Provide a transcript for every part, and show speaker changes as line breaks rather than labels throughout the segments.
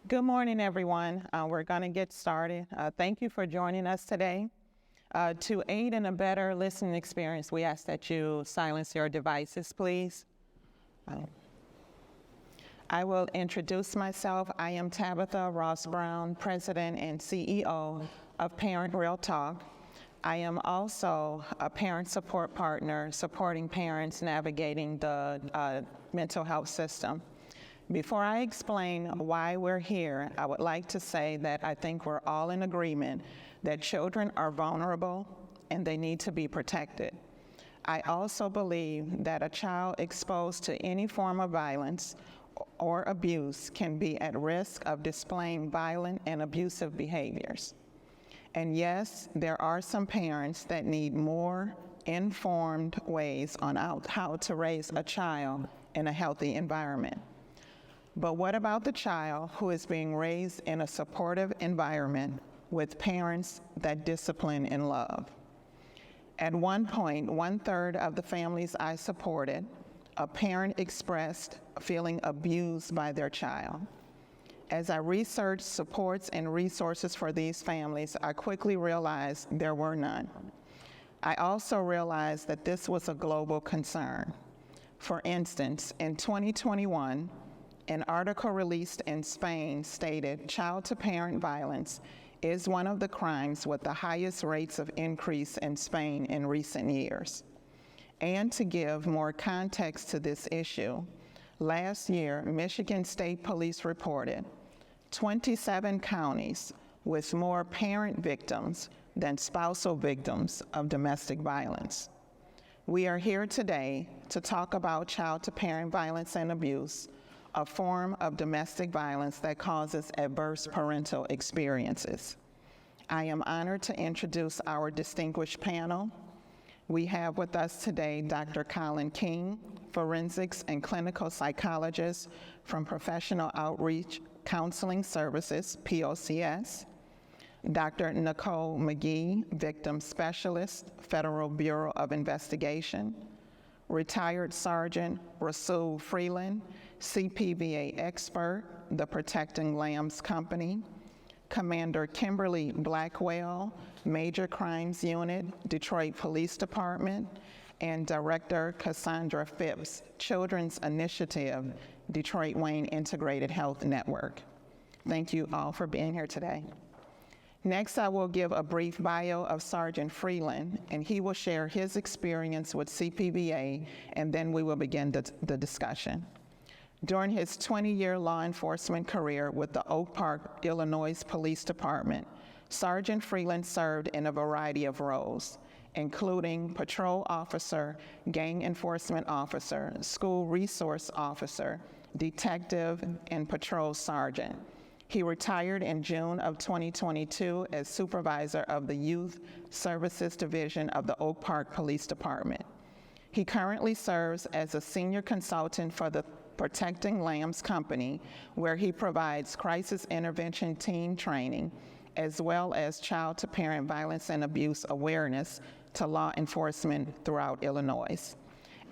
Good morning, everyone. We're going to get started. Thank you for joining us today. To aid in a better listening experience, we ask that you silence your devices, please. I will introduce myself. I am Tabatha Ross-Brown, President and CEO of Parent Real Talk. I am also a parent support partner supporting parents navigating the mental health system. Before I explain why we're here, I would like to say that I think we're all in agreement that children are vulnerable and they need to be protected. I also believe that a child exposed to any form of violence or abuse can be at risk of displaying violent and abusive behaviors. And yes, there are some parents that need more informed ways on how to raise a child in a healthy environment. But what about the child who is being raised in a supportive environment with parents that discipline and love? At one point, 1/3 of the families I supported, a parent expressed feeling abused by their child. As I researched supports and resources for these families, I quickly realized there were none. I also realized that this was a global concern. For instance, in 2021, an article released in Spain stated child-to-parent violence is one of the crimes with the highest rates of increase in Spain in recent years. And to give more context to this issue, last year, Michigan State Police reported 27 counties with more parent victims than spousal victims of domestic violence. We are here today to talk about child-to-parent violence and abuse, a form of domestic violence that causes adverse parental experiences. I am honored to introduce our distinguished panel. We have with us today Dr. Colin King, forensics and clinical psychologist from Professional Outreach Counseling Services, P.O.C.S., Dr. Nicole McGee, victim specialist, Federal Bureau of Investigation, retired Sergeant Rasul Freelain, CPVA expert, the Protecting Lambs Company, Commander Kimberly Blackwell, Major Crimes Unit, Detroit Police Department, and Director Cassandra Phipps, Children's Initiative, Detroit Wayne Integrated Health Network. Thank you all for being here today. Next, I will give a brief bio of Sergeant Freeland, and he will share his experience with CPVA, and then we will begin the discussion. During his 20-year law enforcement career with the Oak Park, Illinois Police Department, Sergeant Freeland served in a variety of roles, including patrol officer, gang enforcement officer, school resource officer, detective, and patrol sergeant. He retired in June of 2022 as supervisor of the Youth Services Division of the Oak Park Police Department. He currently serves as a senior consultant for the Protecting Lambs Company, where he provides crisis intervention team training, as well as child-to-parent violence and abuse awareness to law enforcement throughout Illinois.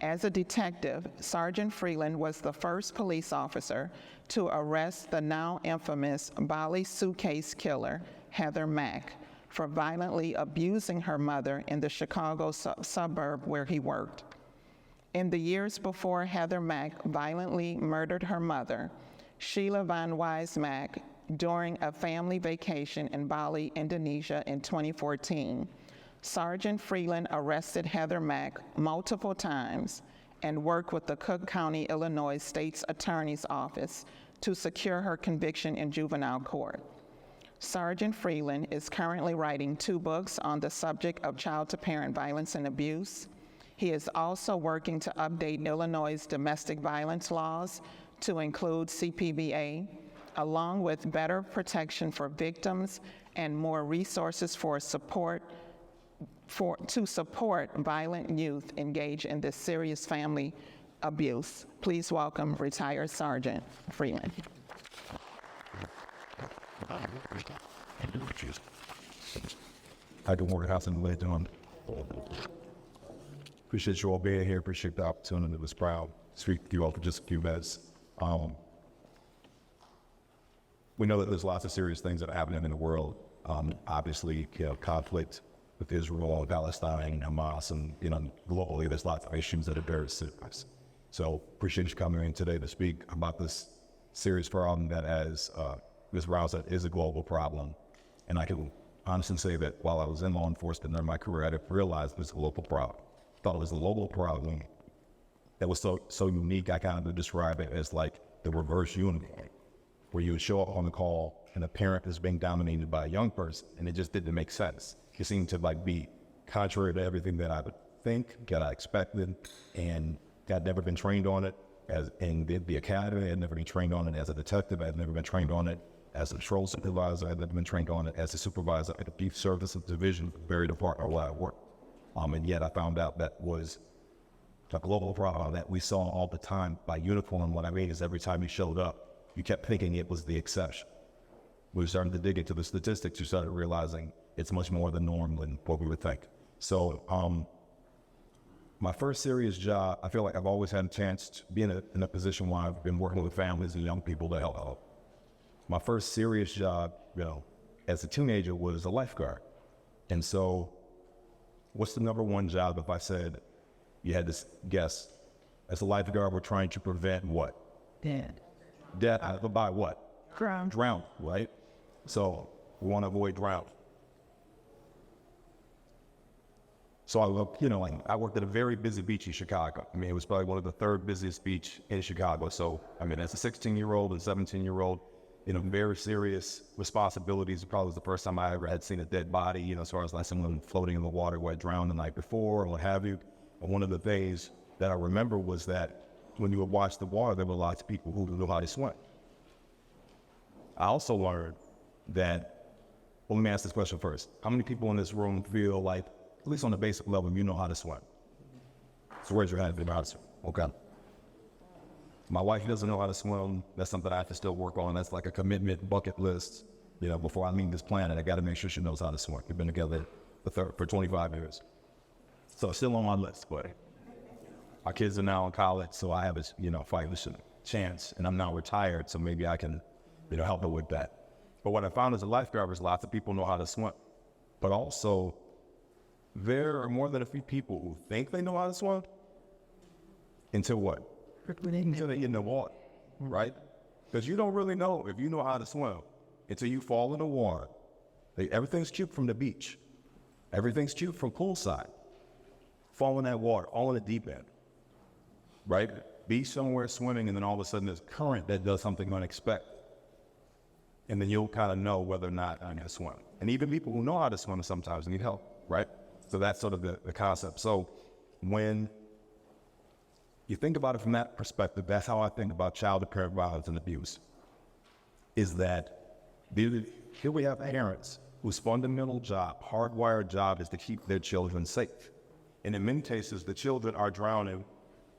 As a detective, Sergeant Freeland was the first police officer to arrest the now infamous Bali suitcase killer, Heather Mack, for violently abusing her mother in the Chicago suburb where he worked. In the years before Heather Mack violently murdered her mother, Sheila Van Wise Mack, during a family vacation in Bali, Indonesia in 2014, Sergeant Freeland arrested Heather Mack multiple times and worked with the Cook County, Illinois State's Attorney's Office to secure her conviction in juvenile court. Sergeant Freeland is currently writing 2 books on the subject of child-to-parent violence and abuse. He is also working to update Illinois' domestic violence laws to include CPVA, along with better protection for victims and more resources to support violent youth engaged in this serious family abuse. Please welcome retired Sergeant Freeland.
Hi, good morning. How's everybody doing? Appreciate you all being here. Appreciate the opportunity. It was proud to speak to you all for just a few minutes. we know that there's lots of serious things that are happening in the world. Obviously, conflict with Israel and Palestine, Hamas, and globally, there's lots of issues that are very serious. So appreciate you coming in today to speak about this serious problem that has Ms. Rouse, that is a global problem. And I can honestly say that while I was in law enforcement during my career, I didn't realize it was a global problem. I thought it was a global problem that was so unique. I kind of describe it as like the reverse unicorn, where you would show up on the call and a parent is being dominated by a young person, and it just didn't make sense. It seemed to be contrary to everything that I would think, that I expected, and I'd never been trained on it in the academy. I'd never been trained on it as a detective. I'd never been trained on it as a patrol supervisor. I'd never been trained on it as a supervisor at the Youth Services Division, the very department where I worked. And yet I found out that was a global problem that we saw all the time by uniform. What I mean is every time you showed up, you kept thinking it was the exception. We started to dig into the statistics. You started realizing it's much more the norm than what we would think. So my first serious job, I feel like I've always had a chance to be in a position where I've been working with families and young people to help out. My first serious job, as a teenager, was a lifeguard. And so what's the number one job if I said you had to guess? As a lifeguard, we're trying to prevent what? Death. By what? Drown, right? So we want to avoid drought. So I worked at a very busy beach in Chicago. I mean, it was probably one of the third busiest beach in Chicago. So, I mean, as a 16-year-old and 17-year-old, very serious responsibilities. It probably was the first time I ever had seen a dead body, as far as like someone floating in the water who had drowned the night before or what have you. And one of the things that I remember was that when you would watch the water, there were lots of people who knew how to swim. I also learned that, well, let me ask this question first. How many people in this room feel like, at least on the basic level, you know how to swim? So raise your hand if you know how to swim. Okay. My wife doesn't know how to swim. That's something I have to still work on. That's like a commitment bucket list. Before I leave this planet, I got to make sure she knows how to swim. We've been together for 25 years. So still on my list, but our kids are now in college, so I have a fightless chance, and I'm now retired, so maybe I can help her with that. But what I found as a lifeguard is lots of people know how to swim, but also there are more than a few people who think they know how to swim until what? Until they get in the water, right? Because you don't really know if you know how to swim until you fall in the water. Everything's cute from the beach. Everything's cute from poolside. Fall in that water, all in the deep end, right? Be somewhere swimming, and then all of a sudden there's a current that does something unexpected. And then you'll kind of know whether or not I'm going to swim. And even people who know how to swim sometimes need help, right? So that's sort of the concept. So when you think about it from that perspective, that's how I think about child and parent violence and abuse, is that here we have parents whose fundamental job, hardwired job, is to keep their children safe. And in many cases, the children are drowning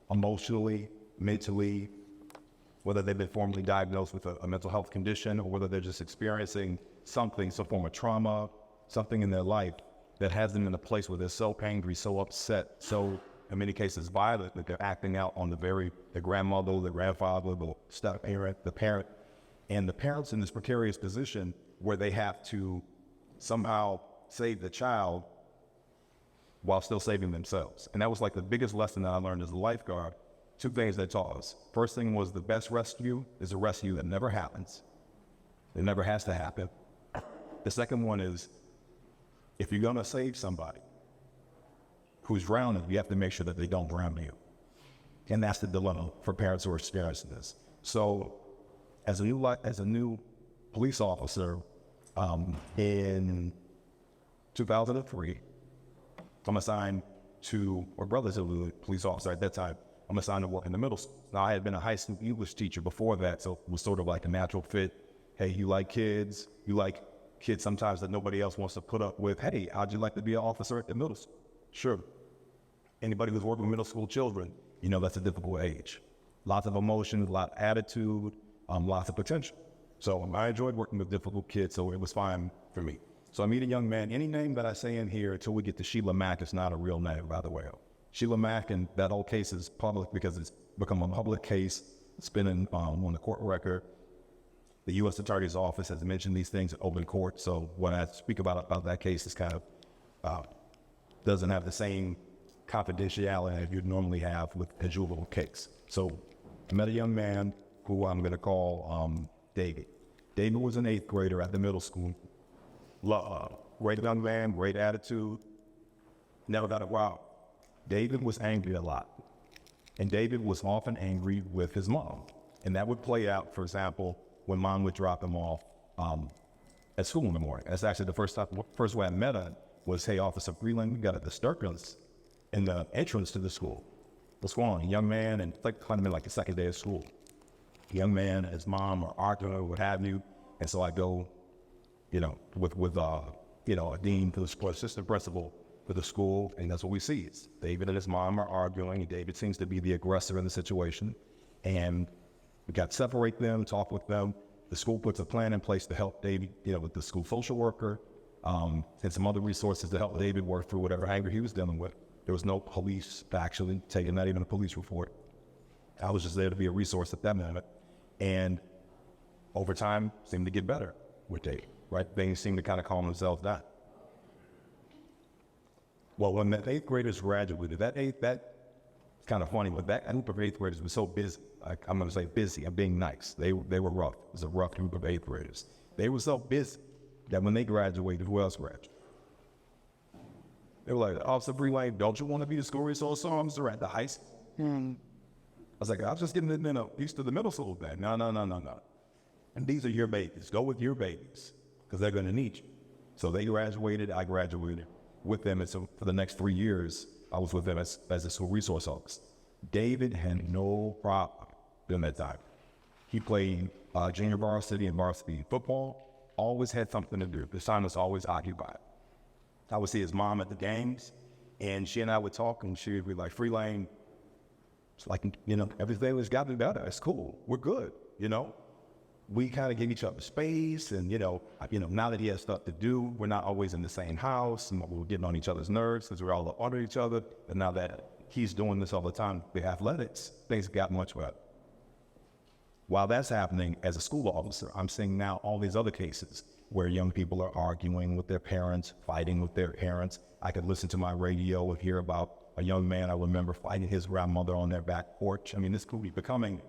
emotionally, mentally, whether they've been formally diagnosed with a mental health condition or whether they're just experiencing some form of trauma, something in their life that has them in a place where they're so angry, so upset, so in many cases violent, that they're acting out on the grandmother, the grandfather, the step-parent, the parent. And the parents in this precarious position where they have to somehow save the child while still saving themselves. And that was like the biggest lesson that I learned as a lifeguard. Two things they taught us. First thing was the best rescue is a rescue that never happens. It never has to happen. The second one is, if you're gonna save somebody who's drowning, you have to make sure that they don't drown you. And that's the dilemma for parents who are experiencing this. So as a new police officer, in 2003, I'm assigned to, or relatively police officer at that time, I'm assigned to work in the middle school. Now, I had been a high school English teacher before that, so it was sort of like a natural fit. Hey, you like kids sometimes that nobody else wants to put up with. Hey, how'd you like to be an officer at the middle school? Sure. Anybody who's working with middle school children, that's a difficult age. Lots of emotions, a lot of attitude, lots of potential. So I enjoyed working with difficult kids, so it was fine for me. So I meet a young man. Any name that I say in here until we get to Sheila Mack is not a real name, by the way. Sheila Mack, and that whole case is public because it's become a public case. It's been on the court record. The U.S. Attorney's Office has mentioned these things in open court, so when I speak about that case, it's kind of doesn't have the same confidentiality you'd normally have with a juvenile case. So I met a young man who I'm going to call David. David was an 8th grader at the middle school. Great young man, great attitude, never got it wild. David was angry a lot, and David was often angry with his mom. And that would play out, for example, when mom would drop him off at school in the morning. That's actually the first way I met her was, hey, Officer Freelain, we got a disturbance in the entrance to the school. What's going on? A young man, and like kind of been like the second day of school. A young man and his mom are arguing or what have you. And so I go, with a dean to the school, assistant principal for the school, and that's what we see. It's David and his mom are arguing, and David seems to be the aggressor in the situation. And we got to separate them, talk with them. The school puts a plan in place to help David, with the school social worker, and some other resources to help David work through whatever anger he was dealing with. There was no police actually taking, not even a police report. I was just there to be a resource at that moment. And over time, seemed to get better with David, right? Things seemed to kind of calm themselves down. Well, when the 8th graders graduated, that's kind of funny, but that group of 8th graders was so busy. I'm going to say busy. I'm being nice. They were rough. It was a rough group of 8th graders. They were so busy that when they graduated, who else graduated? They were like, Officer Freelain, don't you want to be the school resource officer at the high school? I was like, I was just getting used to the middle school thing. No. And these are your babies. Go with your babies because they're going to need you. So they graduated. I graduated with them. And so for the next 3 years, I was with them as a school resource officer. David had no problem during that time. He played junior varsity and varsity football, always had something to do. His time was always occupied. I would see his mom at the games, and she and I would talk, and she would be like, Freelain, it's like, everything has gotten better. It's cool. We're good, We kind of give each other space, and, now that he has stuff to do, we're not always in the same house, and we're getting on each other's nerves because we're all up under each other. And now that he's doing this all the time with athletics, things got much better. While that's happening, as a school officer, I'm seeing now all these other cases where young people are arguing with their parents, fighting with their parents. I could listen to my radio and hear about a young man I remember fighting his grandmother on their back porch. I mean, this could be becoming,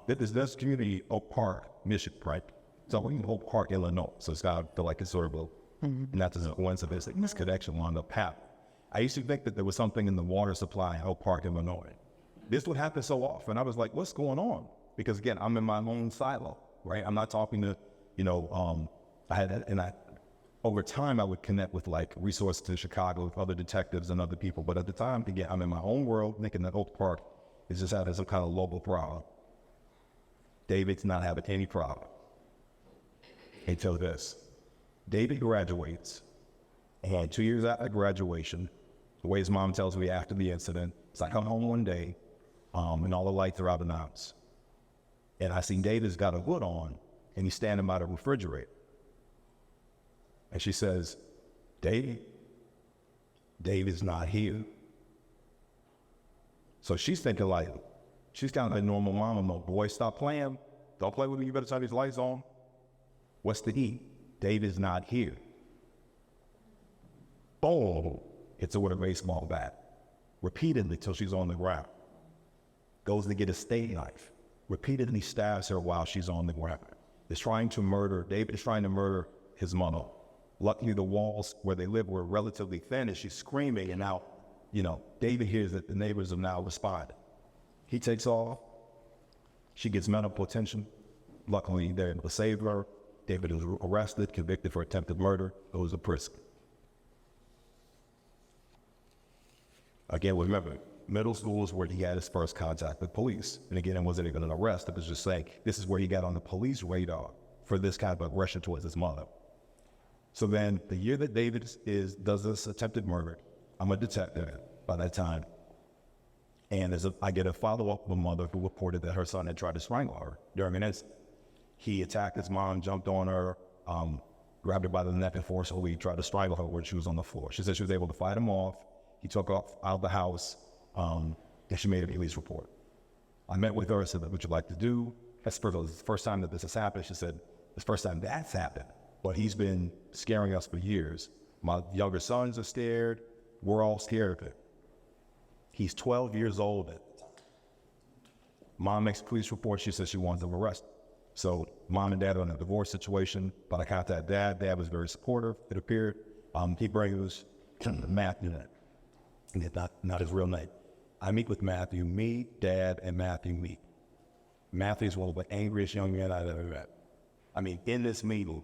this community, Oak Park, Michigan, right? So in Oak Park, Illinois. So it's got to feel like it's sort of not just a coincidence, this connection wound up happening. I used to think that there was something in the water supply in Oak Park, Illinois. This would happen so often. I was like, what's going on? Because again, I'm in my own silo, right? I'm not talking to, over time I would connect with like resources in Chicago with other detectives and other people. But at the time, again, I'm in my own world thinking that Oak Park is just having some kind of local problem. David's not having any problem until this. David graduates, and 2 years after graduation, the way his mom tells me after the incident, is I come home one day, and all the lights are out in the house. And I see David's got a hood on, and he's standing by the refrigerator. And she says, David's not here. So she's thinking like, she's kind of like normal mama mode. Boy, stop playing. Don't play with me. You better turn these lights on. What's the E? David's not here. Boom. Hits her with a baseball bat. Repeatedly till she's on the ground. Goes to get a steak knife. Repeatedly stabs her while she's on the ground. David is trying to murder his mother. Luckily, the walls where they live were relatively thin, and she's screaming, and now, David hears that the neighbors have now responded. He takes off. She gets medical attention. Luckily, they're able to save her. David is arrested, convicted for attempted murder, goes to prison. Again, remember, middle school is where he had his first contact with police. And again, it wasn't even an arrest. It was just saying, this is where he got on the police radar for this kind of aggression towards his mother. So then the year that David does this attempted murder, I'm a detective by that time. And I get a follow-up with a mother who reported that her son had tried to strangle her during an incident. He attacked his mom, jumped on her, grabbed her by the neck and forcefully tried to strangle her when she was on the floor. She said she was able to fight him off. He took off out of the house, and she made a police report. I met with her, I said, what would you like to do? That's the first time that this has happened. She said, it's the first time that's happened. But he's been scaring us for years. My younger sons are scared. We're all scared of it. He's 12 years old at the time. Mom makes a police report. She says she wants him arrested. So mom and dad are in a divorce situation, but I contacted dad. Dad was very supportive, it appeared. He brings Matthew in, and it's not his real name. I meet with Matthew, me, dad, and Matthew meet. Matthew's one of the angriest young men I've ever met. I mean, in this meeting,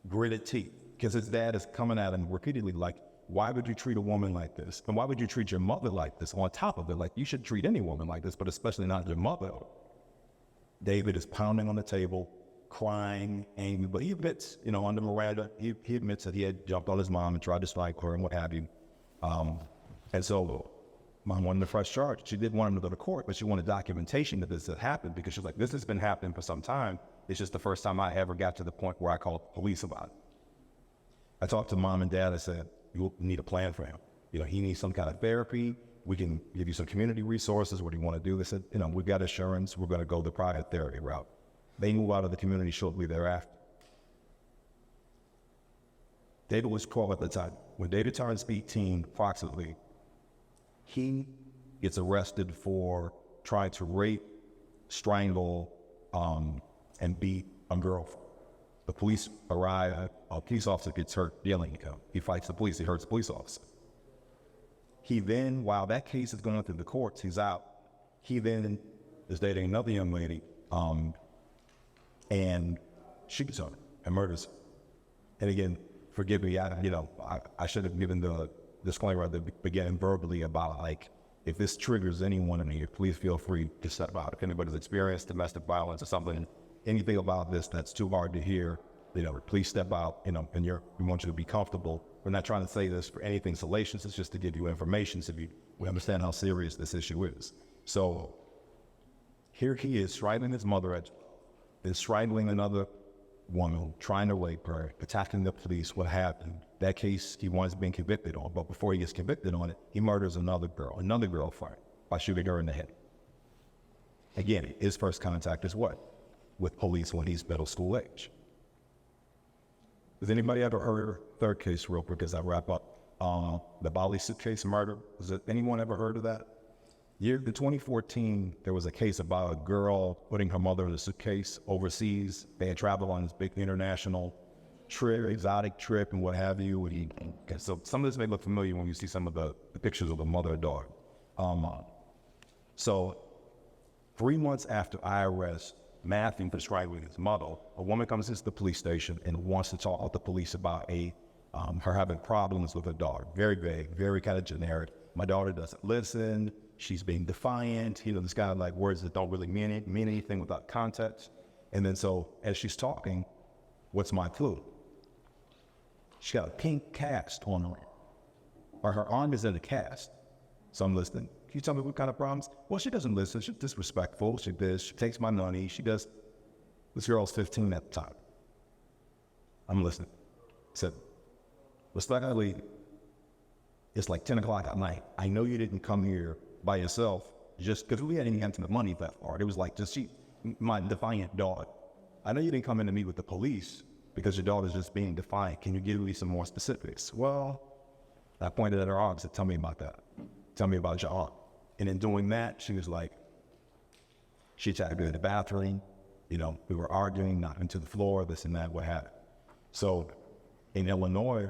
gritted teeth, because his dad is coming at him repeatedly like, why would you treat a woman like this? And why would you treat your mother like this? On top of it, like, you should treat any woman like this, but especially not your mother. David is pounding on the table, crying, angry, but he admits, under Miranda, he admits that he had jumped on his mom and tried to strike her and what have you. And so mom wanted to press charge. She didn't want him to go to court, but she wanted documentation that this had happened, because she was like, this has been happening for some time. It's just the first time I ever got to the point where I called police about it. I talked to mom and dad. I said, you need a plan for him. He needs some kind of therapy. We can give you some community resources. What do you want to do? They said, we've got insurance. We're going to go the private therapy route. They move out of the community shortly thereafter. David was 12 at the time. When David turns 18, approximately, he gets arrested for trying to rape, strangle, and beat a girl. The police arrive. A police officer gets hurt dealing with him. He fights the police. He hurts the police officer. He then, while that case is going through the courts, he's out. He then is dating another young lady, and shoots her and murders her. And again, forgive me, I should have given the disclaimer at the beginning verbally about, like, if this triggers anyone in here, please feel free to step out. If anybody's experienced domestic violence or something, anything about this that's too hard to hear, please step out, and we want you to be comfortable. We're not trying to say this for anything salacious. It's just to give you information so we understand how serious this issue is. So here he is strangling his mother, then strangling another woman, trying to rape her, attacking the police. What happened? That case he once been convicted on, but before he gets convicted on it, he murders another girlfriend, by shooting her in the head. Again, his first contact is what? With police when he's middle school age. Has anybody ever heard, third case real quick as I wrap up, the Bali suitcase murder? Has anyone ever heard of that? In 2014, there was a case about a girl putting her mother in a suitcase overseas. They had traveled on this big international trip, exotic trip and what have you. So some of this may look familiar when you see some of the pictures of the mother and daughter. So 3 months after I arrest Matthew for strangling his mother, a woman comes into the police station and wants to talk with the police about her having problems with her daughter. Very vague, very kind of generic. My daughter doesn't listen. She's being defiant. This kind of like words that don't really mean anything without context. And then so as she's talking, what's my clue? She got a pink cast on her, or her arm is in a cast. So I'm listening. Can you tell me what kind of problems? Well, she doesn't listen. She's disrespectful. She takes my money. She does. This girl's 15 at the time. I'm listening. Said, respectfully, it's like 10 o'clock at night. I know you didn't come here by yourself just because we hadn't gotten to the money that far. It was like just my defiant daughter. I know you didn't come in to meet with the police because your daughter's just being defiant. Can you give me some more specifics? Well, I pointed at her arm and said, tell me about that. Tell me about your arm. And in doing that, she was like, she tried to go to the bathroom. We were arguing, knocking to the floor, this and that, what have you. So in Illinois,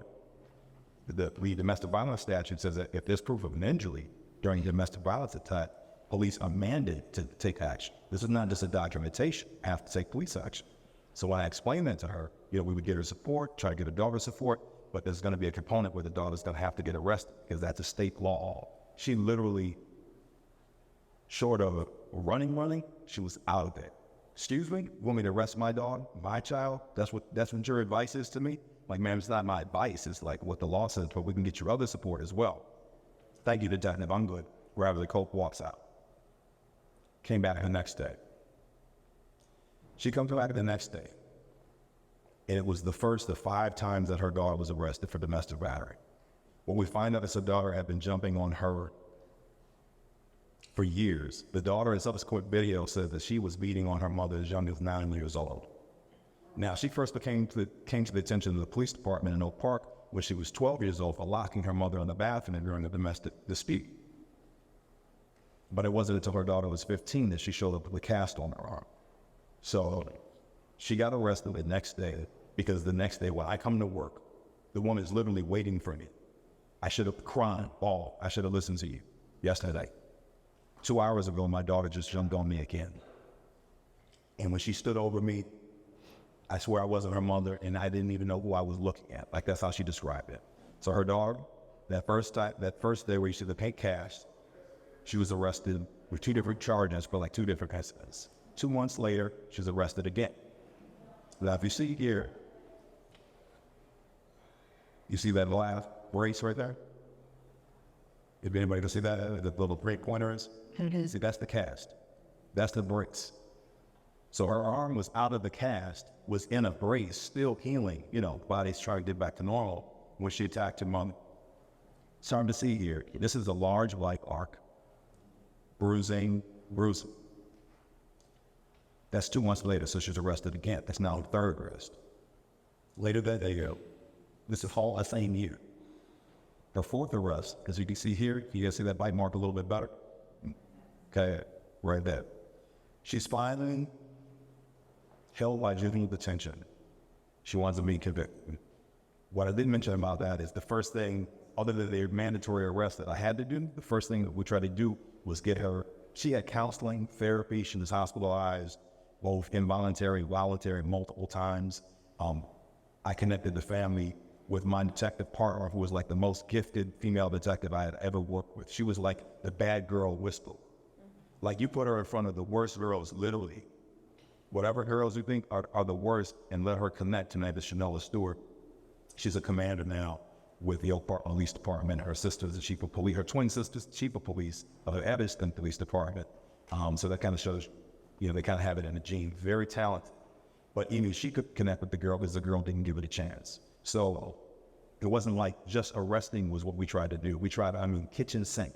the domestic violence statute says that if there's proof of an injury during domestic violence attack, police are mandated to take action. This is not just a documentation. I have to take police action. So when I explained that to her, we would get her support, try to get her daughter support, but there's going to be a component where the daughter's going to have to get arrested because that's a state law. She literally, short of running, she was out of there. Excuse me, you want me to arrest my daughter, my child? That's what your advice is to me? Like, ma'am, it's not my advice. It's like what the law says, but we can get you other support as well. Thank you, detective. I'm good. Grabs the coat, walks out. Came back the next day. She comes back the next day. And it was the first of 5 times that her daughter was arrested for domestic battery. What we find out is her daughter had been jumping on her for years. The daughter in subsequent video said that she was beating on her mother as young as 9 years old. Now, she first came to the attention of the police department in Oak Park when she was 12 years old for locking her mother in the bathroom during a domestic dispute. But it wasn't until her daughter was 15 that she showed up with a cast on her arm. So she got arrested the next day because the next day when I come to work, the woman's literally waiting for me. I should have cried, bawled. I should have listened to you yesterday. 2 hours ago, my daughter just jumped on me again. And when she stood over me, I swear I wasn't her mother, and I didn't even know who I was looking at. Like, that's how she described it. So her daughter, that first day where you see the paint cast, she was arrested with 2 different charges for like 2 different incidents. 2 months later, she was arrested again. Now, if you see here, you see that last brace right there? If anybody can see that, the little 3 pointers? See, that's the cast. That's the brace. So her arm was out of the cast, was in a brace, still healing, body's trying to get back to normal when she attacked her mother. It's hard to see here. This is a large black arc. Bruising. That's 2 months later, so she's arrested again. That's now her 3rd arrest. Later that day, this is all the same year. Her 4th arrest, as you can see here, you can see that bite mark a little bit better. Okay, right there. She's finally held by juvenile detention. She wants to be convicted. What I didn't mention about that is the first thing, other than the mandatory arrest that I had to do, the first thing that we tried to do was get her, she had counseling, therapy, she was hospitalized, both involuntary, voluntary, multiple times. I connected the family with my detective partner, who was like the most gifted female detective I had ever worked with. She was like the bad girl whisperer. Like, you put her in front of the worst girls, literally. Whatever girls you think are the worst, and let her connect to maybe Shanola Stewart. She's a commander now with the Oak Park Police Department. Her sister's the chief of police, her twin sister's chief of police of the Evanston Police Department. So that kind of shows, they kind of have it in the gene. Very talented. But even she could connect with the girl because the girl didn't give it a chance. So it wasn't like just arresting was what we tried to do. We tried, kitchen sink.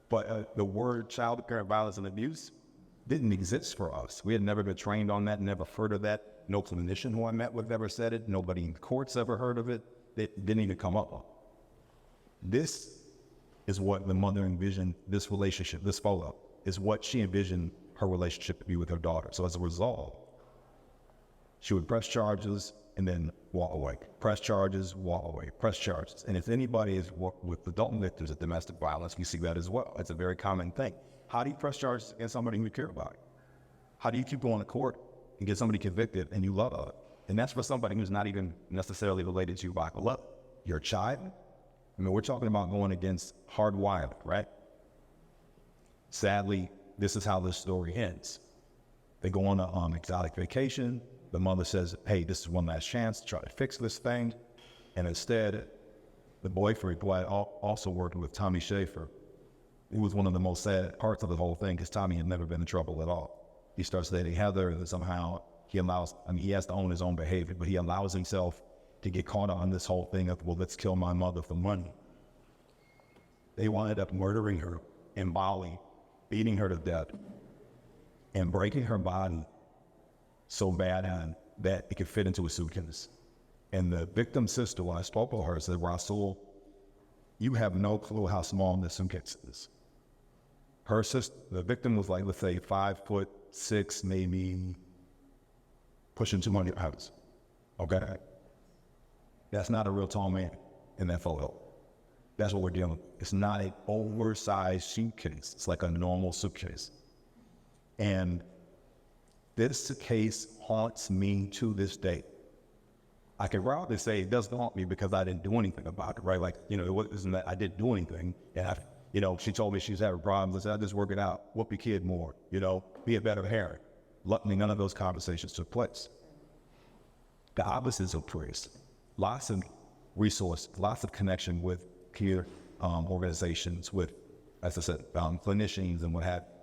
But the word child parent violence and abuse didn't exist for us. We had never been trained on that, never heard of that. No clinician who I met with ever said it. Nobody in the courts ever heard of it. It didn't even come up. This is what the mother envisioned this relationship, this photo, is what she envisioned her relationship to be with her daughter. So as a result, she would press charges and then walk away. Press charges, walk away, press charges. And if anybody has worked with adult victims of domestic violence, you see that as well. It's a very common thing. How do you press charges against somebody who you care about? How do you keep going to court and get somebody convicted and you love her? And that's for somebody who's not even necessarily related to you by blood. Your child? We're talking about going against hardwired, right? Sadly, this is how this story ends. They go on an exotic vacation. The mother says, hey, this is one last chance to try to fix this thing. And instead, the boyfriend, who I also worked with, Tommy Schaefer, it was one of the most sad parts of the whole thing because Tommy had never been in trouble at all. He starts dating Heather, and somehow he has to own his own behavior, but he allows himself to get caught on this whole thing of, well, let's kill my mother for money. They wound up murdering her in Bali, beating her to death, and breaking her body so bad that it could fit into a suitcase. And the victim's sister, when I spoke with her, said, Rasul, you have no clue how small this suitcase is. Her sister, the victim was like, let's say 5'6", maybe pushing 200 pounds. Okay? That's not a real tall man in that photo. That's what we're dealing with. It's not an oversized suitcase. It's like a normal suitcase. And this case haunts me to this day. I can proudly say it doesn't haunt me because I didn't do anything about it, right? Like, it wasn't that I didn't do anything. And she told me she was having problems. I said, I'll just work it out. Whoop your kid more, be a better parent. Luckily, none of those conversations took place. The opposites of place. Lots of resource, lots of connection with peer organizations, with, as I said, clinicians and what have you.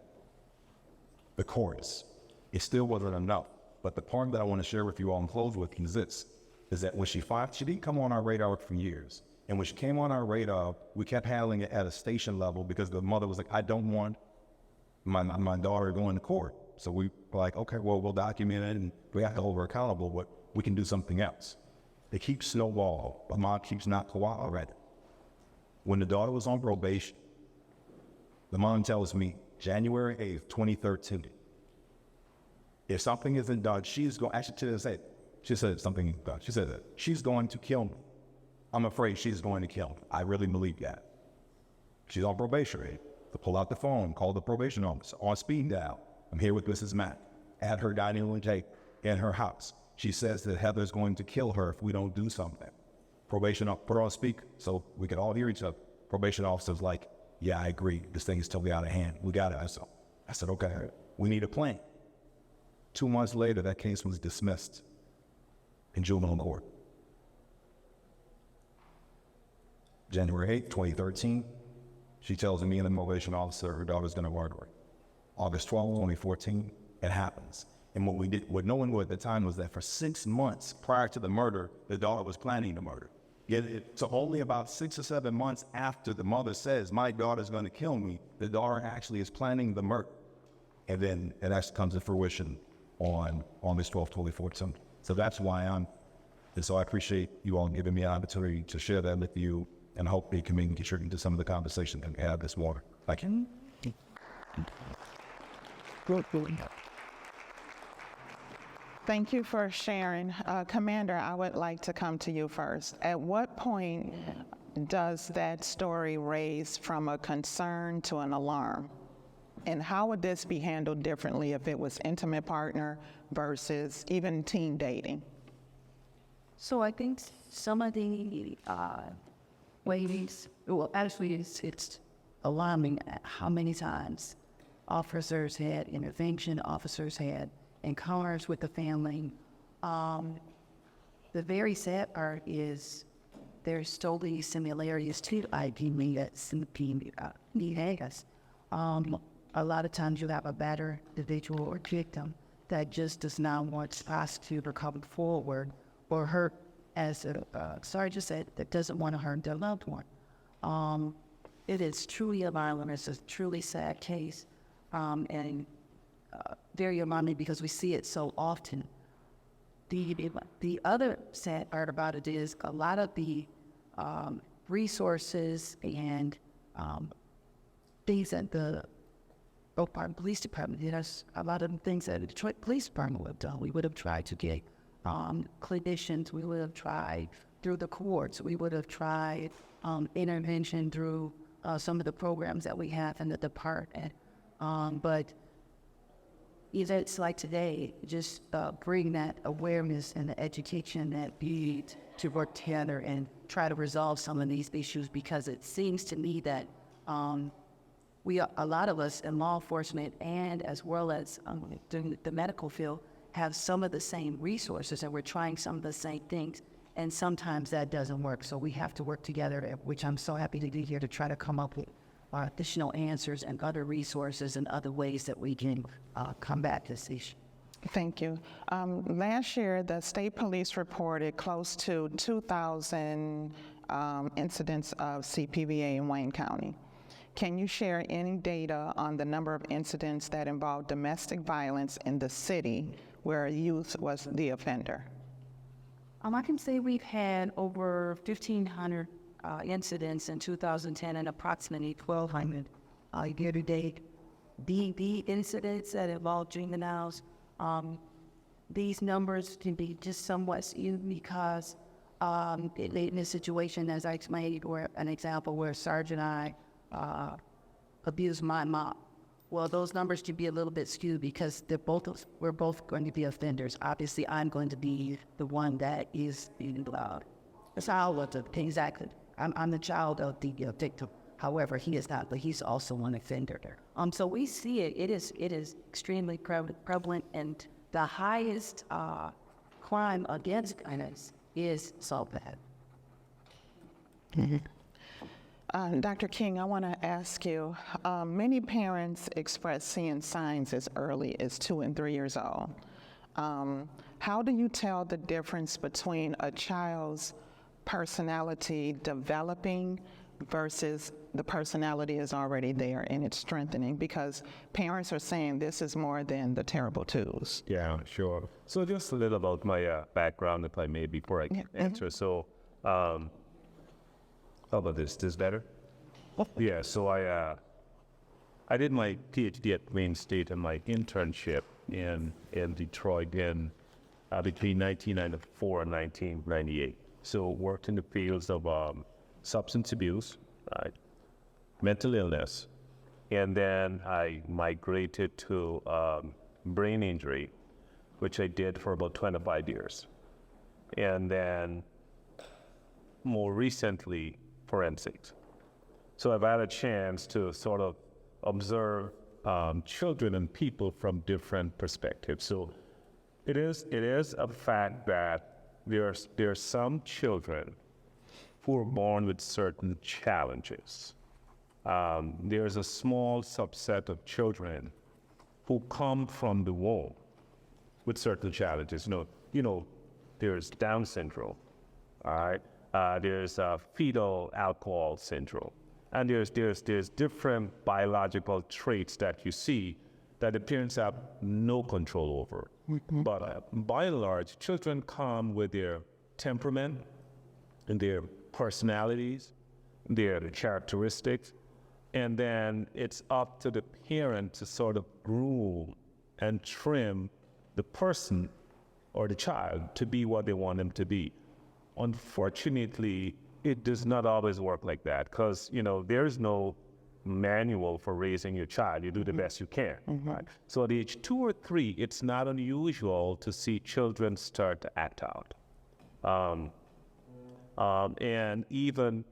The courts. It still wasn't enough. But the part that I want to share with you all and close with is this, is that when she didn't come on our radar for years. And when she came on our radar, we kept handling it at a station level because the mother was like, I don't want my daughter going to court. So we were like, okay, well, we'll document it and we have to hold her accountable, but we can do something else. It keeps snowballing. My mom keeps not cooperating. When the daughter was on probation, the mom tells me January 8th, 2013, if something isn't done, she's going, actually to this day, she said something isn't done. She said that she's going to kill me. I'm afraid she's going to kill me. I really believe that. She's on probation, right? To pull out the phone, call the probation officer on speed dial. I'm here with Mrs. Mack at her dining room table in her house. She says that Heather's going to kill her if we don't do something. Probation put her on speaker so we could all hear each other. Probation officer's like, yeah, I agree. This thing is totally out of hand. We got it. I said, okay, we need a plan. 2 months later, that case was dismissed in juvenile court. January 8th, 2013, she tells me and the probation officer her daughter's going to murder her. August 12th, 2014, it happens. And what no one knew at the time was that for 6 months prior to the murder, the daughter was planning the murder. So only about 6 or 7 months after the mother says, my daughter's going to kill me, the daughter actually is planning the murder. And then it actually comes to fruition on August 12th, 2014. So that's why and so I appreciate you all giving me an opportunity to share that with you, and I hope it can contribute to some of the conversation that we have this morning. Thank you.
Thank you for sharing. Commander, I would like to come to you first. At what point does that story raise from a concern to an alarm? And how would this be handled differently if it was intimate partner versus even teen dating?
So I think some of the ways, well, actually it's alarming at how many times officers had intervention, officers had encounters with the family. The very sad part is there's still these similarities to IPV that CPVA has. A lot of times you have a battered individual or victim that just does not want us to come forward or hurt, as Sergeant said, that doesn't want to hurt their loved one. It is truly alarming. It's a truly sad case, and very alarming because we see it so often. The other sad part about it is a lot of the resources and things that the Oak Park Police Department did, us a lot of the things that the Detroit Police Department would have done. We would have tried to get clinicians. We would have tried through the courts. We would have tried intervention through some of the programs that we have in the department. But events like today just bring that awareness and the education that we need to work together and try to resolve some of these issues, because it seems to me that a lot of us in law enforcement and as well as the medical field have some of the same resources, and we're trying some of the same things, and sometimes that doesn't work. So we have to work together, which I'm so happy to be here to try to come up with additional answers and other resources and other ways that we can combat this issue.
Thank you. Last year, the state police reported close to 2,000 incidents of CPVA in Wayne County. Can you share any data on the number of incidents that involved domestic violence in the city where a youth was the offender?
I can say we've had over 1,500 incidents in 2010 and approximately 1,200 year-to-date. The incidents that involve juveniles, these numbers can be just somewhat skewed because in a situation, as I explained, or an example where Sergeant and I abused my mom. Well, those numbers can be a little bit skewed because we're both going to be offenders. Obviously, I'm going to be the one that is being allowed. That's how I looked at it. Exactly. I'm the child of the victim. However, he is not, but he's also an offender. So we see it. It is extremely prevalent, and the highest crime against kindness is assault bad.
Dr. King, I want to ask you, many parents express seeing signs as early as 2 and 3 years old. How do you tell the difference between a child's personality developing versus the personality is already there and it's strengthening, because parents are saying this is more than the terrible twos.
Yeah, sure. So just a little about my background, if I may, before I answer. So, how about this? This better? Yeah. So I did my PhD at Wayne State and my internship in Detroit in between 1994 and 1998. So worked in the fields of substance abuse, mental illness, and then I migrated to brain injury, which I did for about 25 years. And then more recently, forensics. So I've had a chance to sort of observe children and people from different perspectives. So it is a fact that there's some children who are born with certain challenges. There's a small subset of children who come from the womb with certain challenges. There's Down syndrome, all right? There's fetal alcohol syndrome. And there's different biological traits that you see that the parents have no control over. But by and large, children come with their temperament and their personalities, their characteristics, and then it's up to the parent to sort of groom and trim the person or the child to be what they want them to be. Unfortunately, it does not always work like that, because there's no manual for raising your child. You do the best you can. Right? So at age 2 or 3, it's not unusual to see children start to act out, and even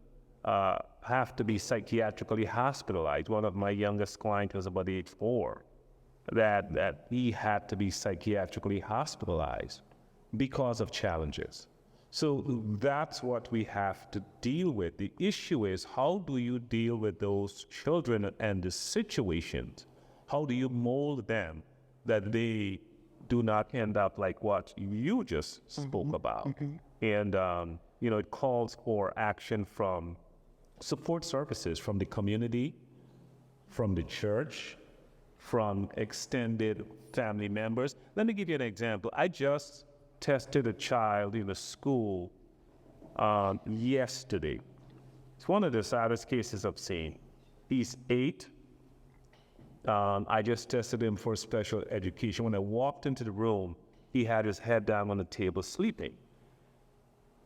have to be psychiatrically hospitalized. One of my youngest clients was about age 4, that he had to be psychiatrically hospitalized because of challenges. So that's what we have to deal with. The issue is, how do you deal with those children and the situations? How do you mold them that they do not end up like what you just spoke about? And, it calls for action from support services, from the community, from the church, from extended family members. Let me give you an example. I just tested a child in a school yesterday. It's one of the saddest cases I've seen. He's 8. I just tested him for special education. When I walked into the room, he had his head down on the table sleeping.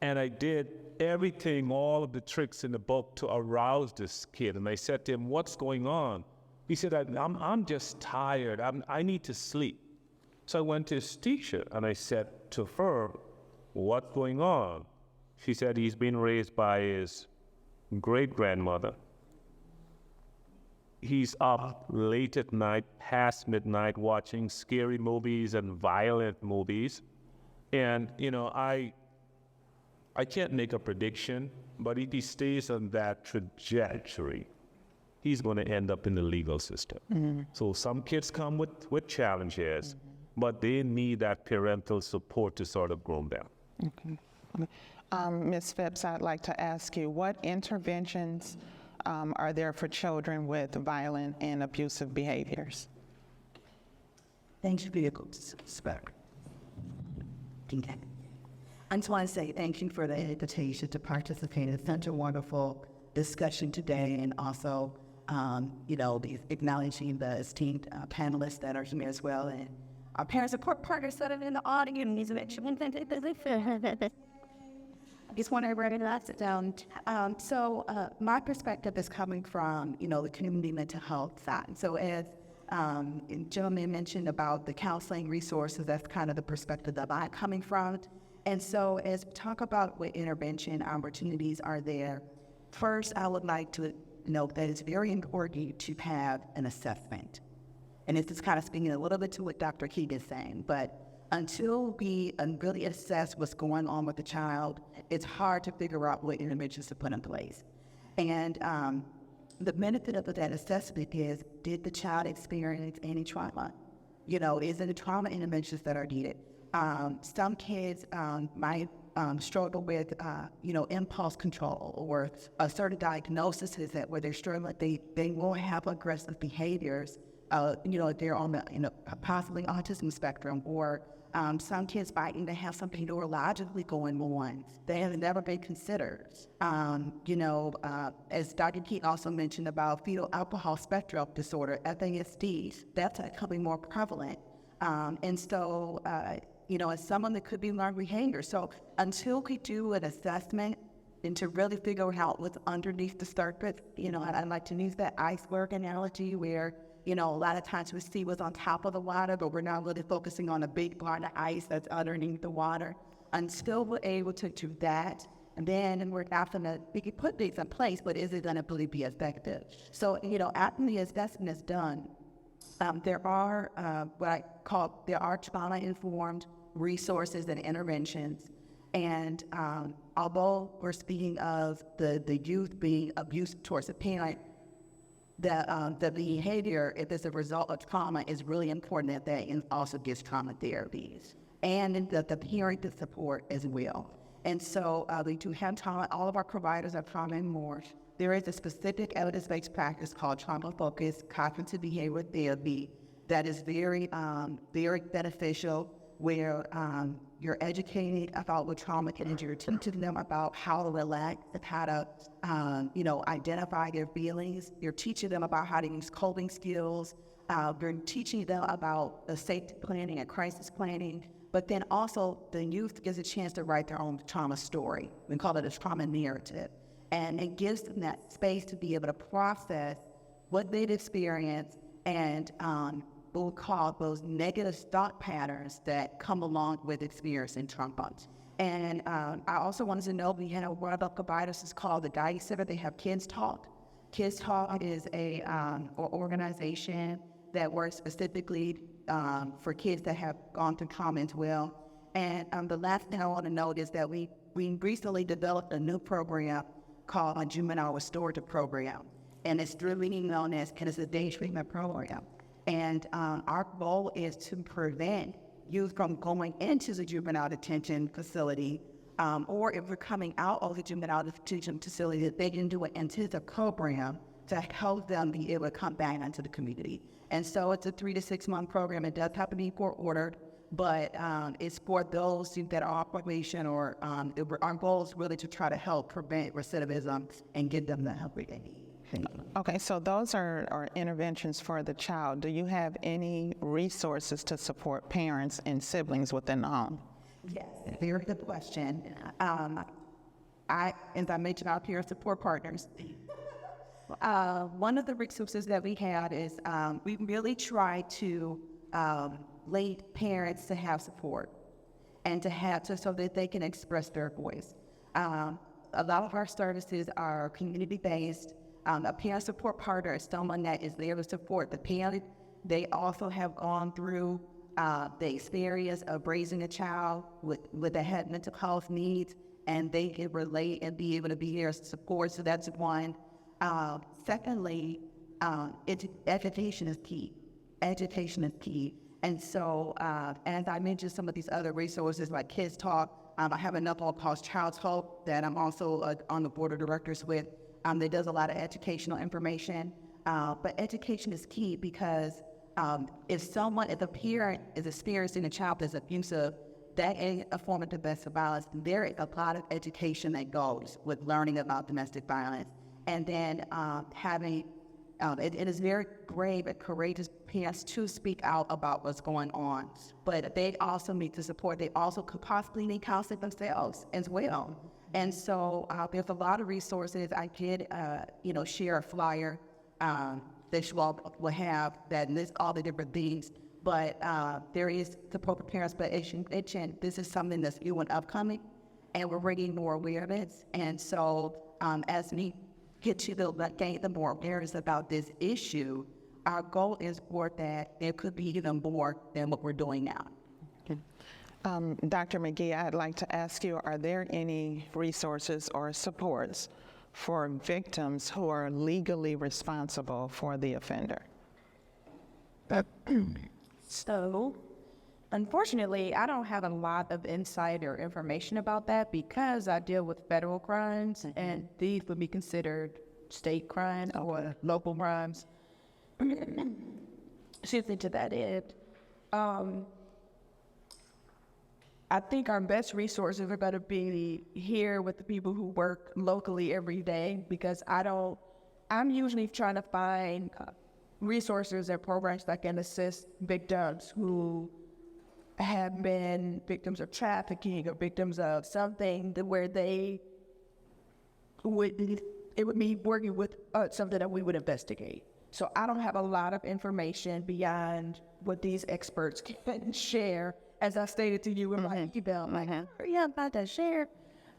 And I did everything, all of the tricks in the book to arouse this kid. And I said to him, "What's going on?" He said, I'm just tired. I need to sleep. So I went to his teacher and I said to her, "What's going on?" She said he's been raised by his great-grandmother. He's up late at night, past midnight, watching scary movies and violent movies. And, I can't make a prediction, but if he stays on that trajectory, he's going to end up in the legal system. So some kids come with challenges, but they need that parental support to sort of groom them.
Okay. Ms. Phipps, I'd like to ask you, what interventions are there for children with violent and abusive behaviors?
Thank you for your respect. I just want to say thank you for the invitation to participate in such a wonderful discussion today, and also, acknowledging the esteemed panelists that are here as well, and our parent support partners that are in the audience. I just want to write it down. My perspective is coming from, the community mental health side. So as the gentleman mentioned about the counseling resources, that's kind of the perspective that I'm coming from. And so as we talk about what intervention opportunities are there, first I would like to note that it's very important to have an assessment. And this is kind of speaking a little bit to what Dr. Keegan is saying, but until we really assess what's going on with the child, it's hard to figure out what interventions to put in place. And the benefit of that assessment is, did the child experience any trauma? Is it the trauma interventions that are needed? Some kids might struggle with, impulse control or a certain diagnosis that where they're struggling, they will have aggressive behaviors. They're on the, possibly autism spectrum, or some kids might even have something neurologically going on that has never been considered. As Dr. Keaton also mentioned about fetal alcohol spectrum disorder, FASD, that's becoming more prevalent. And someone that could be learned behavior. So until we do an assessment and to really figure out what's underneath the surface, I like to use that iceberg analogy where, a lot of times we see what's on top of the water, but we're not really focusing on a big part of ice that's underneath the water. Until we're able to do that, and then we can put things in place, but is it going to really be effective? So, after the assessment is done, there are trauma-informed resources and interventions. And although we're speaking of the youth being abusive towards a parent, the behavior, if it's a result of trauma, is really important that also gets trauma therapies. And the parent gets support as well. And so we do have trauma. All of our providers are trauma-informed. There is a specific evidence-based practice called trauma-focused cognitive behavioral therapy that is very, very beneficial, where you're educating about what trauma can do. You're teaching them about how to relax and how to, identify their feelings. You're teaching them about how to use coping skills. You're teaching them about the safety planning and crisis planning. But then also the youth gets a chance to write their own trauma story. We call it a trauma narrative. And it gives them that space to be able to process what they've experienced and what we call those negative thought patterns that come along with experiencing trauma. And I also wanted to know, we had one of the providers is called the Guidance Center. They have Kids Talk. Kids Talk is a organization that works specifically for kids that have gone through trauma as well. And the last thing I want to note is that we recently developed a new program called a Juvenile Restorative Program. And it's really known as, and it's a day treatment program. And our goal is to prevent youth from going into the juvenile detention facility, or if we're coming out of the juvenile detention facility, that they can do an intensive program to help them be able to come back into the community. And so it's a 3 to 6 month program. It does have to be court-ordered, but it's for those that are on probation, or our goal is really to try to help prevent recidivism and get them the help they need.
Okay, so those are interventions for the child. Do you have any resources to support parents and siblings within the home?
Yes, very good question. As I mentioned, our peer support partners. One of the resources that we have is we really try to lead parents to have support and so that they can express their voice. A lot of our services are community-based. A parent support partner is someone that is there to support the parent. They also have gone through the experience of raising a child with a head mental health needs, and they can relate and be able to be there to support. So that's one. Secondly, education is key. Education is key. And so, as I mentioned, some of these other resources like Kids Talk, I have another one called Child's Hope that I'm also on the board of directors with. That does a lot of educational information, but education is key because if a parent is experiencing a child that's abusive, that is a form of domestic violence. There is a lot of education that goes with learning about domestic violence, and then it is very brave and courageous parents to speak out about what's going on, but they also need the support. They also could possibly need counseling themselves as well. And so there's a lot of resources. I did, share a flyer that you all will have that lists all the different things. But there is support for parents, but this is something that's new and upcoming, and we're bringing more awareness. And so as we get to gain the more awareness about this issue, our goal is for that there could be even more than what we're doing now.
Dr. McGee, I'd like to ask you, are there any resources or supports for victims who are legally responsible for the offender?
So, Unfortunately, I don't have a lot of insight or information about that because I deal with federal crimes, and these would be considered state crimes or local crimes. Excuse me, to that end. I think our best resources are going to be here with the people who work locally every day, because I'm usually trying to find resources and programs that can assist victims who have been victims of trafficking or victims of something where it would be working with something that we would investigate. So I don't have a lot of information beyond what these experts can share. As I stated to you in my email, yeah, about to share.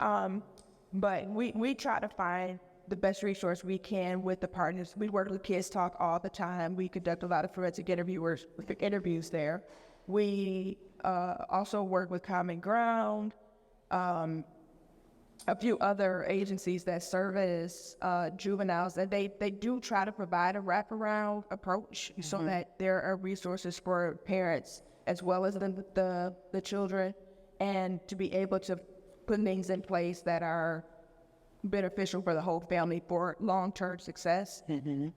But we try to find the best resource we can with the partners. We work with Kids Talk all the time. We conduct a lot of forensic interviews there. We also work with Common Ground, a few other agencies that service juveniles, and they do try to provide a wraparound approach so that there are resources for parents as well as the children, and to be able to put things in place that are beneficial for the whole family for long-term success.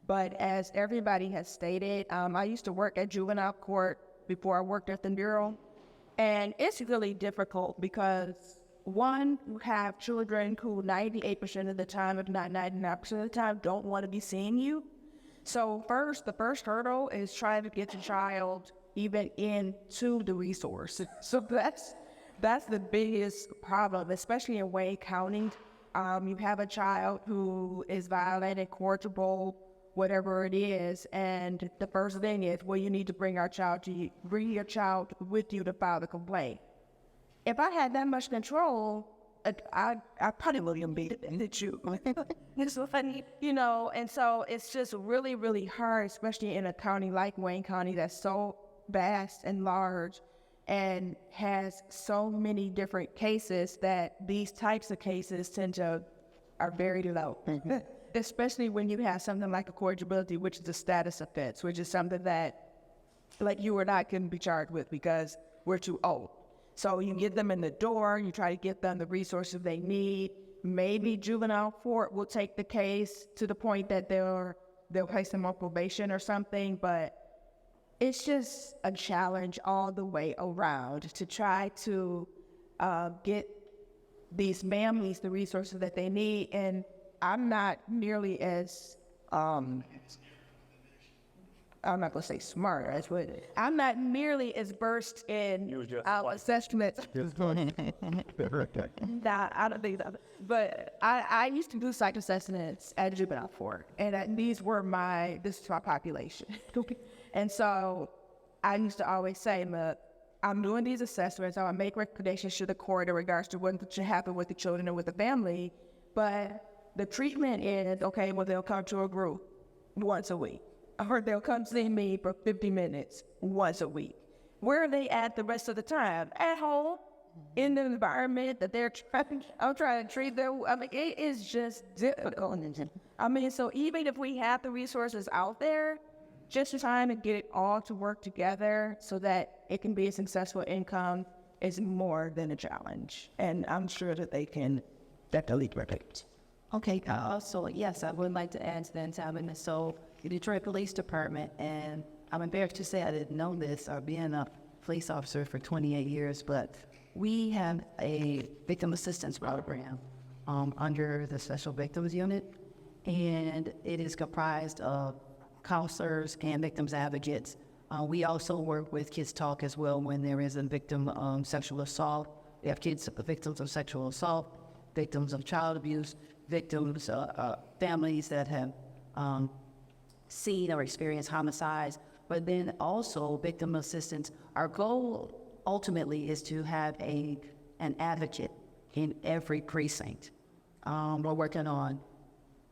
But as everybody has stated, I used to work at juvenile court before I worked at the Bureau, and it's really difficult because, one, you have children who 98% of the time, if not 99% of the time, don't want to be seeing you. So the first hurdle is trying to get the child even into the resource. So that's the biggest problem, especially in Wayne County. You have a child who is violent, incorrigible, whatever it is, and the first thing is, well, you need to bring your child with you to file the complaint. If I had that much control, I probably wouldn't be the you. It's so funny, and so it's just really, really hard, especially in a county like Wayne County that's so vast and large and has so many different cases, that these types of cases are very low. Especially when you have something like incorrigibility, which is a status offense, which is something that like you or I couldn't be charged with because we're too old. So you get them in the door, you try to get them the resources they need. Maybe juvenile court will take the case to the point that they'll place them on probation or something, but it's just a challenge all the way around to try to get these families the resources that they need. And I'm not nearly as, I'm not going to say smart, I'm not nearly as versed in our assessments. Nah, I don't think that. But I used to do psych assessments at juvenile court, and this is my population. And so I used to always say, look, I'm doing these assessments, I make recommendations to the court in regards to what should happen with the children and with the family, but the treatment is, okay, well, they'll come to a group once a week, or they'll come see me for 50 minutes once a week. Where are they at the rest of the time? At home, in the environment that I'm trying to treat them. I mean, it is just difficult. I mean, so even if we have the resources out there, just trying to get it all to work together so that it can be a successful income is more than a challenge. And I'm sure that they can definitely replicate.
Okay, so yes, I would like to add to that, Tabatha. So the Detroit Police Department, and I'm embarrassed to say I didn't know this, being a police officer for 28 years, but we have a victim assistance program under the Special Victims Unit, and it is comprised of counselors and victims advocates. We also work with Kids Talk as well when there is a victim of sexual assault. We have victims of sexual assault, victims of child abuse, victims, families that have seen or experienced homicides, but then also victim assistance. Our goal ultimately is to have an advocate in every precinct. We're working on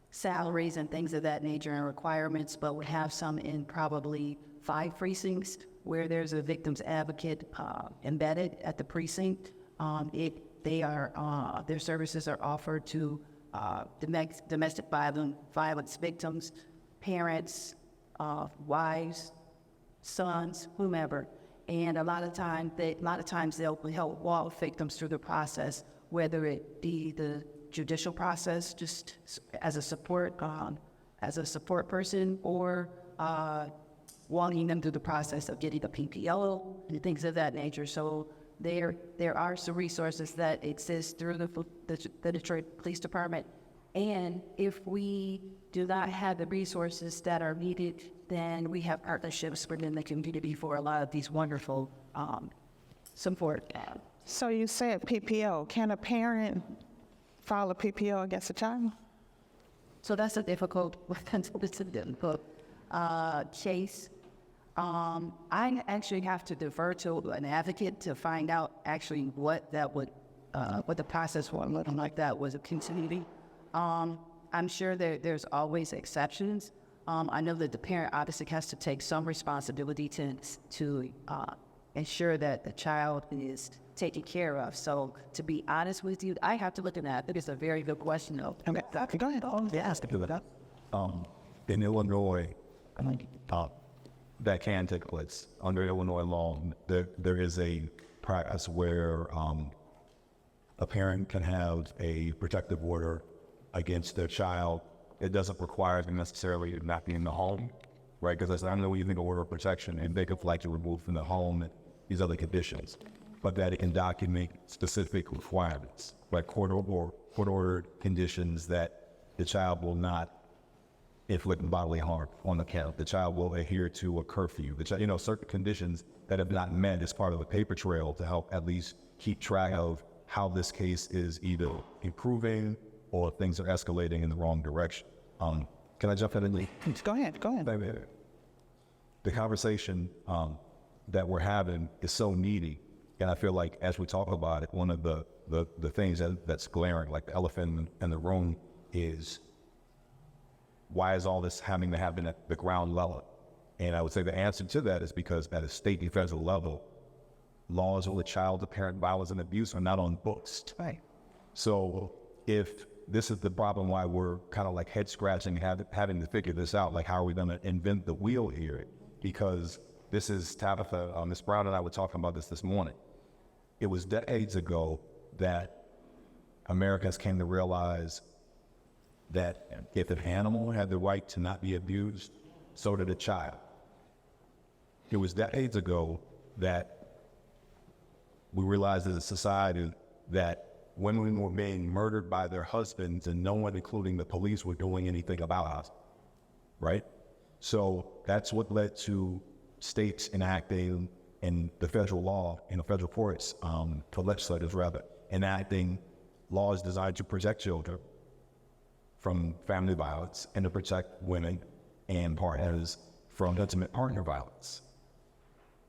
salaries and things of that nature and requirements, but we have some in probably 5 precincts where there's a victim's advocate embedded at the precinct. Their services are offered to domestic violence victims, parents, wives, sons, whomever. And a lot of times they'll help walk victims through the process, whether it be the judicial process, just as a support person, or walking them through the process of getting a PPO and things of that nature. So there are some resources that exist through the Detroit Police Department. And if we do not have the resources that are needed, then we have partnerships within the community for a lot of these wonderful support.
So you said PPO. Can a parent file a PPO against a child?
So that's a difficult case. I actually have to defer to an advocate to find out actually what the process would look like that was a continuity. I'm sure there's always exceptions. I know that the parent obviously has to take some responsibility to ensure that the child is taken care of. So to be honest with you, I have to look at that. I think it's a very good question, though.
Okay, go ahead.
Yes.
In Illinois, that can take place. Under Illinois law, there is a practice where a parent can have a protective order against their child. It doesn't require them necessarily not be in the home, right? Because I know when you think of order of protection, and they could like to remove from the home and these other conditions, but that it can document specific requirements, like court-ordered conditions that the child will not inflict bodily harm on the child. The child will adhere to a curfew. Certain conditions that have not met as part of a paper trail to help at least keep track of how this case is either improving or things are escalating in the wrong direction. Can I jump in?
Go ahead.
The conversation that we're having is so needy, and I feel like as we talk about it, one of the things that's glaring, like the elephant in the room, is why is all this having to happen at the ground level? And I would say the answer to that is because at a state and federal level, laws on the child to parent violence and abuse are not on books.
Right.
So if this is the problem why we're kind of like head scratching, having to figure this out, like how are we going to invent the wheel here? Because this is Tabatha, Ms. Brown and I were talking about this morning. It was decades ago that Americans came to realize that if an animal had the right to not be abused, so did a child. It was decades ago that we realized as a society that women were being murdered by their husbands and no one, including the police, were doing anything about it, right? So that's what led to states enacting in the federal law, in the federal courts, for legislators rather, enacting laws designed to protect children from family violence and to protect women and partners from intimate partner violence.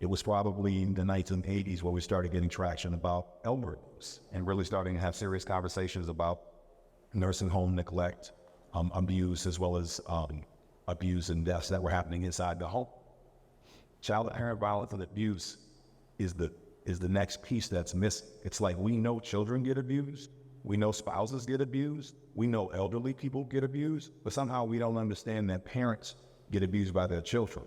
It was probably in the 1980s where we started getting traction about elder abuse and really starting to have serious conversations about nursing home neglect, abuse, as well as abuse and deaths that were happening inside the home. Child and parent violence and abuse is the next piece that's missing. It's like we know children get abused, we know spouses get abused, we know elderly people get abused, but somehow we don't understand that parents get abused by their children.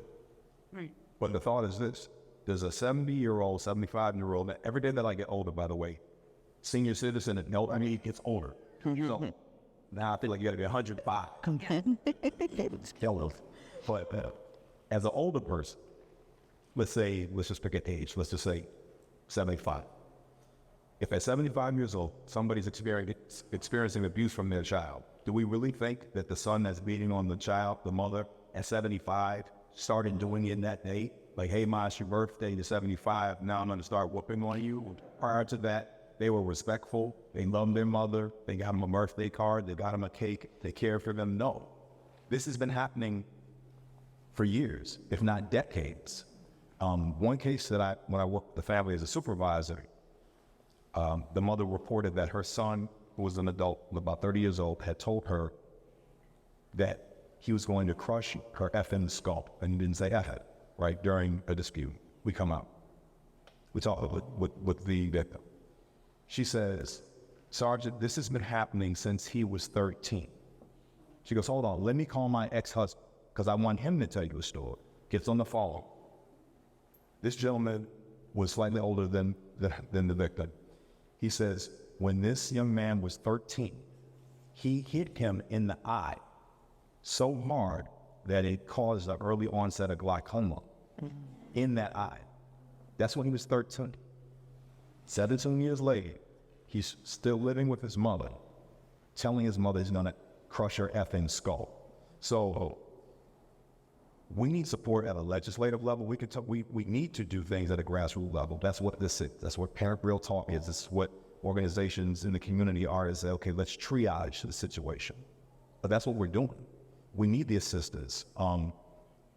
Right.
But the thought is this: there's a 70-year-old, 75-year-old, that every day that I get older, by the way, senior citizen and elderly gets older. So now I feel like you got to be 105. It's killing. But as an older person, let's just pick an age, let's just say 75. If at 75 years old, somebody's experiencing abuse from their child, do we really think that the son that's beating on the child, the mother, at 75, started doing it that day? Like, hey, ma, it's your birthday, you're 75, now I'm going to start whooping on you. Prior to that, they were respectful, they loved their mother, they got them a birthday card, they got them a cake, they cared for them. No. This has been happening for years, if not decades. One case that when I worked with the family as a supervisor, the mother reported that her son, who was an adult, about 30 years old, had told her that he was going to crush her effing skull, and he didn't say F it, right, during a dispute. We come out. We talk with the victim. She says, Sergeant, this has been happening since he was 13. She goes, hold on, let me call my ex-husband, because I want him to tell you a story. Gets on the phone. This gentleman was slightly older than the victim. He says, when this young man was 13, he hit him in the eye so hard that it caused an early onset of glaucoma in that eye. That's when he was 13. 17 years later, he's still living with his mother, telling his mother he's gonna crush her effing skull. So we need support at a legislative level. We need to do things at a grassroots level. That's what this is. That's what Parent Real Talk is. This is what organizations in the community are, to say, okay, let's triage the situation. But that's what we're doing. We need the assistance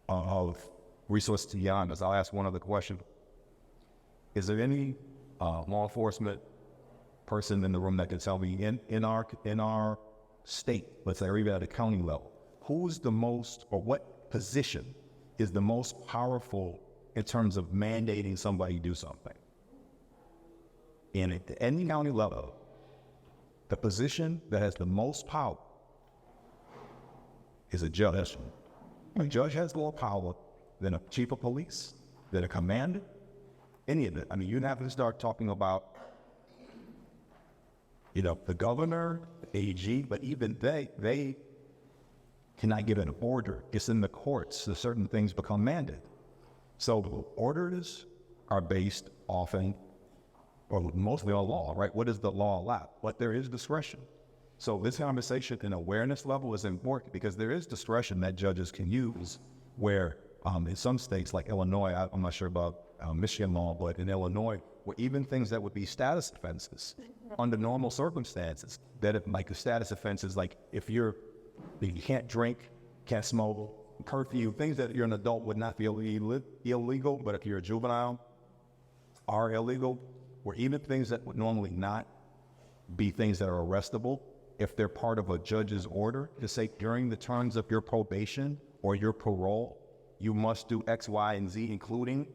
of resources beyond us. I'll ask one other question. Is there any law enforcement person in the room that can tell me in our state, let's say, or even at a county level, who's the most, or what position is the most powerful in terms of mandating somebody do something? And at any county level, the position that has the most power is a judge. A judge has more power than a chief of police, than a commander, any of it. I mean, you'd have to start talking about, the governor, the AG, but even they cannot give an order. It's in the courts that certain things become mandated. So orders are based often, or mostly on law, right? What does the law allow? But there is discretion. So this conversation and awareness level is important, because there is discretion that judges can use where in some states like Illinois, I'm not sure about Michigan law, but in Illinois, where even things that would be status offenses under normal circumstances, that if, like, the status offenses, like if you can't drink, can't smoke, curfew, things that you're an adult would not be illegal, but if you're a juvenile are illegal, where even things that would normally not be things that are arrestable, if they're part of a judge's order to say during the terms of your probation or your parole, you must do X, Y, and Z, including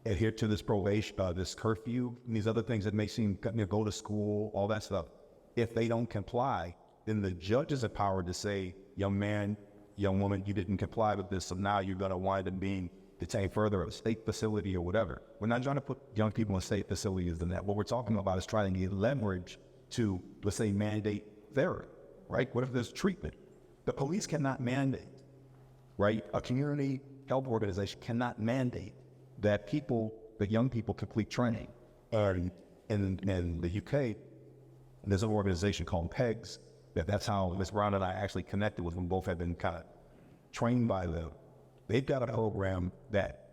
adhere to this probation, this curfew, and these other things that may seem, go to school, all that stuff. If they don't comply, then the judge is empowered to say, young man, young woman, you didn't comply with this, so now you're going to wind up being detained further at a state facility or whatever. We're not trying to put young people in state facilities and that. What we're talking about is trying to get leverage to, let's say, mandate therapy, right? What if there's treatment? The police cannot mandate, right? A community health organization cannot mandate that young people complete training. In the UK, there's an organization called P.O.C.S. That's how Ms. Brown and I actually connected with them. Both have been kind of trained by them. They've got a program that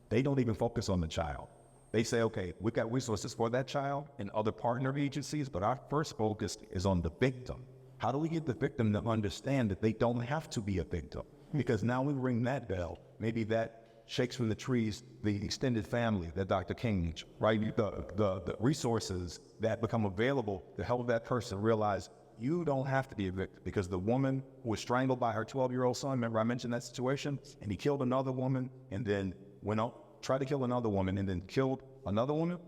they don't even focus on the child. They say, okay, we've got resources for that child and other partner agencies, but our first focus is on the victim. How do we get the victim to understand that they don't have to be a victim? Because now we ring that bell. Maybe that shakes from the trees the extended family that Dr. King mentioned, right? The resources that become available to help that person realize you don't have to be a victim, because the woman who was strangled by her 12-year-old son, remember I mentioned that situation, and he killed another woman and then went out, tried to kill another woman and then killed another woman.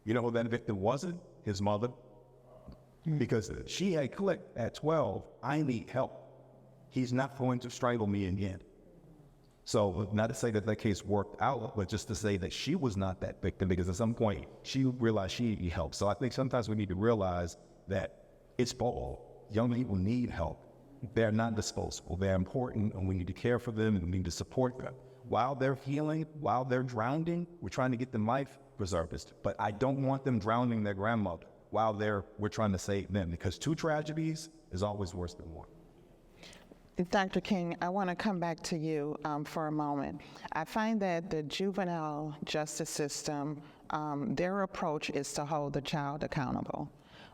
You know who that victim wasn't? His mother. Because she had clicked at 12, I need help. He's not going to strangle me again. So not to say that that case worked out, but just to say that she was not that victim, because at some point she realized she needed help. So I think sometimes we need to realize that it's both. Young people need help. They're not disposable. They're important, and we need to care for them, and we need to support them. While they're healing, while they're drowning, we're trying to get them life preservers. But I don't want them drowning their grandmother while we're trying to save them, because two tragedies is always worse than one.
Dr. King, I want to come back to you for a moment. I find that the juvenile justice system, their approach is to hold the child accountable.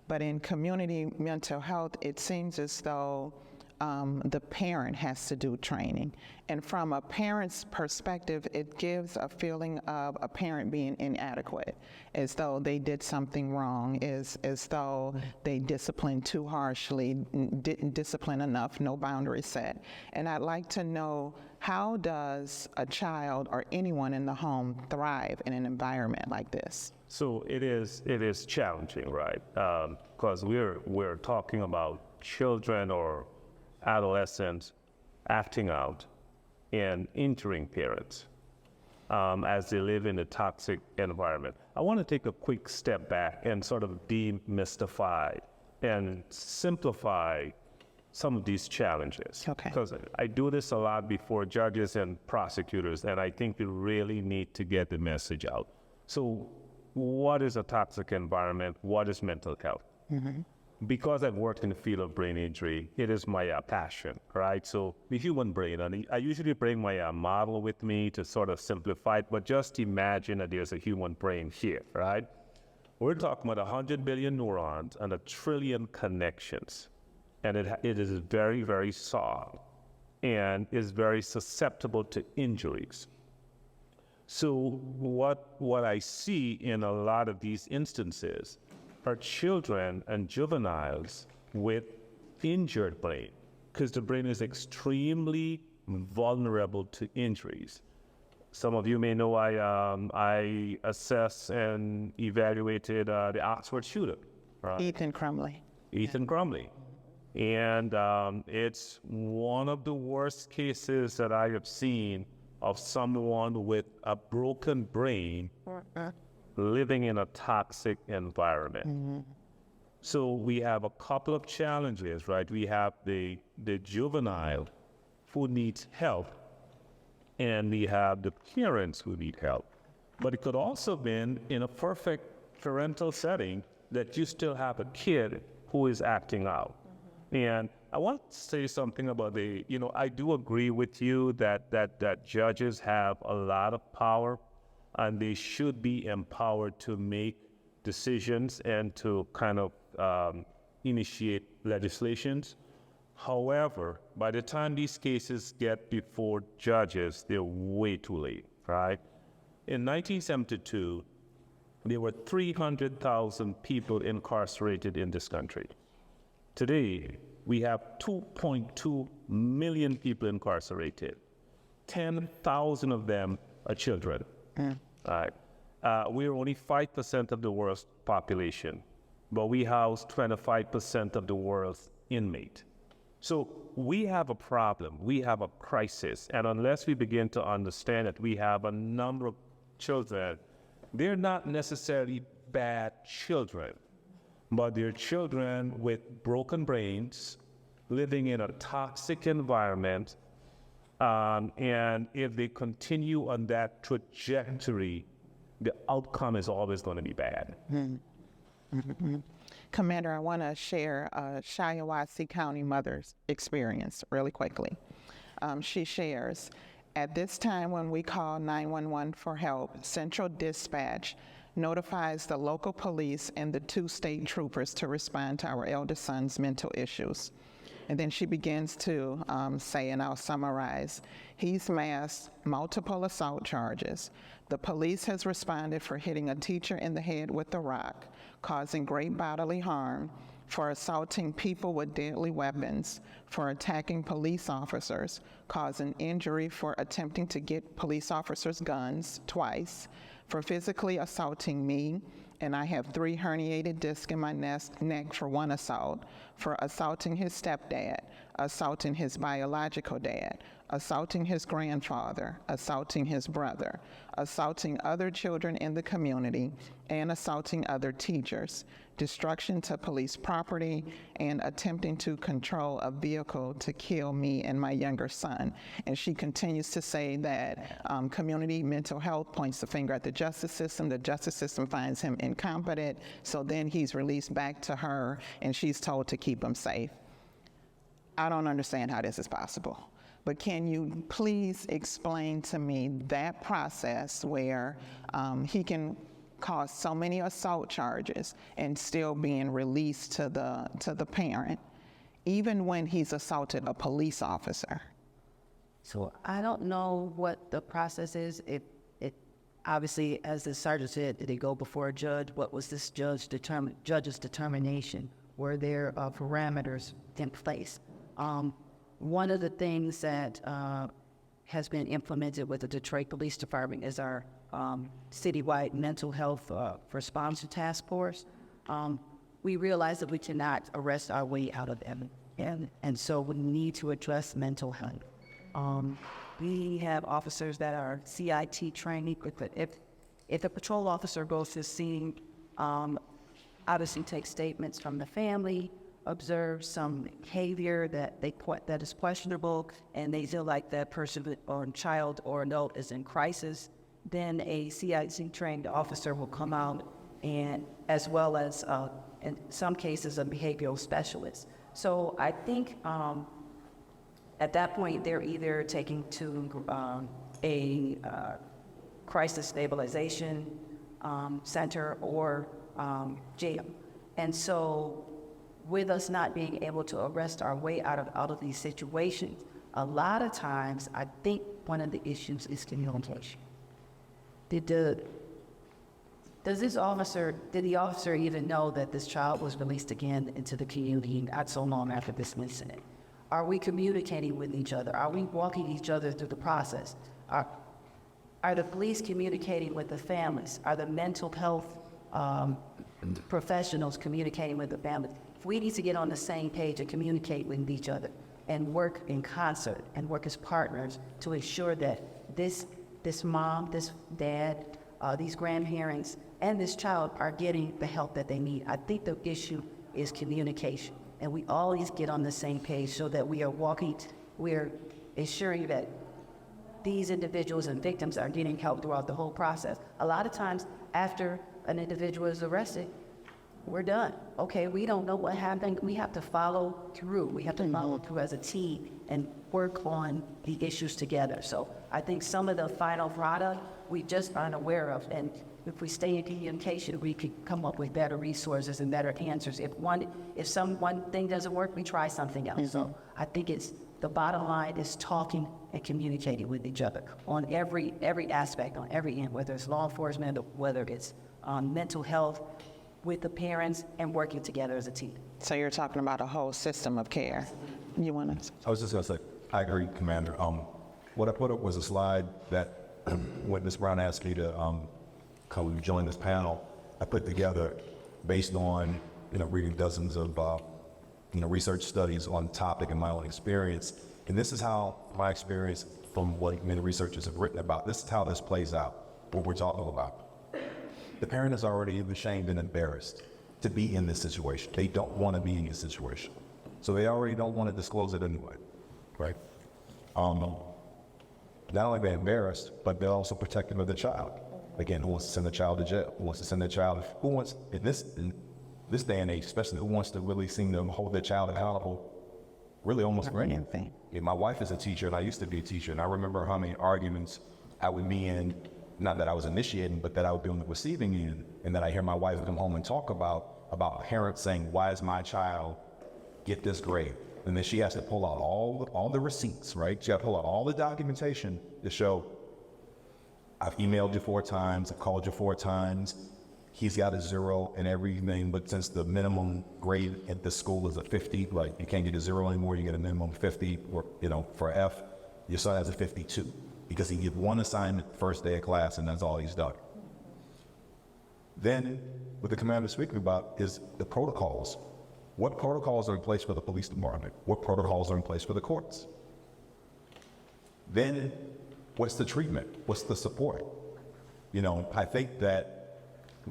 But in community mental health, it seems as though the parent has to do training. And from a parent's perspective, it gives a feeling of a parent being inadequate, as though they did something wrong, as though they disciplined too harshly, didn't discipline enough, no boundaries set. And I'd like to know, how does a child or anyone in the home thrive in an environment like this?
So it is challenging, right? Because we're talking about children or adolescents acting out and injuring parents. as they live in a toxic environment. I want to take a quick step back and sort of demystify and simplify some of these challenges.
Okay.
Because I do this a lot before judges and prosecutors, and I think we really need to get the message out. So what is a toxic environment? What is mental health? Because I've worked in the field of brain injury, it is my passion, right? So the human brain, and I usually bring my model with me to sort of simplify it, but just imagine that there's a human brain here, right? We're talking about 100 billion neurons and 1 trillion connections. And it is very, very soft and is very susceptible to injuries. So what I see in a lot of these instances are children and juveniles with injured brain, because the brain is extremely vulnerable to injuries. Some of you may know I assessed and evaluated the Oxford shooter, right?
Ethan Crumley.
Ethan Crumley. And it's one of the worst cases that I have seen of someone with a broken brain living in a toxic environment. So we have a couple of challenges, right? We have the juvenile who needs help, and we have the parents who need help. But it could also be in a perfect parental setting that you still have a kid who is acting out. And I want to say something about I do agree with you that judges have a lot of power, and they should be empowered to make decisions and to kind of initiate legislations. However, by the time these cases get before judges, they're way too late, right? In 1972, there were 300,000 people incarcerated in this country. Today, we have 2.2 million people incarcerated. 10,000 of them are children. Right? We're only 5% of the world's population, but we house 25% of the world's inmate. So we have a problem, we have a crisis, and unless we begin to understand that we have a number of children, they're not necessarily bad children, but they're children with broken brains, living in a toxic environment, and if they continue on that trajectory, the outcome is always going to be bad.
Commander, I want to share a Shiawassee County mother's experience really quickly. She shares, at this time when we call 911 for help, Central Dispatch notifies the local police and the 2 state troopers to respond to our eldest son's mental issues. And then she begins to say, and I'll summarize, he's masked multiple assault charges. The police has responded for hitting a teacher in the head with a rock, causing great bodily harm, for assaulting people with deadly weapons, for attacking police officers, causing injury, for attempting to get police officers' guns twice, for physically assaulting me, and I have 3 herniated discs in my neck for 1 assault, for assaulting his stepdad, assaulting his biological dad, assaulting his grandfather, assaulting his brother, assaulting other children in the community, and assaulting other teachers, destruction to police property, and attempting to control a vehicle to kill me and my younger son. And she continues to say that community mental health points the finger at the justice system finds him incompetent, so then he's released back to her, and she's told to keep him safe. I don't understand how this is possible. But can you please explain to me that process where he can cause so many assault charges and still being released to the parent, even when he's assaulted a police officer?
So I don't know what the process is. It obviously, as the sergeant said, did it go before a judge? What was this judge's determination? Were there parameters in place? One of the things that has been implemented with the Detroit Police Department is our citywide mental health response task force. We realize that we cannot arrest our way out of them, and so we need to address mental health. We have officers that are CIT trained. If a patrol officer goes to scene, obviously take statements from the family, observe some behavior that is questionable, and they feel like that person or child or adult is in crisis, then a CIT trained officer will come out, and as well as in some cases a behavioral specialist. So I think at that point they're either taken to a crisis stabilization center or jail. And so with us not being able to arrest our way out of these situations, a lot of times I think one of the issues is communication. Did the officer even know that this child was released again into the community not so long after this incident? Are we communicating with each other? Are we walking each other through the process? Are the police communicating with the families? Are the mental health professionals communicating with the families? We need to get on the same page and communicate with each other and work in concert and work as partners to ensure that this mom, this dad, these grandparents, and this child are getting the help that they need. I think the issue is communication, and we always get on the same page so that we're ensuring that these individuals and victims are getting help throughout the whole process. A lot of times after an individual is arrested, we're done. Okay, we don't know what happened. We have to follow through. We have to follow through as a team and work on the issues together. So I think some of the final product we just aren't aware of. And if we stay in communication, we can come up with better resources and better answers. If one thing doesn't work, we try something else. So I think the bottom line is talking and communicating with each other on every aspect, on every end, whether it's law enforcement or whether it's mental health, with the parents, and working together as a team.
So you're talking about a whole system of care. You want to?
I was just going to say, I agree, Commander. What I put up was a slide that when Ms. Brown asked me to come join this panel, I put together based on reading dozens of research studies on the topic and my own experience. And this is how my experience, from what many researchers have written about, this is how this plays out, what we're talking about. The parent is already ashamed and embarrassed to be in this situation. They don't want to be in this situation. So they already don't want to disclose it anyway, right? Not only are they embarrassed, but they're also protective of the child. Again, who wants to send the child to jail? Who wants to send their child? Who wants, in this day and age, especially, who wants to really seem to hold their child accountable really almost for anything? Yeah, my wife is a teacher, and I used to be a teacher, and I remember how many arguments I would be in, not that I was initiating, but that I would be on the receiving end, and that I hear my wife come home and talk about parents saying, why does my child get this grade? And then she has to pull out all the receipts, right? She has to pull out all the documentation to show, I've emailed you 4 times, I've called you 4 times, he's got a 0 and everything, but since the minimum grade at the school is a 50, like you can't get a 0 anymore, you get a minimum 50, or for F, your son has a 52. Because he did 1 assignment first day of class, and that's all he's done. Then, what the commander is speaking about is the protocols. What protocols are in place for the police department? What protocols are in place for the courts? Then, what's the treatment? What's the support? I think that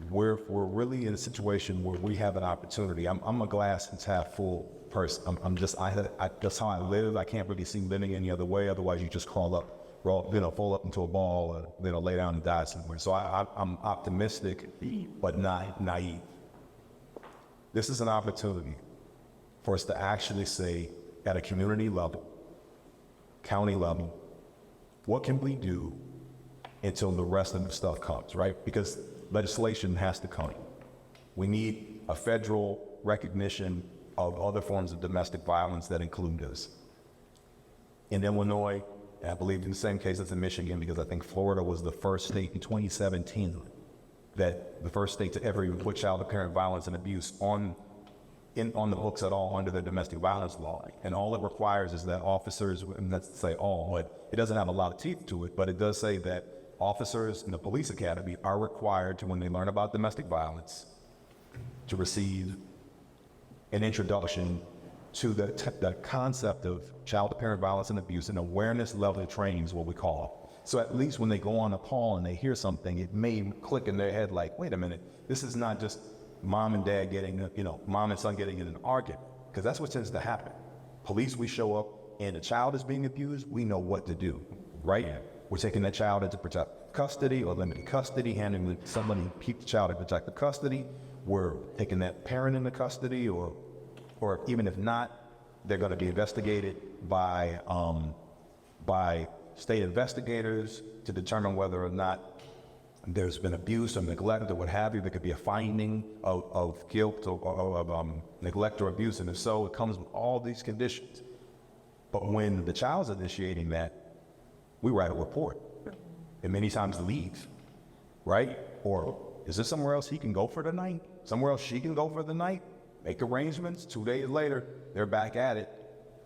we're really in a situation where we have an opportunity. I'm a glass half full person. That's how I live. I can't really see living any other way. Otherwise, you just crawl up. Fall up into a ball, or lay down and die somewhere. So I'm optimistic, but not naive. This is an opportunity for us to actually say, at a community level, county level, what can we do until the rest of the stuff comes, right? Because legislation has to come. We need a federal recognition of other forms of domestic violence that include this. In Illinois, I believe in the same case as in Michigan, because I think Florida was the first state in 2017 that the first state to ever even put child to parent violence and abuse on the books at all under the domestic violence law. And all it requires is that officers, and that's to say all, but it doesn't have a lot of teeth to it, but it does say that officers in the police academy are required to, when they learn about domestic violence, to receive an introduction to the concept of child-to-parent violence and abuse, and awareness level training is what we call it. So at least when they go on a call and they hear something, it may click in their head like, wait a minute, this is not just mom and dad getting, mom and son getting in an argument, because that's what tends to happen. Police, we show up and a child is being abused, we know what to do, right? We're taking that child into protective custody or limited custody, handing somebody to keep the child in protective custody. We're taking that parent into custody, or even if not, they're going to be investigated by state investigators to determine whether or not there's been abuse or neglect or what have you. There could be a finding of guilt or of neglect or abuse, and if so, it comes with all these conditions. But when the child's initiating that, we write a report, and many times leave, right? Or is there somewhere else he can go for the night? Somewhere else she can go for the night? Make arrangements. 2 days later, they're back at it,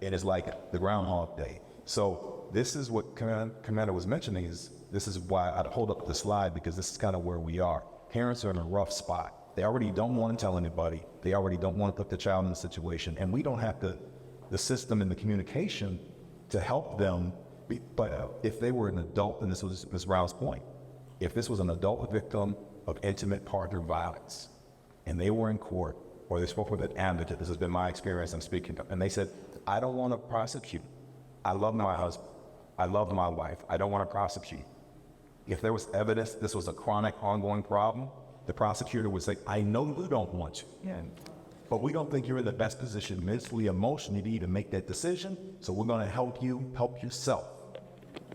and it's like the Groundhog Day. So this is what Commander was mentioning, is this is why I'd hold up the slide, because this is kind of where we are. Parents are in a rough spot. They already don't want to tell anybody. They already don't want to put the child in the situation, and we don't have the system and the communication to help them. But if they were an adult, and this was Ms. Rao's point, if this was an adult victim of intimate partner violence, and they were in court, or they spoke with an advocate, this has been my experience I'm speaking of, and they said, I don't want to prosecute. I love my husband. I love my wife. I don't want to prosecute. If there was evidence this was a chronic, ongoing problem, the prosecutor would say, I know you don't want to. Yeah. But we don't think you're in the best position mentally, emotionally to even make that decision, so we're going to help you help yourself.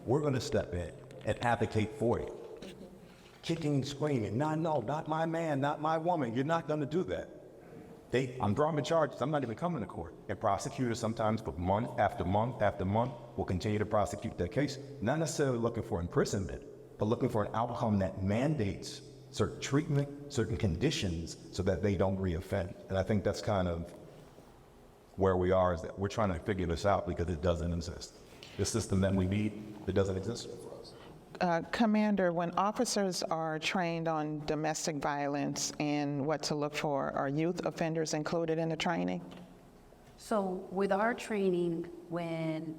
We're going to step in and advocate for you. Kicking and screaming, no, not my man, not my woman, you're not going to do that. I'm dropping charges, I'm not even coming to court. And prosecutors sometimes for month after month after month will continue to prosecute that case, not necessarily looking for imprisonment, but looking for an outcome that mandates certain treatment, certain conditions, so that they don't reoffend. And I think that's kind of where we are, is that we're trying to figure this out because it doesn't exist. The system that we need, it doesn't exist for us.
Commander, when officers are trained on domestic violence and what to look for, are youth offenders included in the training?
So with our training, when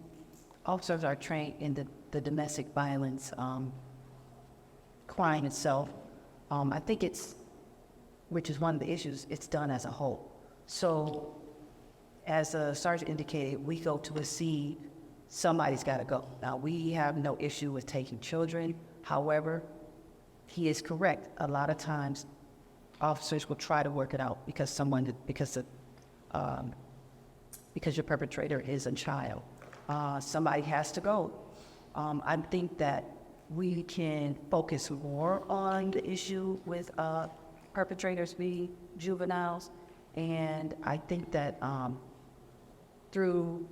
officers are trained in the domestic violence crime itself, I think which is one of the issues, it's done as a whole. So as the sergeant indicated, we go to a scene, somebody's got to go. Now, we have no issue with taking children. However, he is correct. A lot of times, officers will try to work it out because your perpetrator is a child. Somebody has to go. I think that we can focus more on the issue with perpetrators being juveniles, and I think that through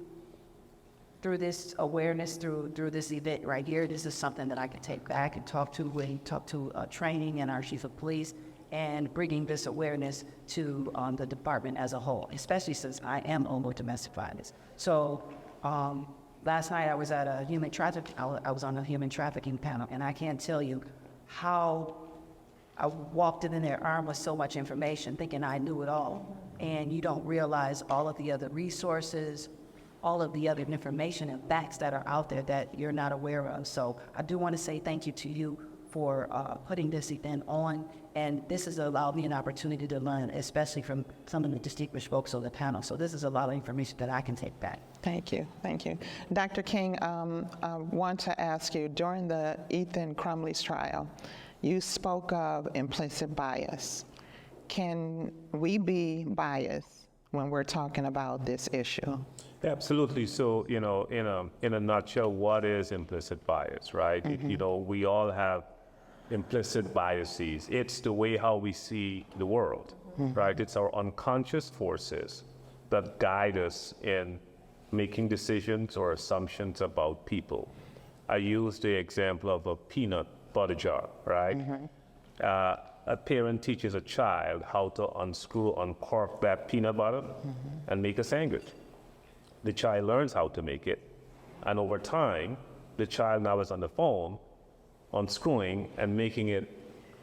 this awareness, through this event right here, this is something that I can take back and talk to training and our chief of police, and bringing this awareness to the department as a whole, especially since I am on domestic violence. So last night I was at a I was on a human trafficking panel, and I can't tell you how I walked in there armed with so much information, thinking I knew it all, and you don't realize all of the other resources, all of the other information and facts that are out there that you're not aware of. So I do want to say thank you to you for putting this event on, and this has allowed me an opportunity to learn, especially from some of the distinguished folks on the panel. So this is a lot of information that I can take back.
Thank you, thank you. Dr. King, I want to ask you, during the Ethan Crumley's trial, you spoke of implicit bias. Can we be biased when we're talking about this issue?
Absolutely. So, in a nutshell, what is implicit bias, right? Mm-hmm. We all have implicit biases. It's the way how we see the world, mm-hmm. right? It's our unconscious forces that guide us in making decisions or assumptions about people. I use the example of a peanut butter jar, right? Mm-hmm. A parent teaches a child how to uncork that peanut butter mm-hmm. and make a sandwich. The child learns how to make it, and over time, the child now is on the phone, unscrewing and making it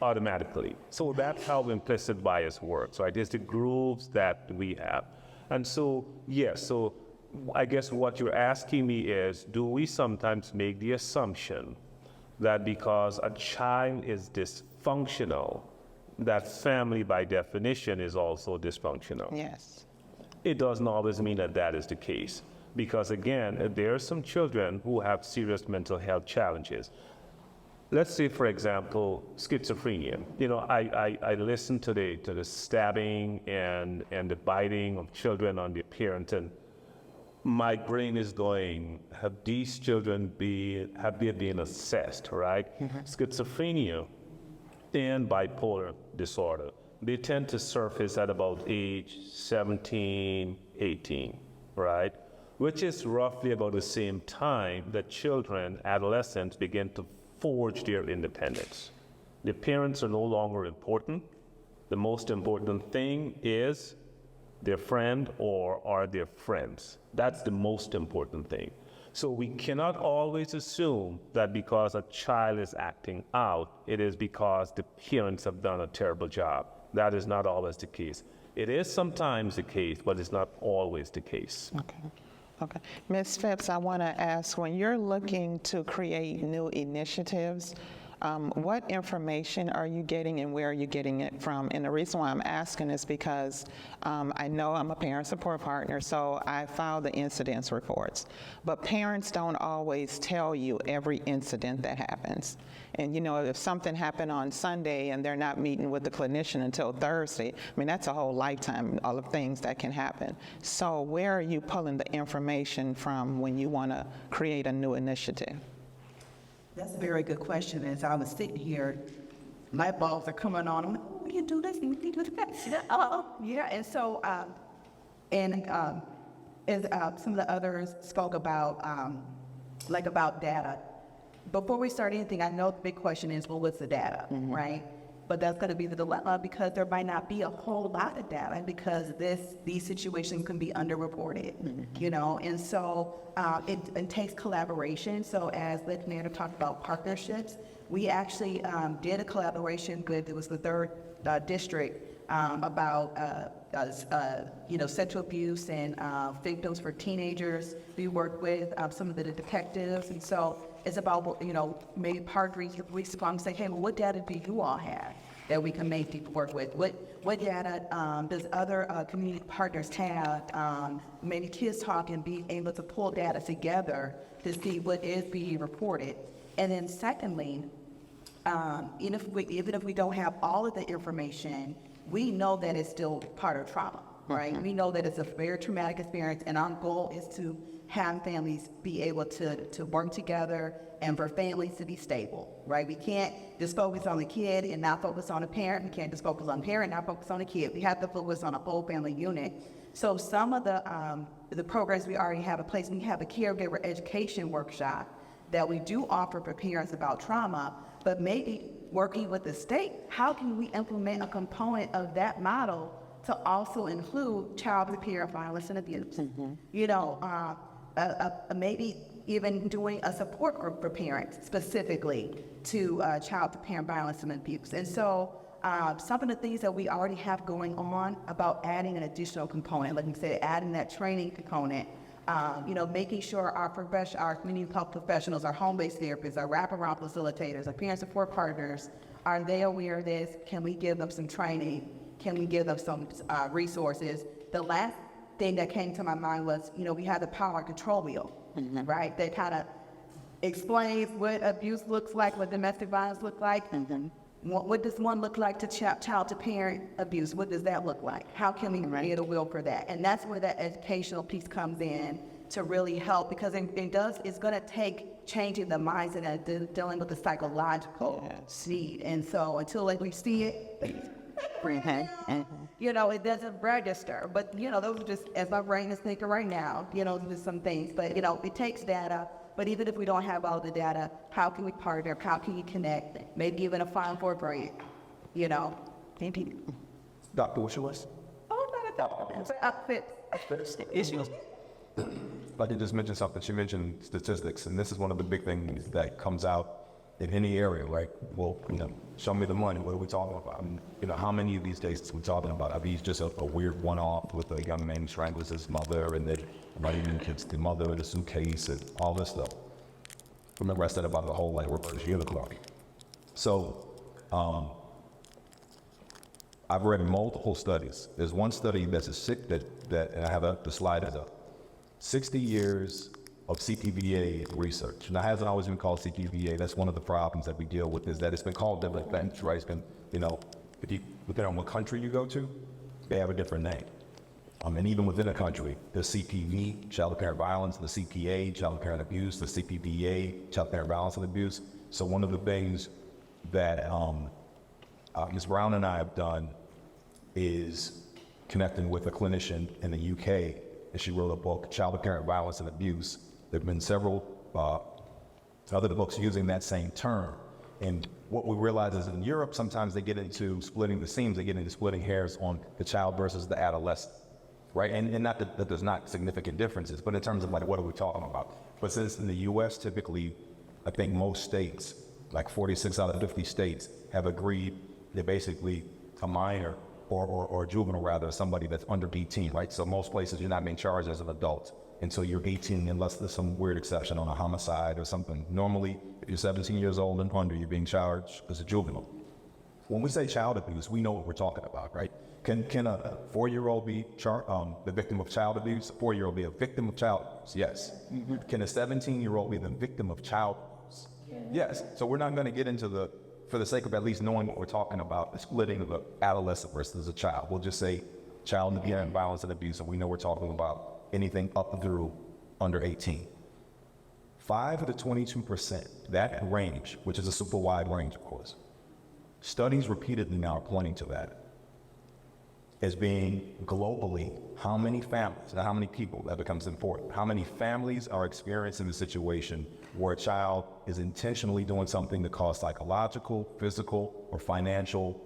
automatically. So that's how implicit bias works, right? There's the grooves that we have. And so, yes, so I guess what you're asking me is, do we sometimes make the assumption that because a child is dysfunctional, that family by definition is also dysfunctional?
Yes.
It doesn't always mean that that is the case. Because again, there are some children who have serious mental health challenges. Let's say, for example, schizophrenia. You know, I listen to the stabbing and the biting of children on the parent, and my brain is going, have these children have they been assessed, right? Schizophrenia and bipolar disorder, they tend to surface at about age 17, 18, right? Which is roughly about the same time that children, adolescents, begin to forge their independence. The parents are no longer important. The most important thing is their friend or are their friends. That's the most important thing. So we cannot always assume that because a child is acting out, it is because the parents have done a terrible job. That is not always the case. It is sometimes the case, but it's not always the case.
Okay. Ms. Phipps, I want to ask, when you're looking to create new initiatives, what information are you getting and where are you getting it from? And the reason why I'm asking is because I know I'm a parent support partner, so I file the incidents reports. But parents don't always tell you every incident that happens. And you know, if something happened on Sunday and they're not meeting with the clinician until Thursday, I mean, that's a whole lifetime, all of things that can happen. So where are you pulling the information from when you want to create a new initiative?
That's a very good question. As I was sitting here, light bulbs are coming on. I'm like, oh, we can do this, we can do that. Yeah, and so, as some of the others spoke about, about data. Before we start anything, I know the big question is, well, what's the data, right? But that's going to be the dilemma because there might not be a whole lot of data because these situations can be underreported, you know, and so it takes collaboration. So as Cassandra talked about partnerships, we actually did a collaboration with, it was the 3rd district about, sexual abuse and victims for teenagers. We worked with some of the detectives, and so it's about, maybe partnering with and say, hey, well, what data do you all have that we can make people work with? What data does other community partners have? Maybe Kids Talk and being able to pull data together to see what is being reported. And then secondly, even if we don't have all of the information, we know that it's still part of trauma, right? We know that it's a very traumatic experience, and our goal is to have families be able to work together and for families to be stable, right? We can't just focus on the kid and not focus on the parent. We can't just focus on the parent and not focus on the kid. We have to focus on a whole family unit. So some of the programs we already have in place, we have a caregiver education workshop that we do offer for parents about trauma, but maybe working with the state, how can we implement a component of that model to also include child-to-parent violence and abuse? Maybe even doing a support group for parents specifically to child-to-parent violence and abuse. And so some of the things that we already have going on about adding an additional component, like you said, adding that training component, making sure our community health professionals, our home-based therapists, our wraparound facilitators, our parent support partners, are they aware of this? Can we give them some training? Can we give them some resources? The last thing that came to my mind was, we had the power control wheel, right? That kind of explains what abuse looks like, what domestic violence looks like. What does one look like to child-to-parent abuse? What does that look like? How can we create a wheel for that? And that's where that educational piece comes in to really help, because it's going to take changing the mindset and dealing with the psychological need. And so until we see it, it doesn't register. But, those are just, as my brain is thinking right now, there's some things. But, it takes data. But even if we don't have all the data, how can we partner? How can we connect? Maybe even a file for a grant, Maybe.
Doctor, what's your list?
Oh, not a doctor.
If I could just mention something. She mentioned statistics, and this is one of the big things that comes out in any area, right? Well, show me the money. What are we talking about? I mean, how many of these days are we talking about? I mean, it's just a weird one-off with a young man who strangles his mother, and then might even kids the mother in a suitcase and all this stuff. Remember I said about the whole reverse unicorn. So, I've read multiple studies. There's one study that's and I have the slide as 60 years of CPVA research. And it hasn't always been called CPVA. That's one of the problems that we deal with, is that it's been called different things, right? It's been, if you depending on what country you go to, they have a different name. And even within a country, the CPV, child parent violence, the CPA, child parent abuse, the CPVA, child parent violence and abuse. So one of the things that Ms. Brown and I have done is connecting with a clinician in the UK, and she wrote a book, Child Parent Violence and Abuse. There have been several other books using that same term. And what we realize is in Europe, sometimes they get into splitting the seams, they get into splitting hairs on the child versus the adolescent, right? And not that there's not significant differences, but in terms of what are we talking about? But since in the US, typically, I think most states, like 46 out of 50 states, have agreed that basically a minor or juvenile rather, somebody that's under 18, right? So most places you're not being charged as an adult until you're 18, unless there's some weird exception on a homicide or something. Normally, if you're 17 years old and under, you're being charged as a juvenile. When we say child abuse, we know what we're talking about, right? Can a 4-year-old be the victim of child abuse? A 4-year-old be a victim of child abuse? Yes. Can a 17-year-old be the victim of child abuse? Yes. So we're not going to get into for the sake of at least knowing what we're talking about, the splitting of the adolescent versus a child. We'll just say child parent violence and abuse, and we know we're talking about anything up through under 18. 5 to 22%, that range, which is a super wide range, of course. Studies repeatedly now are pointing to that as being globally how many families, not how many people, that becomes important. How many families are experiencing the situation where a child is intentionally doing something to cause psychological, physical, or financial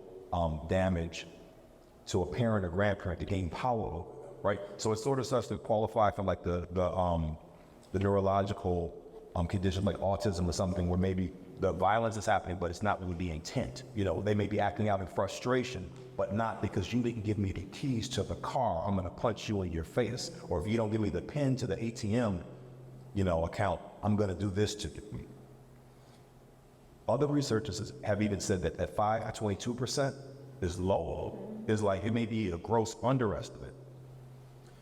damage to a parent or grandparent to gain power, right? So it sort of starts to qualify for the neurological condition like autism or something, where maybe the violence is happening, but it's not really the intent. They may be acting out in frustration, but not because you didn't give me the keys to the car, I'm gonna punch you in your face. Or if you don't give me the PIN to the ATM, account, I'm gonna do this to you. Other researchers have even said that 5 to 22% is low. It's like, it may be a gross underestimate.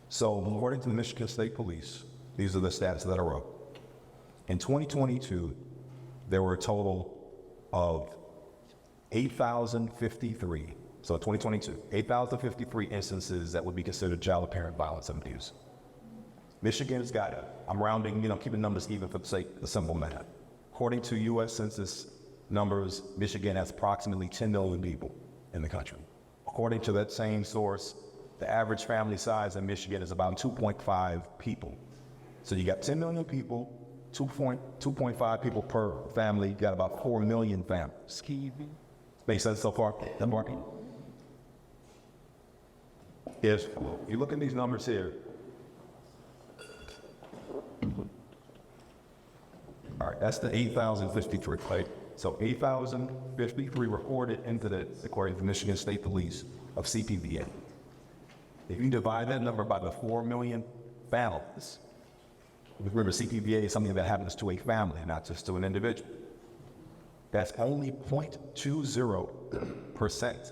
So according to the Michigan State Police, these are the stats that I wrote. In 2022, there were a total of 8,053. So 2022, 8,053 instances that would be considered child parent violence and abuse. Michigan's got I'm rounding, keeping numbers even for the sake of simple math. According to US Census numbers, Michigan has approximately 10 million people in the country. According to that same source, the average family size in Michigan is about 2.5 people. So you got 10 million people, 2.5 people per family, you got about 4 million families. Makes sense so far? If you look at these numbers here, all right, that's the 8,053, right? So 8,053 reported incidents, according to Michigan State Police, of CPVA. If you divide that number by the 4 million families, remember CPVA is something that happens to a family, not just to an individual. That's only 0.20%.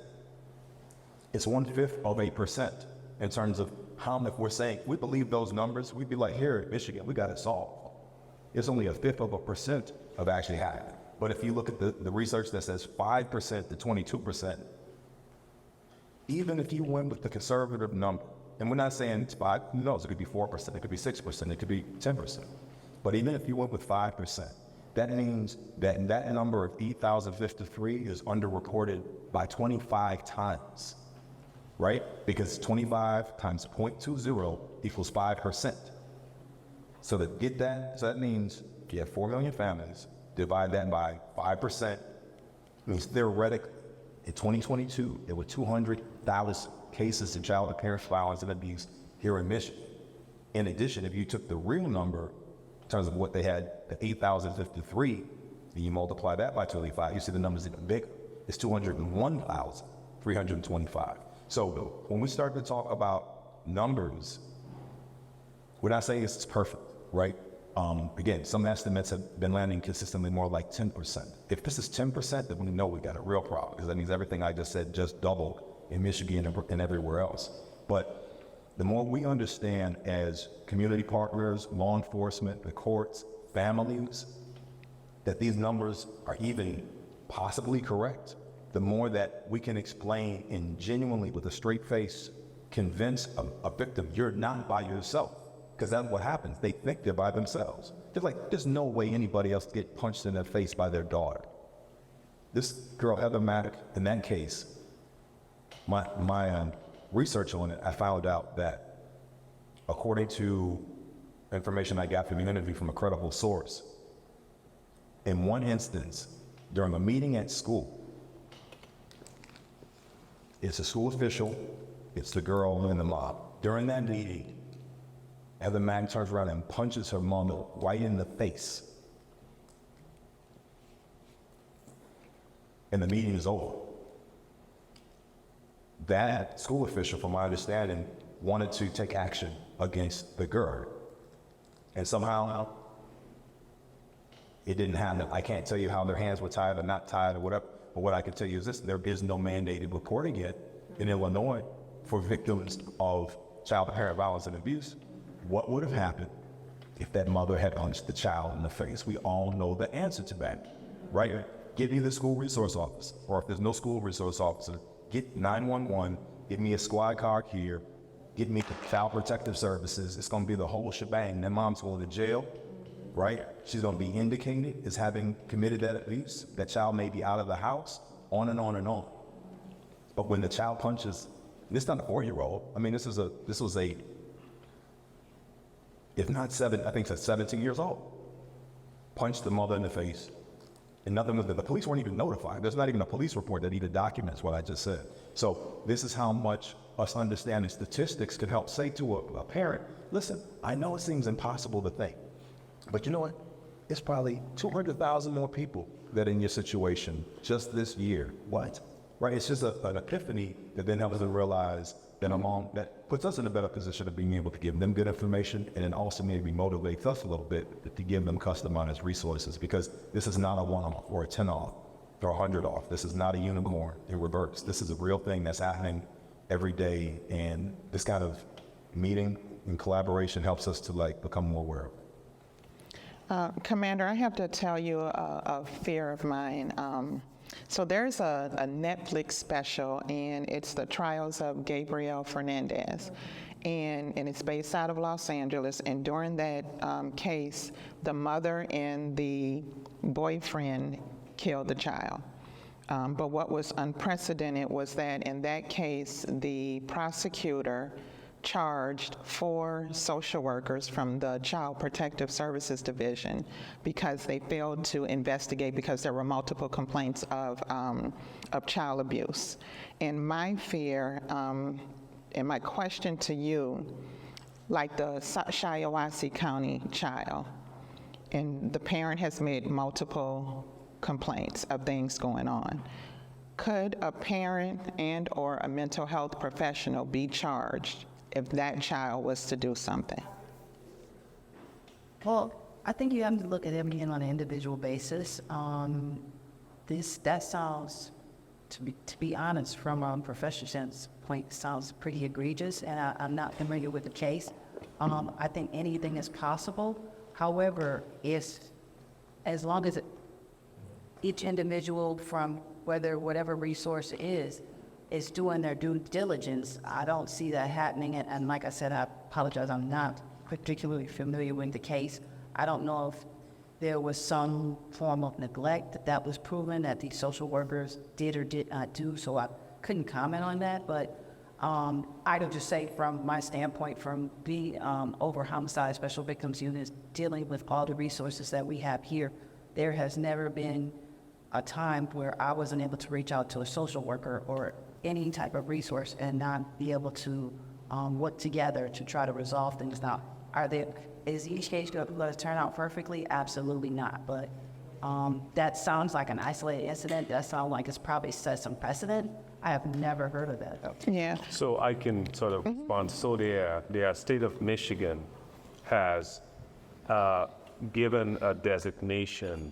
It's 1/5% in terms of how, if we're saying, we believe those numbers, we'd be like, here in Michigan, we got it solved. It's only 0.5% of actually happening. But if you look at the research that says 5% to 22%, even if you went with the conservative number, and we're not saying it's 5, who knows, it could be 4%, it could be 6%, it could be 10%. But even if you went with 5%, that means that number of 8,053 is underreported by 25 times, right? Because 25 times 0.20 equals 5%. So to get that, so that means you have 4 million families, divide that by 5%, means theoretically, in 2022, there were 200,000 cases of child parent violence and abuse here in Michigan. In addition, if you took the real number, in terms of what they had, the 8,053, and you multiply that by 25, you see the numbers even bigger. It's 201,325. So when we start to talk about numbers, we're not saying it's perfect, right? Again, some estimates have been landing consistently more like 10%. If this is 10%, then we know we got a real problem, because that means everything I just said just doubled in Michigan and everywhere else. But the more we understand as community partners, law enforcement, the courts, families, that these numbers are even possibly correct, the more that we can explain and genuinely, with a straight face, convince a victim, you're not by yourself. Because that's what happens. They think they're by themselves. They're like, there's no way anybody else get punched in the face by their daughter. This girl, Heather Maddock, in that case, my research on it, I found out that according to information I got from an interview from a credible source, in one instance, during a meeting at school, it's a school official, it's the girl and the mom. During that meeting, Heather Maddock turns around and punches her mom right in the face. And the meeting is over. That school official, from my understanding, wanted to take action against the girl. And somehow, it didn't happen. I can't tell you how their hands were tied or not tied or whatever, but what I can tell you is this: there is no mandated reporting yet in Illinois for victims of child parent violence and abuse. What would have happened if that mother had punched the child in the face? We all know the answer to that, right? Give me the school resource officer, or if there's no school resource officer, get 911, give me a squad car here, get me the Child Protective Services. It's gonna be the whole shebang. That mom's going to jail, right? She's gonna be indicated as having committed that abuse. That child may be out of the house, on and on and on. But when the child punches, this is not a 4-year-old. I mean, this was a, if not 17 years old, punched the mother in the face. And nothing, the police weren't even notified. There's not even a police report that even documents what I just said. So this is how much us understanding statistics could help say to a parent, listen, I know it seems impossible to think, but you know what? It's probably 200,000 more people that are in your situation just this year. What? Right? It's just an epiphany that then helps them realize that that puts us in a better position of being able to give them good information, and then also maybe motivates us a little bit to give them customized resources, because this is not a one-off or a 10-off or a 100-off. This is not a unicorn in reverse. This is a real thing that's happening every day, and this kind of meeting and collaboration helps us to become more aware of it.
Commander, I have to tell you a fear of mine. So there's a Netflix special, and it's the trials of Gabriel Fernandez, and it's based out of Los Angeles. And during that case, the mother and the boyfriend killed the child. But what was unprecedented was that in that case, the prosecutor charged 4 social workers from the Child Protective Services Division because they failed to investigate, because there were multiple complaints of child abuse. And my fear and my question to you, like the Shiawassee County child, and the parent has made multiple complaints of things going on. Could a parent and or a mental health professional be charged if that child was to do something?
Well, I think you have to look at everything on an individual basis. That sounds, to be honest, from a professional standpoint, sounds pretty egregious, and I'm not familiar with the case. I think anything is possible. However, as long as each individual, from whatever resource is doing their due diligence, I don't see that happening. And like I said, I apologize, I'm not particularly familiar with the case. I don't know if there was some form of neglect that was proven that these social workers did or did not do, so I couldn't comment on that. But I would just say, from my standpoint, from being over homicide special victims units, dealing with all the resources that we have here, there has never been a time where I wasn't able to reach out to a social worker or any type of resource and not be able to work together to try to resolve things. Now, is each case going to turn out perfectly? Absolutely not. But That sounds like an isolated incident. That sounds like it's probably set some precedent. I have never heard of that, though.
Yeah.
So I can sort of respond. So the state of Michigan has given a designation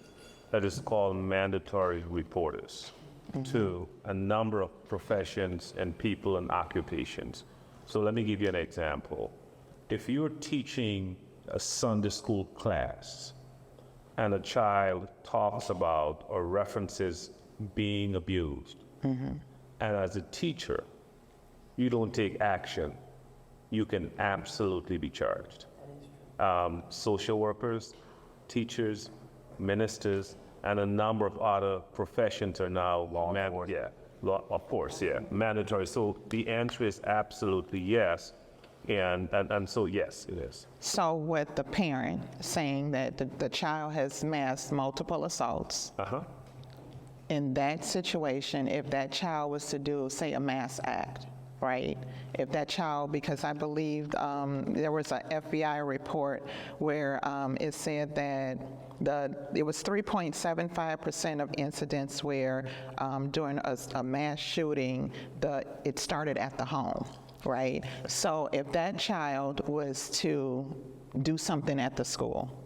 that is called mandatory reporters to a number of professions and people and occupations. So let me give you an example. If you're teaching a Sunday school class and a child talks about or references being abused, and as a teacher, you don't take action, you can absolutely be charged. Social workers, teachers, ministers, and a number of other professions are now mandatory. So the answer is absolutely yes, and so yes, it is.
So with the parent saying that the child has masked multiple assaults, in that situation, if that child was to do, say, a mass act, right? If that child, because I believe there was an FBI report where it said that it was 3.75% of incidents where during a mass shooting, it started at the home, right? So if that child was to do something at the school,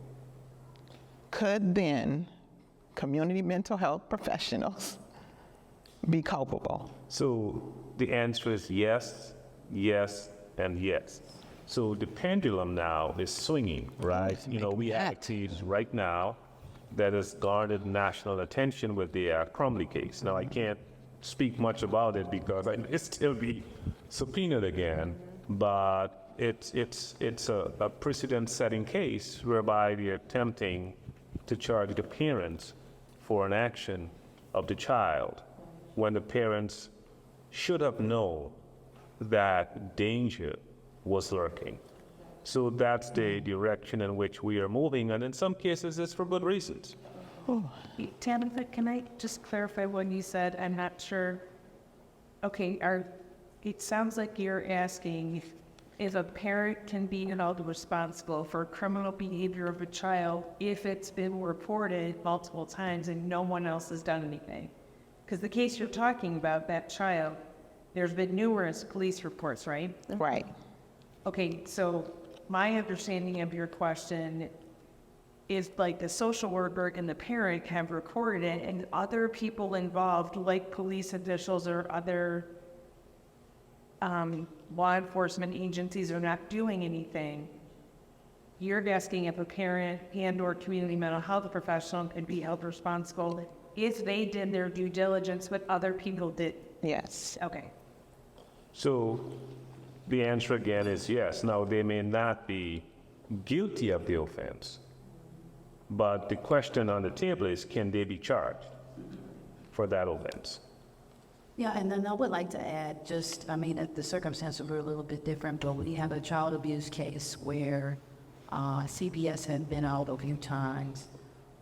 could then community mental health professionals be culpable?
So the answer is yes, yes, and yes. So the pendulum now is swinging, right? You know, we have a case right now that has garnered national attention with the Crumley case. Now, I can't speak much about it because I may still be subpoenaed again, but it's a precedent-setting case whereby they're attempting to charge the parents for an action of the child when the parents should have known that danger was lurking. So that's the direction in which we are moving, and in some cases it's for good reasons.
Tabatha, can I just clarify what you said? I'm not sure. Okay, it sounds like you're asking if a parent can be held responsible for criminal behavior of a child if it's been reported multiple times and no one else has done anything. Because the case you're talking about, that child, there's been numerous police reports, right?
Right.
Okay, so my understanding of your question is like the social worker and the parent have recorded it, and other people involved, like police officials or other law enforcement agencies, are not doing anything. You're asking if a parent and or community mental health professional can be held responsible if they did their due diligence, but other people did.
Yes.
Okay.
So the answer again is yes. Now, they may not be guilty of the offense, but the question on the table is, can they be charged for that offense?
Yeah, and then I would like to add the circumstances were a little bit different, but we have a child abuse case where CPS had been out a few times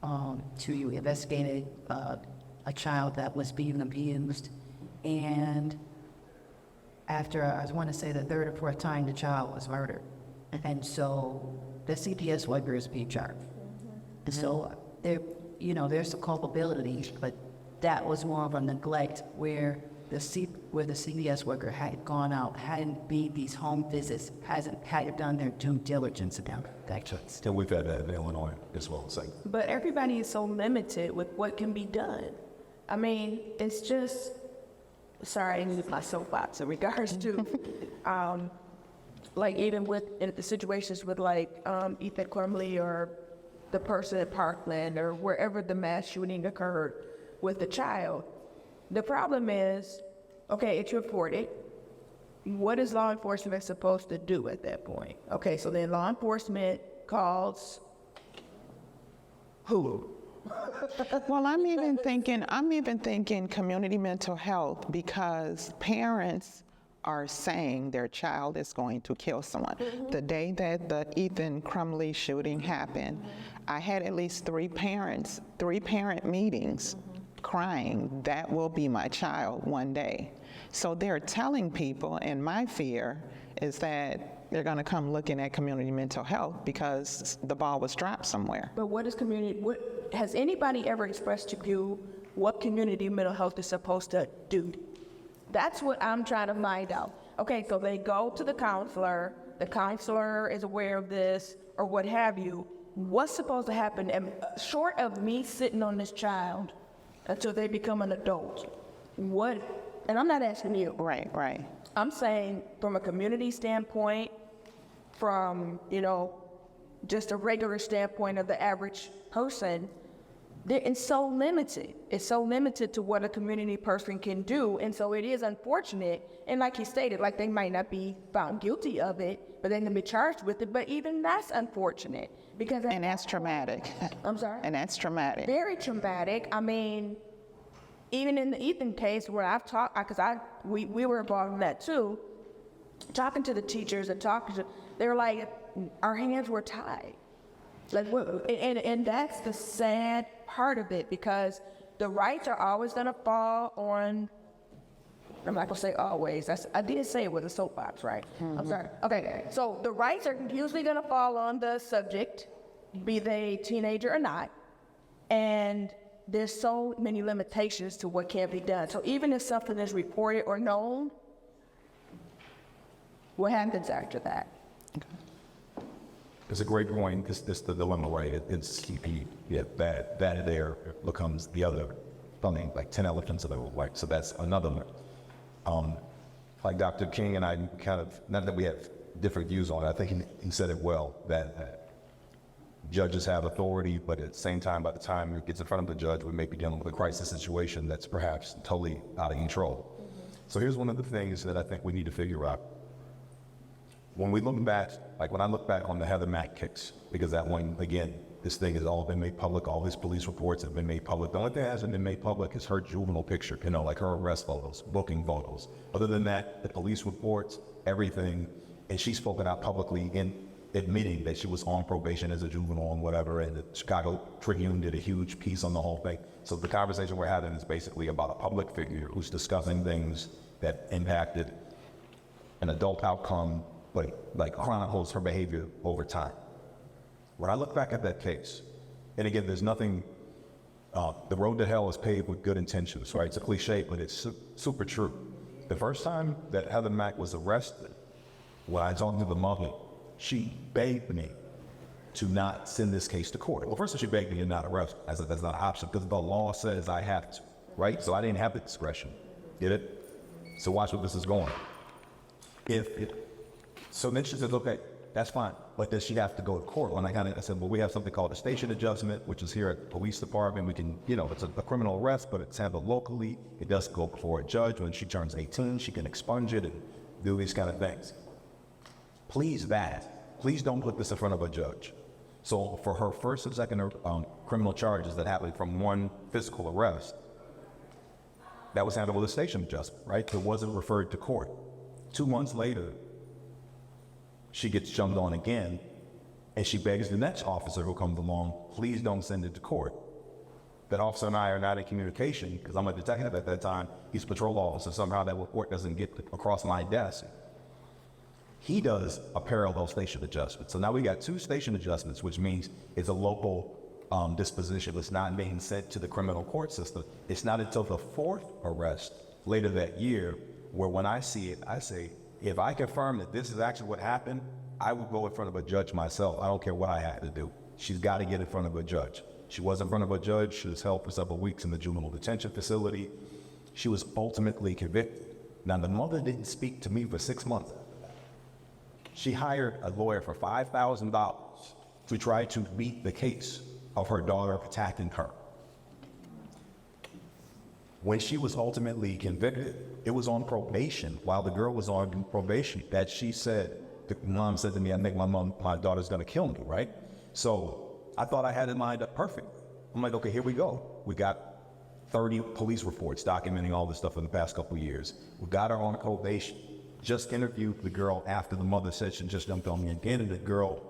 to investigate a child that was being abused, and after, I want to say the third or fourth time, the child was murdered. And so the CPS worker is being charged. And so there's a culpability, but that was more of a neglect where the CPS worker had gone out, hadn't made these home visits, hadn't done their due diligence about that.
And we've had that in Illinois as well.
But everybody is so limited with what can be done. I mean, it's just, sorry, I use my soapbox in regards to, like even in the situations with like Ethan Crumley or the person at Parkland or wherever the mass shooting occurred with the child. The problem is, okay, it's reported. What is law enforcement supposed to do at that point? Okay, so then law enforcement calls who?
Well, I'm even thinking community mental health, because parents are saying their child is going to kill someone. The day that the Ethan Crumley shooting happened, I had at least three parent meetings crying, that will be my child one day. So they're telling people, and my fear is that They're going to come looking at community mental health because the ball was dropped somewhere.
But what is has anybody ever expressed to you what community mental health is supposed to do? That's what I'm trying to find out. Okay, so they go to the counselor is aware of this, or what have you. What's supposed to happen, and short of me sitting on this child until they become an adult? What, and I'm not asking you.
Right.
I'm saying from a community standpoint, from, just a regular standpoint of the average person, it's so limited. It's so limited to what a community person can do. And so it is unfortunate. And like he stated, like they might not be found guilty of it, but they can be charged with it. But even that's unfortunate because
And that's traumatic.
I'm sorry?
And that's traumatic.
Very traumatic. I mean, even in the Ethan case where I've talked, because we were involved in that too, talking to the teachers and they were like, our hands were tied. Like, and that's the sad part of it, because the rights are always going to fall on, I'm not going to say always, I did say it with a soapbox, right? Mm-hmm. I'm sorry. Okay, so the rights are usually going to fall on the subject, be they teenager or not, and there's so many limitations to what can be done. So even if something is reported or known, what happens after that?
It's a great point. It's the dilemma, right? It's that there becomes the other something like 10 elephants in the room, right? So that's another one. Like Dr. King and I kind of, not that we have different views on it, I think he said it well, that judges have authority, but at the same time, by the time it gets in front of the judge, we may be dealing with a crisis situation that's perhaps totally out of control. Mm-hmm. So here's one of the things that I think we need to figure out. When we look back, like when I look back on the Heather Mack case, because that one, again, this thing has all been made public, all his police reports have been made public. The only thing that hasn't been made public is her juvenile picture, like her arrest photos, booking photos. Other than that, the police reports, everything, and she's spoken out publicly in admitting that she was on probation as a juvenile and whatever, and the Chicago Tribune did a huge piece on the whole thing. So the conversation we're having is basically about a public figure who's discussing things that impacted an adult outcome, but like chronicles her behavior over time. When I look back at that case, and again, there's nothing, the road to hell is paved with good intentions, right? It's a cliche, but it's super true. The first time that Heather Mack was arrested, when I talked to the mother, she begged me to not send this case to court. Well, first she begged me to not arrest. I said, that's not an option because the law says I have to, right? So I didn't have the discretion, get it? So watch where this is going. So then she says, okay, that's fine, but does she have to go to court? And I said, well, we have something called a station adjustment, which is here at the police department. We can, it's a criminal arrest, but it's handled locally. It does go before a judge. When she turns 18, she can expunge it and do these kind of things. Please don't put this in front of a judge. So for her first and second criminal charges that happened from one physical arrest, that was handled with a station adjustment, right? It wasn't referred to court. 2 months later, she gets jumped on again, and she begs the next officer who comes along, please don't send it to court. That officer and I are not in communication, because I'm a detective at that time, he's a patrol officer, somehow that report doesn't get across my desk. He does a parallel station adjustment. So now we got 2 station adjustments, which means it's a local disposition. It's not being sent to the criminal court system. It's not until the 4th arrest later that year where when I see it, I say, if I confirm that this is actually what happened, I will go in front of a judge myself. I don't care what I had to do. She's got to get in front of a judge. She was in front of a judge. She was held for several weeks in the juvenile detention facility. She was ultimately convicted. Now, the mother didn't speak to me for 6 months. She hired a lawyer for $5,000 to try to beat the case of her daughter attacking her. When she was ultimately convicted, it was on probation. While the girl was on probation, that she said, the mom said to me, I think my daughter's gonna kill me, right? So I thought I had it lined up perfect. I'm like, okay, here we go. We got 30 police reports documenting all this stuff in the past couple of years. We got her on probation. Just interviewed the girl after the mother said she just jumped on me again, and the girl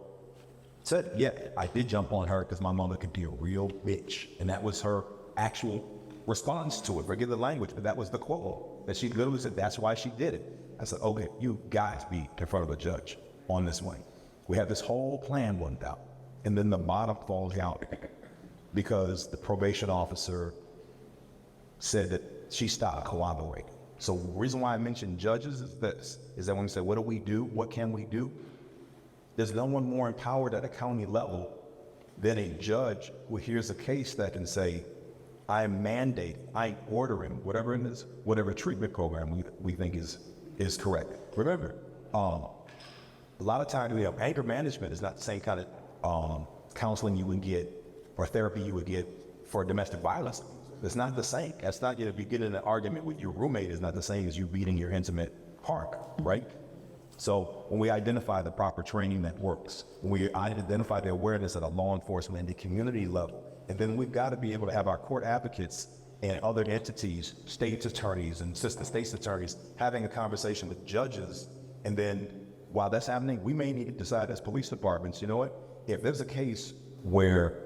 said, yeah, I did jump on her because my mother could be a real bitch. And that was her actual response to it. Forget the language, but that was the quote. That she literally said, that's why she did it. I said, okay, you guys be in front of a judge on this wing. We have this whole plan worked out, and then the bottom falls out because the probation officer said that she stopped cooperating. So the reason why I mentioned judges is this, is that when we say, what do we do? What can we do? There's no one more empowered at a county level than a judge who hears a case that can say, I mandate, I order him, whatever it is, whatever treatment program we think is correct. Remember, a lot of times, anger management is not the same kind of counseling you would get or therapy you would get for domestic violence. It's not the same. That's not, if you get in an argument with your roommate, it's not the same as you beating your intimate partner, right? So when we identify the proper training that works, when we identify the awareness at a law enforcement and the community level, and then we've got to be able to have our court advocates and other entities, state's attorneys and assistant state's attorneys, having a conversation with judges. And then while that's happening, we may need to decide as police departments, you know what, if there's a case where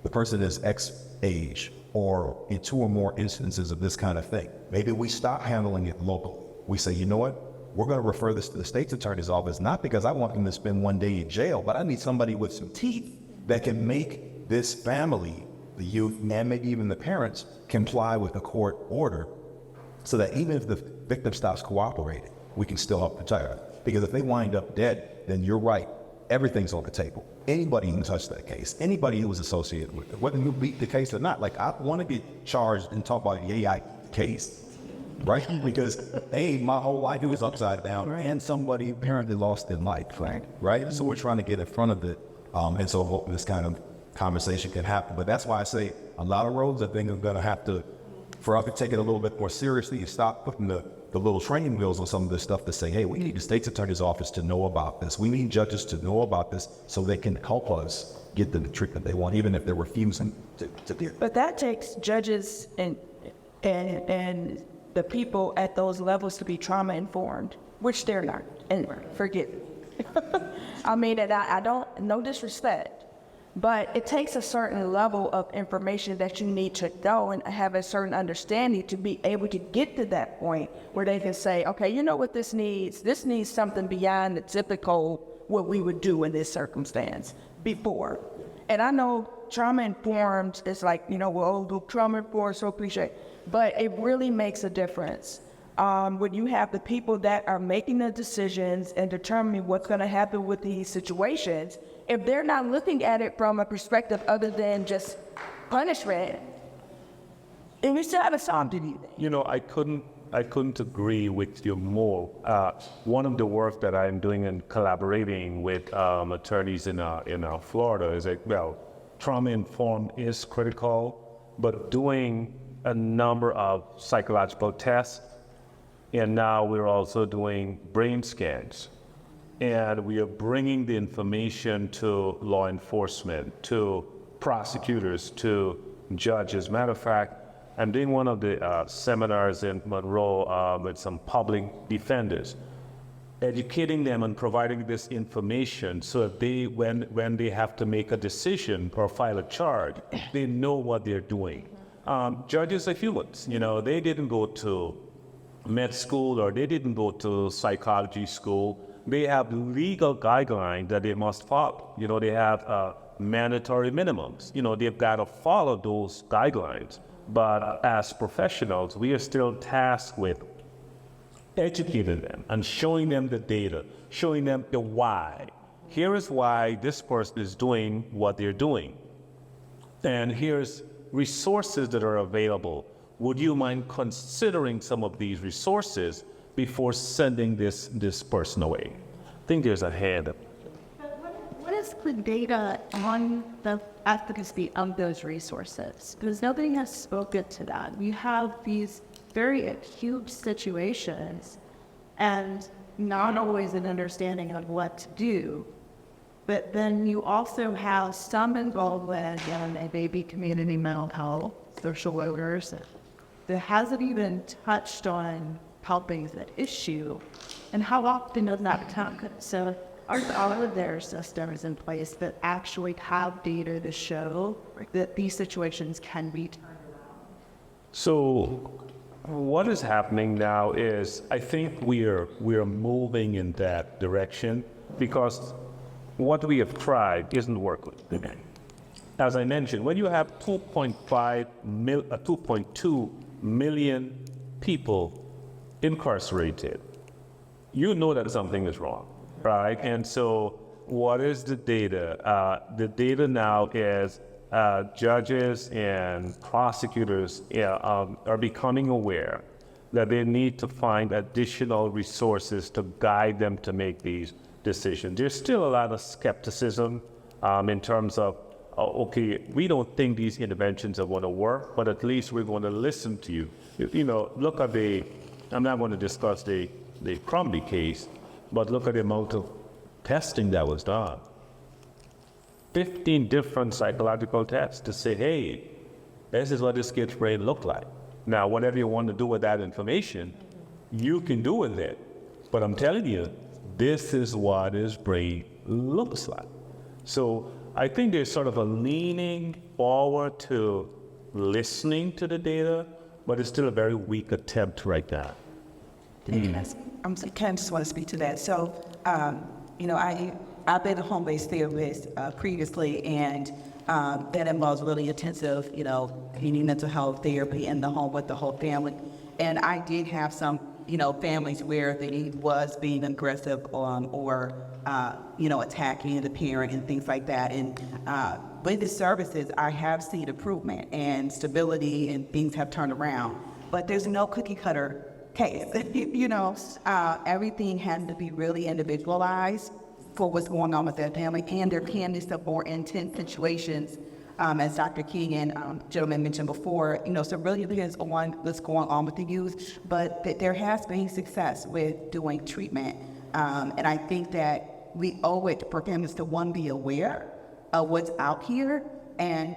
the person is X age or in 2 or more instances of this kind of thing, maybe we stop handling it locally. We say, you know what, we're going to refer this to the state's attorney's office, not because I want them to spend 1 day in jail, but I need somebody with some teeth that can make this family, the youth, and maybe even the parents, comply with a court order so that even if the victim stops cooperating, we can still help protect her. Because if they wind up dead, then you're right, everything's on the table. Anybody can touch that case, anybody who was associated with it, whether you beat the case or not. Like, I want to get charged and talk about the AI case, right? Because, hey, my whole life it was upside down, and somebody apparently lost their life, right? So we're trying to get in front of it, and so hope this kind of conversation can happen. But that's why I say a lot of roads, I think, are going to have to, for us to take it a little bit more seriously and stop putting the little training wheels on some of this stuff to say, hey, we need the state's attorney's office to know about this. We need judges to know about this so they can help us get the treatment they want, even if they're refusing to do it.
But that takes judges and the people at those levels to be trauma informed, which they're not. And forget it. I mean, and I don't, no disrespect, but it takes a certain level of information that you need to know and have a certain understanding to be able to get to that point where they can say, okay, you know what this needs? This needs something beyond the typical what we would do in this circumstance before. And I know trauma informed is like, well, trauma informed, so cliche, but it really makes a difference. When you have the people that are making the decisions and determining what's going to happen with these situations, if they're not looking at it from a perspective other than just punishment, and we still haven't solved anything.
I couldn't agree with you more. One of the work that I'm doing and collaborating with attorneys in Florida is that, well, trauma-informed is critical, but doing a number of psychological tests, and now we're also doing brain scans. And we are bringing the information to law enforcement, to prosecutors, to judges. Matter of fact, I'm doing one of the seminars in Monroe with some public defenders, educating them and providing this information so that they, when they have to make a decision or file a charge, they know what they're doing. Judges are humans, they didn't go to med school or they didn't go to psychology school. They have legal guidelines that they must follow. They have mandatory minimums. They've got to follow those guidelines. But as professionals, we are still tasked with educating them and showing them the data, showing them the why. Here is why this person is doing what they're doing. And here's resources that are available. Would you mind considering some of these resources before sending this person away? I think there's a hand up.
What is the data on the efficacy of those resources? Because nobody has spoken to that. We have these very acute situations and not always an understanding of what to do. But then you also have some involvement in maybe community mental health, social workers, that hasn't even touched on helping that issue. And how often does that happen? So are all of their systems in place that actually have data to show that these situations can be turned around?
So what is happening now is I think we are moving in that direction. because what we have tried isn't working. As I mentioned, when you have 2.2 million people incarcerated, you know that something is wrong, right? And so what is the data? The data now is judges and prosecutors are becoming aware that they need to find additional resources to guide them to make these decisions. There's still a lot of skepticism in terms of, okay, we don't think these interventions are going to work, but at least we're going to listen to you. You know, look at I'm not going to discuss the Crumby case, but look at the amount of testing that was done. 15 different psychological tests to say, hey, this is what this kid's brain looked like. Now, whatever you want to do with that information, you can do with it. But I'm telling you, this is what his brain looks like. So I think there's sort of a leaning forward to listening to the data, but it's still a very weak attempt right now.
I'm kind of just want to speak to that. So, you know, I've been a home-based therapist previously, and that involves really intensive, you know, mental health therapy in the home with the whole family. And I did have some, you know, families where the need was being aggressive or you know, attacking the parent and things like that. And with the services, I have seen improvement and stability, and things have turned around. But there's no cookie cutter case. You know, everything had to be really individualized for what's going on with that family, and there can be some more intense situations, as Dr. King and gentleman mentioned before. You know, so really depends on what's going on with the youth, but there has been success with doing treatment, and I think that we owe it for families to, one, be aware of what's out here and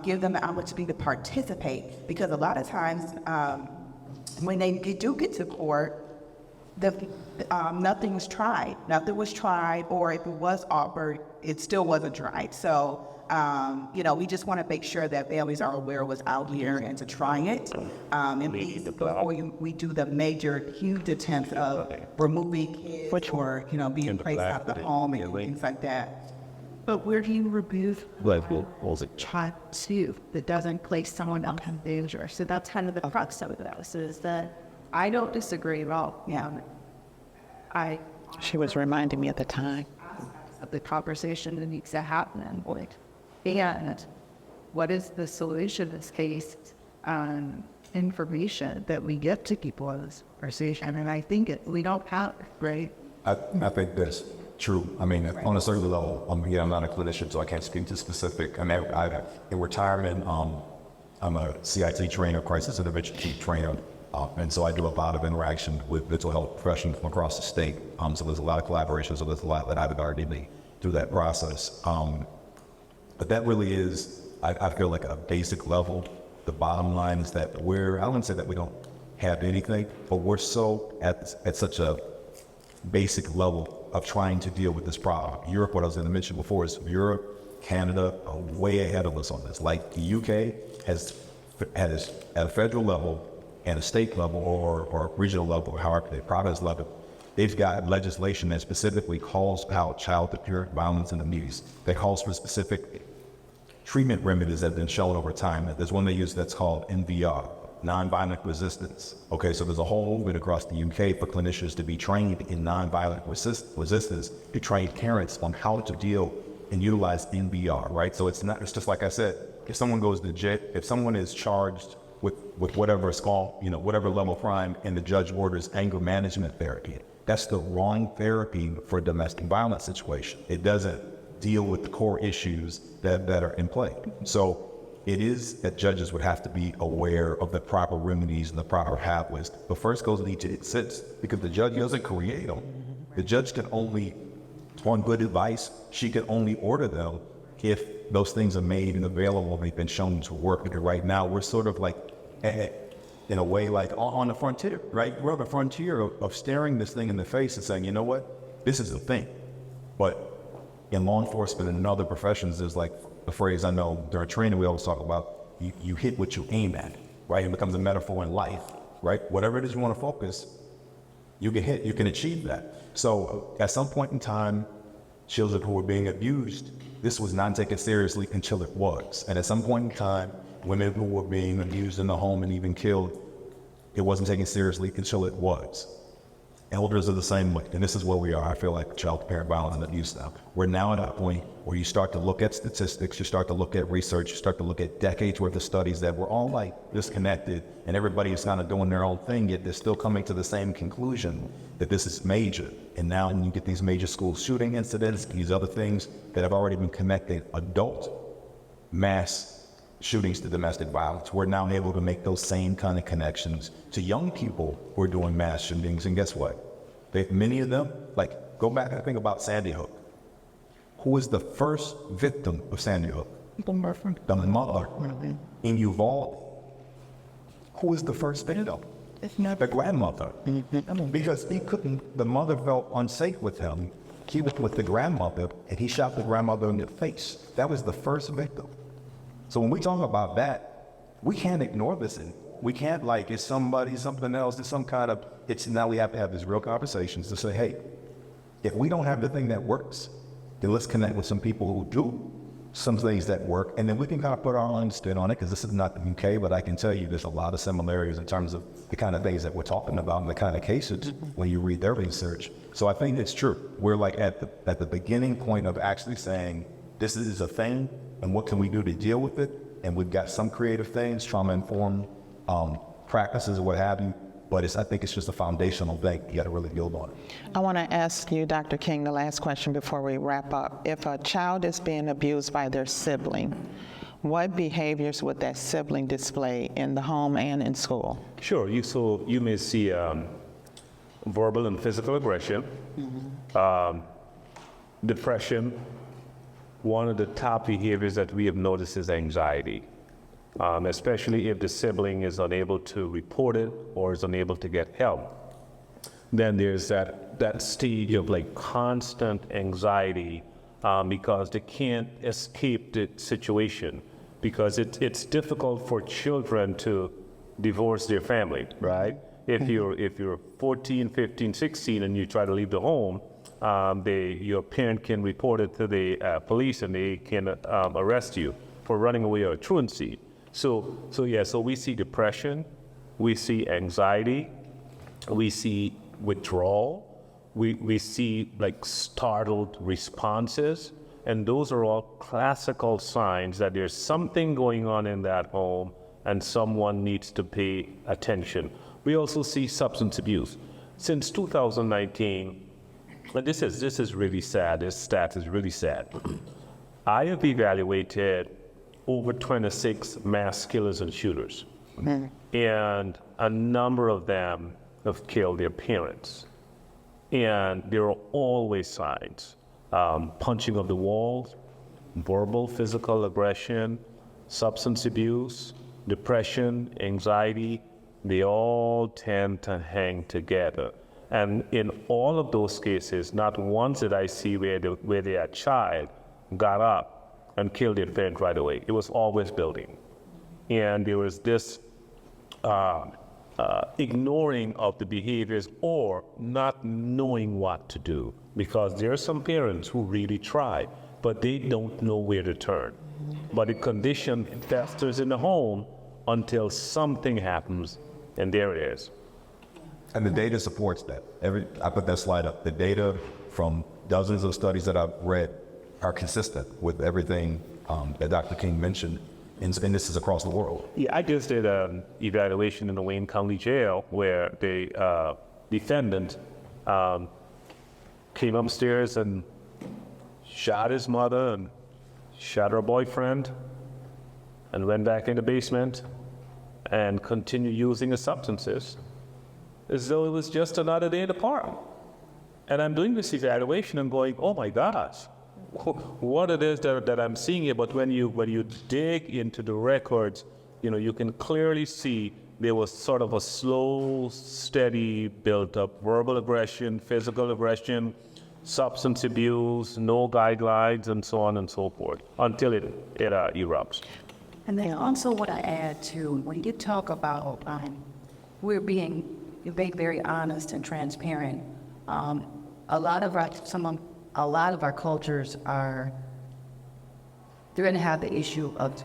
give them the opportunity to participate, because a lot of times when they do get support, nothing was tried. Nothing was tried, or if it was offered, it still wasn't tried. So, you know, we just want to make sure that families are aware of what's out here and to try it. And before we do the major, huge attempts of removing kids or, you know, being placed out of the home and things like that.
But where do you remove child too that doesn't place someone else in danger? So that's kind of the crux of this, is that I don't disagree at all. Yeah.
She was reminding me at the time
Of the conversation that needs to happen and what is the solution in this case? Information that we get to people in this conversation. And I think we don't have, right?
I think that's true. I mean, on a certain level, I'm not a clinician, so I can't speak to specific. I mean, in retirement, I'm a CIT trainer, crisis intervention team trainer, and so I do a lot of interaction with mental health professionals from across the state. So there's a lot of collaboration, so there's a lot that I've already been through that process. But that really is, I feel like, a basic level. The bottom line is that I wouldn't say that we don't have anything, but we're so at such a basic level of trying to deal with this problem. Europe, what I was going to mention before, is Europe, Canada are way ahead of us on this. Like the UK has at a federal level and a state level or regional level, however the province level, they've got legislation that specifically calls out child to parent violence and abuse. That calls for specific treatment remedies that have been shown over time. There's one they use that's called NVR, nonviolent resistance. Okay, so there's a whole movement across the UK for clinicians to be trained in nonviolent resistance, to train parents on how to deal and utilize NVR, right? So it's just like I said, if someone goes to jail, if someone is charged with whatever it's called, whatever level of crime, and the judge orders anger management therapy, that's the wrong therapy for a domestic violence situation. It doesn't deal with the core issues that are in play. So it is that judges would have to be aware of the proper remedies and the proper pathways. But first goes need to exist, because the judge doesn't create them. The judge can only, on good advice, she can only order them if those things are made and available and they've been shown to work. Because right now we're sort of like, in a way, like on the frontier, right? We're on the frontier of staring this thing in the face and saying, you know what, this is a thing. But in law enforcement and in other professions, there's like a phrase I know during training we always talk about, you hit what you aim at, right? It becomes a metaphor in life, right? Whatever it is you want to focus, you can hit, you can achieve that. So at some point in time, children who were being abused, this was not taken seriously until it was. And at some point in time, women who were being abused in the home and even killed, it wasn't taken seriously until it was. Elders are the same way, and this is where we are, I feel like, child parent violence and abuse now. We're now at a point where you start to look at statistics, you start to look at research, you start to look at decades worth of studies that we're all like disconnected, and everybody is kind of doing their own thing, yet they're still coming to the same conclusion that this is major. And now when you get these major school shooting incidents, these other things that have already been connected, adult mass shootings to domestic violence, we're now able to make those same kind of connections to young people who are doing mass shootings. And guess what? Many of them, like, go back and think about Sandy Hook. Who was the first victim of Sandy Hook? The mother. In Uvalde, who was the first victim? The grandmother. Because the mother felt unsafe with him. He was with the grandmother, and he shot the grandmother in the face. That was the first victim. So when we talk about that, we can't ignore this. We can't, like, it's somebody, something else, it's some kind of, now we have to have these real conversations to say, hey, if we don't have the thing that works, then let's connect with some people who do some things that work, and then we can kind of put our own spin on it, because this is not the UK, but I can tell you there's a lot of similarities in terms of the kind of things that we're talking about and the kind of cases when you read their research. So I think it's true. We're like at the beginning point of actually saying, this is a thing, and what can we do to deal with it? And we've got some creative things, trauma-informed practices or what have you, but I think it's just a foundational thing. You got to really build on it.
I want to ask you, Dr. King, the last question before we wrap up. If a child is being abused by their sibling, what behaviors would that sibling display in the home and in school?
Sure. You may see verbal and physical aggression, depression. One of the top behaviors that we have noticed is anxiety, especially if the sibling is unable to report it or is unable to get help. Then there's that stage of like constant anxiety because they can't escape the situation, because it's difficult for children to divorce their family, right? If you're 14, 15, 16 and you try to leave the home, your parent can report it to the police and they can arrest you for running away or truancy. So we see depression, we see anxiety, we see withdrawal, we see like startled responses, and those are all classical signs that there's something going on in that home and someone needs to pay attention. We also see substance abuse. Since 2019, and this is really sad, this stat is really sad. I have evaluated over 26 mass killers and shooters, and a number of them have killed their parents. And there are always signs, punching of the walls, verbal, physical aggression, substance abuse, depression, anxiety, they all tend to hang together. And in all of those cases, not once did I see where their child got up and killed their parent right away. It was always building. And there was this ignoring of the behaviors or not knowing what to do, because there are some parents who really try, but they don't know where to turn. But the condition festers in the home until something happens, and there it is.
And the data supports that. I put that slide up. The data from dozens of studies that I've read are consistent with everything that Dr. King mentioned, and this is across the world.
Yeah, I just did an evaluation in the Wayne County Jail where the defendant came upstairs and shot his mother and shot her boyfriend and went back in the basement and continued using the substances as though it was just another day in the park. And I'm doing this evaluation and going, oh my gosh, what it is that I'm seeing here. But when you dig into the records, you can clearly see there was sort of a slow, steady build-up, verbal aggression, physical aggression, substance abuse, no guidelines, and so on and so forth, until it erupts.
And then also what I add to, when you talk about we're being very honest and transparent a lot of our cultures are, they're going to have the issue of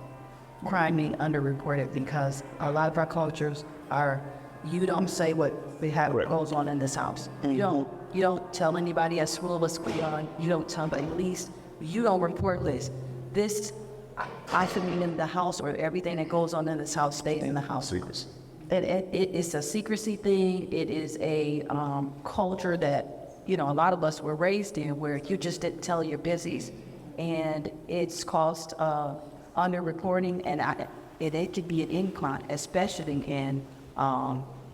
crime being underreported because a lot of our cultures are, you don't say what goes on in this house. You don't tell anybody at school what's going on. You don't tell the police. You don't report this. This, I think in the house, or everything that goes on in this house stays in the house. It's a secrecy thing. It is a culture that, a lot of us were raised in, where you just didn't tell your business, and it's caused under-reporting, and it could be an incline, especially in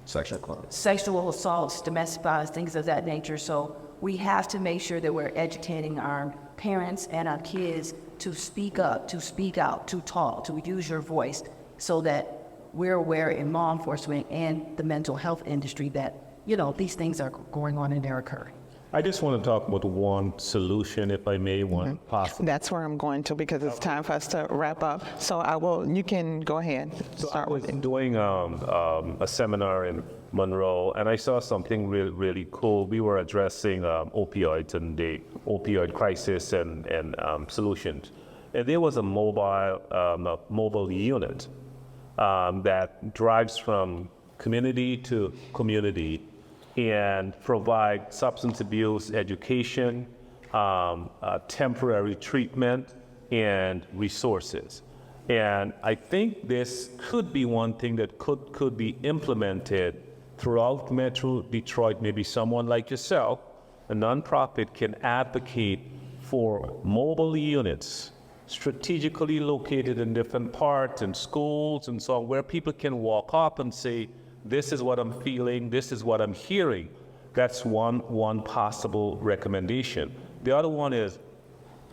sexual assaults, domestic violence, things of that nature. So we have to make sure that we're educating our parents and our kids to speak up, to speak out, to talk, to use your voice, so that we're aware in law enforcement and the mental health industry that, these things are going on and they're occurring.
I just want to talk about one solution, if I may, one possible.
That's where I'm going to, because it's time for us to wrap up. So you can go ahead. Start with it.
Doing a seminar in Monroe, and I saw something really, really cool. We were addressing opioids and the opioid crisis and solutions. And there was a mobile unit that drives from community to community and provide substance abuse education, temporary treatment, and resources. And I think this could be one thing that could be implemented throughout Metro Detroit. Maybe someone like yourself, a nonprofit, can advocate for mobile units strategically located in different parts and schools and so on, where people can walk up and say, this is what I'm feeling, this is what I'm hearing. That's one possible recommendation. The other one is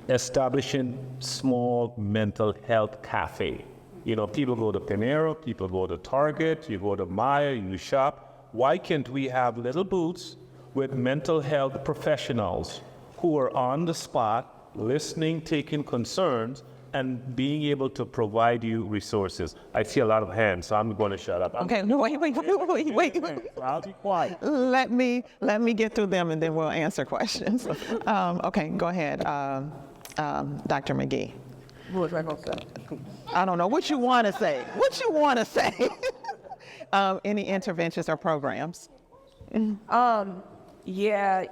establishing small mental health cafe. People go to Panera, people go to Target, you go to Maya, you shop. Why can't we have little booths with mental health professionals who are on the spot, listening, taking concerns, and being able to provide you resources? I see a lot of hands, so I'm going to shut up.
Okay, no, wait.
I'll be quiet.
Let me get through them, and then we'll answer questions. Okay, go ahead, Dr. McGee.
What was I going to say?
I don't know what you want to say. Any interventions or programs?
Yeah,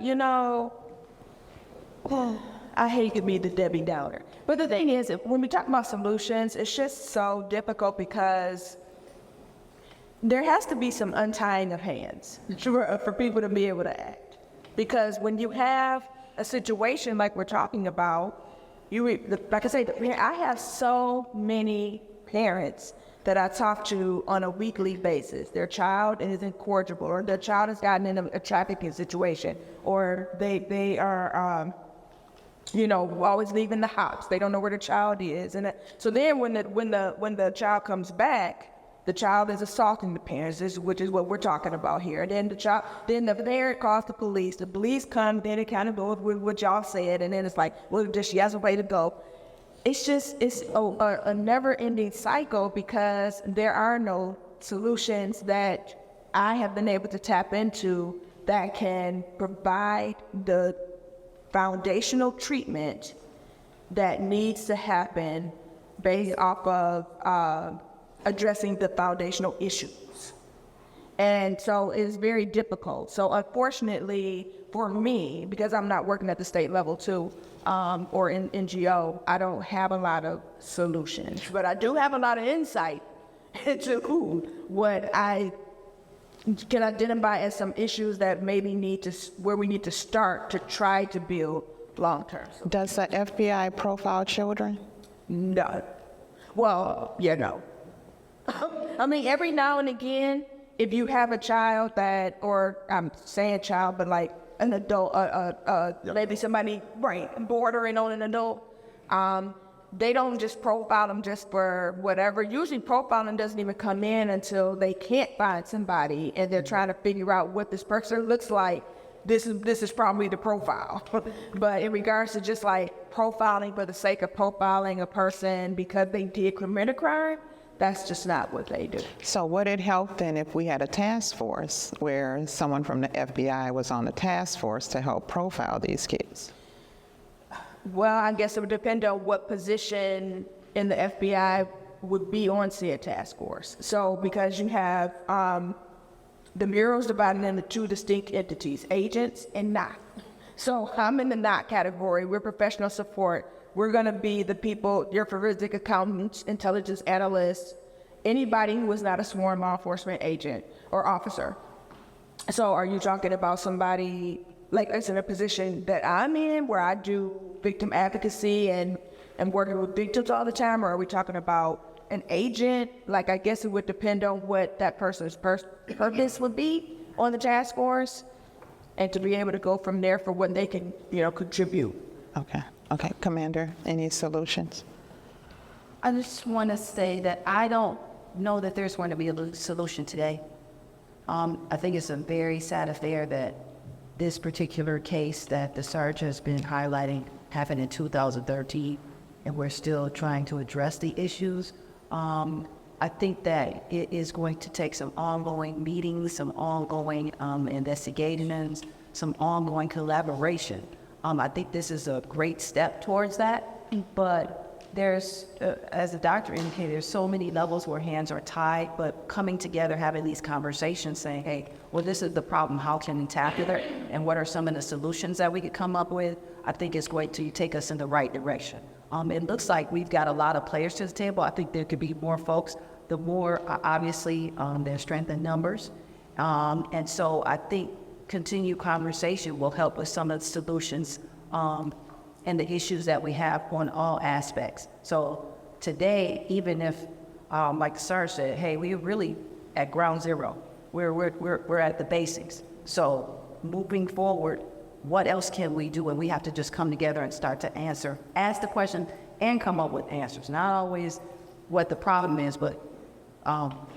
I hate to be the Debbie Downer. But the thing is, when we talk about solutions, it's just so difficult because there has to be some untying of hands for people to be able to act. Because when you have a situation like we're talking about, like I say, I have so many parents that I talk to on a weekly basis. Their child is incorrigible, or their child has gotten in a trafficking situation, or they are always leaving the house. They don't know where the child is, and so then when the child comes back, the child is assaulting the parents, which is what we're talking about here. And then the parent calls the police. The police come, then it kind of goes with what y'all said, and then it's like, well, she has a way to go. It's a never-ending cycle because there are no solutions that I have been able to tap into that can provide the foundational treatment that needs to happen based off of addressing the foundational issues. And so it's very difficult. So unfortunately for me, because I'm not working at the state level too, or in NGO, I don't have a lot of solutions, but I do have a lot of insight into what I can identify as some issues that maybe where we need to start to try to build long-term.
Does the FBI profile children?
No. Well, no. I mean, every now and again, if you have a child or I'm saying child, but like an adult, maybe somebody bordering on an adult, they don't just profile them just for whatever. Usually profiling doesn't even come in until they can't find somebody and they're trying to figure out what this person looks like. This is probably the profile. But in regards to just like profiling for the sake of profiling a person because they did commit a crime, That's just not what they do.
So would it help then if we had a task force where someone from the FBI was on the task force to help profile these kids?
Well, I guess it would depend on what position in the FBI would be on said task force. So because you have the bureaus divided into two distinct entities, agents and not. So I'm in the not category. We're professional support. We're going to be the people, your forensic accountants, intelligence analysts, anybody who is not a sworn law enforcement agent or officer. So are you talking about somebody like it's in a position that I'm in where I do victim advocacy and working with victims all the time, or are we talking about an agent? Like, I guess it would depend on what that person's purpose would be on the task force, and to be able to go from there for what they can, contribute.
Okay. Okay, Commander, any solutions?
I just want to say that I don't know that there's going to be a solution today. I think it's a very sad affair that this particular case that the Sarge has been highlighting happened in 2013, and we're still trying to address the issues. I think that it is going to take some ongoing meetings, some ongoing investigations, some ongoing collaboration. I think this is a great step towards that, but there's, as the doctor indicated, there's so many levels where hands are tied, but coming together, having these conversations saying, hey, well, this is the problem, how can we tackle it, and what are some of the solutions that we could come up with, I think is going to take us in the right direction. It looks like we've got a lot of players to the table. I think there could be more folks, the more, obviously, there's strength in numbers. And so I think continued conversation will help with some of the solutions and the issues that we have on all aspects. So today, even if, like the Sarge said, hey, we're really at ground zero. We're at the basics. So moving forward, what else can we do? And we have to just come together and start to ask the question and come up with answers. Not always what the problem is, but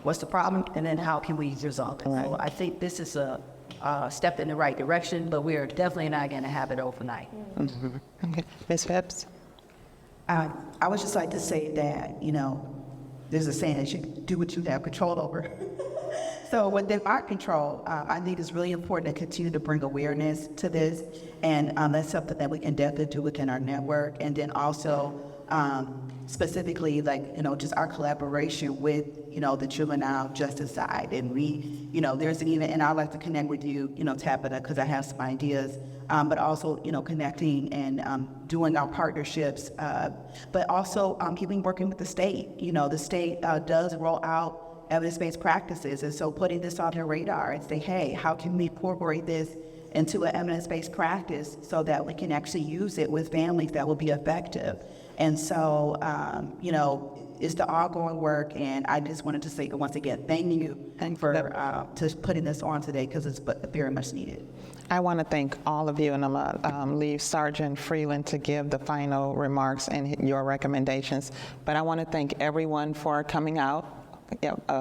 what's the problem, and then how can we resolve it?
Right.
So I think this is a step in the right direction, but we're definitely not going to have it overnight.
Mm-hmm. Okay, Ms. Phipps?
I would just like to say that, there's a saying that you do what you have control over. So within our control, I think it's really important to continue to bring awareness to this, and that's something that we can definitely do within our network, and then also specifically, just our collaboration with, the juvenile justice side. And we, there's even, and I'd like to connect with you, Tabatha, because I have some ideas, but also, connecting and doing our partnerships, but also even working with the state. The state does roll out evidence-based practices, and so putting this on their radar and say, hey, how can we incorporate this into an evidence-based practice so that we can actually use it with families that will be effective. And so, it's the ongoing work, and I just wanted to say once again, thank you for putting this on today, because it's very much needed.
I want to thank all of you, and I'm going to leave Sergeant Freeland to give the final remarks and your recommendations. But I want to thank everyone for coming out.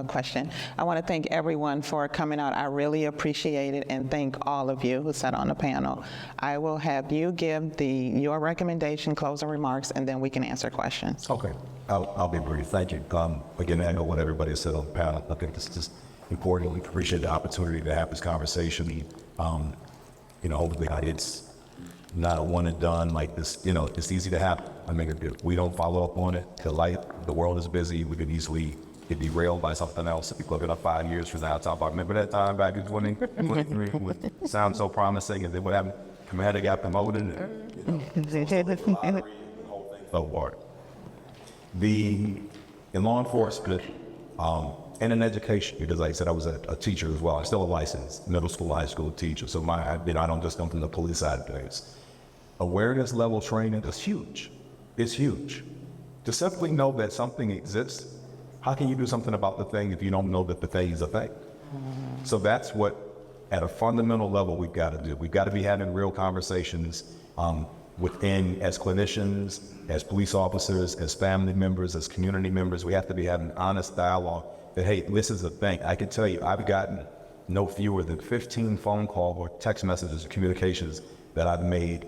Question. I want to thank everyone for coming out. I really appreciate it, and thank all of you who sat on the panel. I will have you give your recommendation, closing remarks, and then we can answer questions.
Okay, I'll be brief. Thank you. Again, I know what everybody said on the panel. I think this is just important. We appreciate the opportunity to have this conversation. Hopefully it's not a one and done like this. It's easy to happen. I mean, if we don't follow up on it, the world is busy. We could easily get derailed by something else. If you look at 5 years from now, talk about, remember that time back in 2023 would sound so promising, and then what happened? Commander got promoted, and the whole thing fell apart. In law enforcement and in education, because like I said, I was a teacher as well. I'm still a licensed middle school, high school teacher, so I don't just come from the police side of things. Awareness level training is huge. It's huge. To simply know that something exists, how can you do something about the thing if you don't know that the thing is a thing? So that's what, at a fundamental level, we've got to do. We've got to be having real conversations within, as clinicians, as police officers, as family members, as community members. We have to be having honest dialogue that, hey, this is a thing. I can tell you, I've gotten no fewer than 15 phone calls or text messages or communications that I've made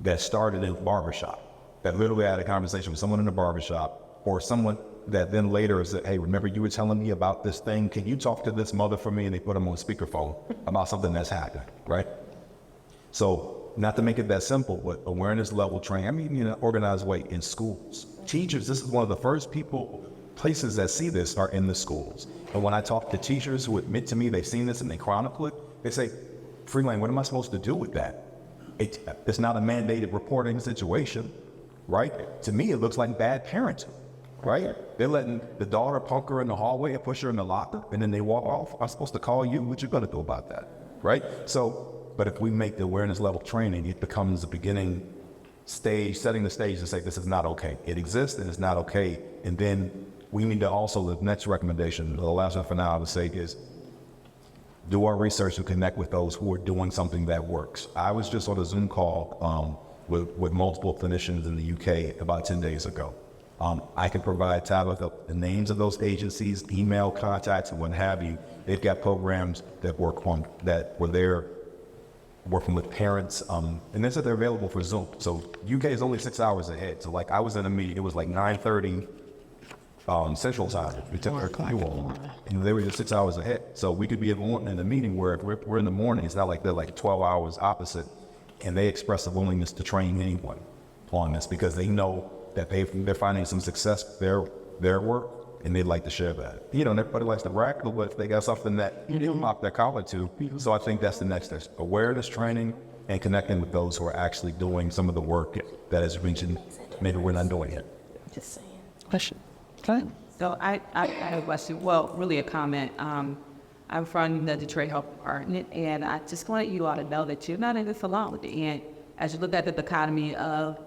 that started in a barbershop, that literally I had a conversation with someone in a barbershop, or someone that then later is that, hey, remember you were telling me about this thing? Can you talk to this mother for me? And they put them on speakerphone about something that's happened, right? So not to make it that simple, but awareness level training. I mean, in an organized way in schools. Teachers, this is one of the first places that see this are in the schools. And when I talk to teachers who admit to me they've seen this and they chronicle it, they say, Freelain, what am I supposed to do with that? It's not a mandated reporting situation, right? To me, it looks like bad parenting, right? They're letting the daughter punk her in the hallway and push her in the locker, and then they walk off. I'm supposed to call you. What you gonna do about that, right? So, but if we make the awareness level training, it becomes the beginning stage, setting the stage to say this is not okay. It exists and it's not okay. And then we need to also, the next recommendation, the last one for now I would say is, do our research to connect with those who are doing something that works. I was just on a Zoom call with multiple clinicians in the UK about 10 days ago. I can provide Tabatha the names of those agencies, email contacts, and what have you. They've got programs that that were there working with parents, and they said they're available for Zoom. So UK is only 6 hours ahead. So like I was in a meeting, it was like 9:30 Central Time. And they were just 6 hours ahead. So we could be in a meeting where if we're in the morning, it's not like they're like 12 hours opposite, and they express a willingness to train anyone on this because they know that they're finding some success with their work, and they'd like to share that. You know, everybody likes to brag, but if they got something that you didn't lock their collar to. So I think that's the next step. Awareness training and connecting with those who are actually doing some of the work that is reaching, maybe we're not doing it.
Just saying.
Question. Go ahead.
So I have a question, well, really a comment. I'm from the Detroit Health Department, and I just wanted you all to know that you're not in this alone. And as you look at the dichotomy of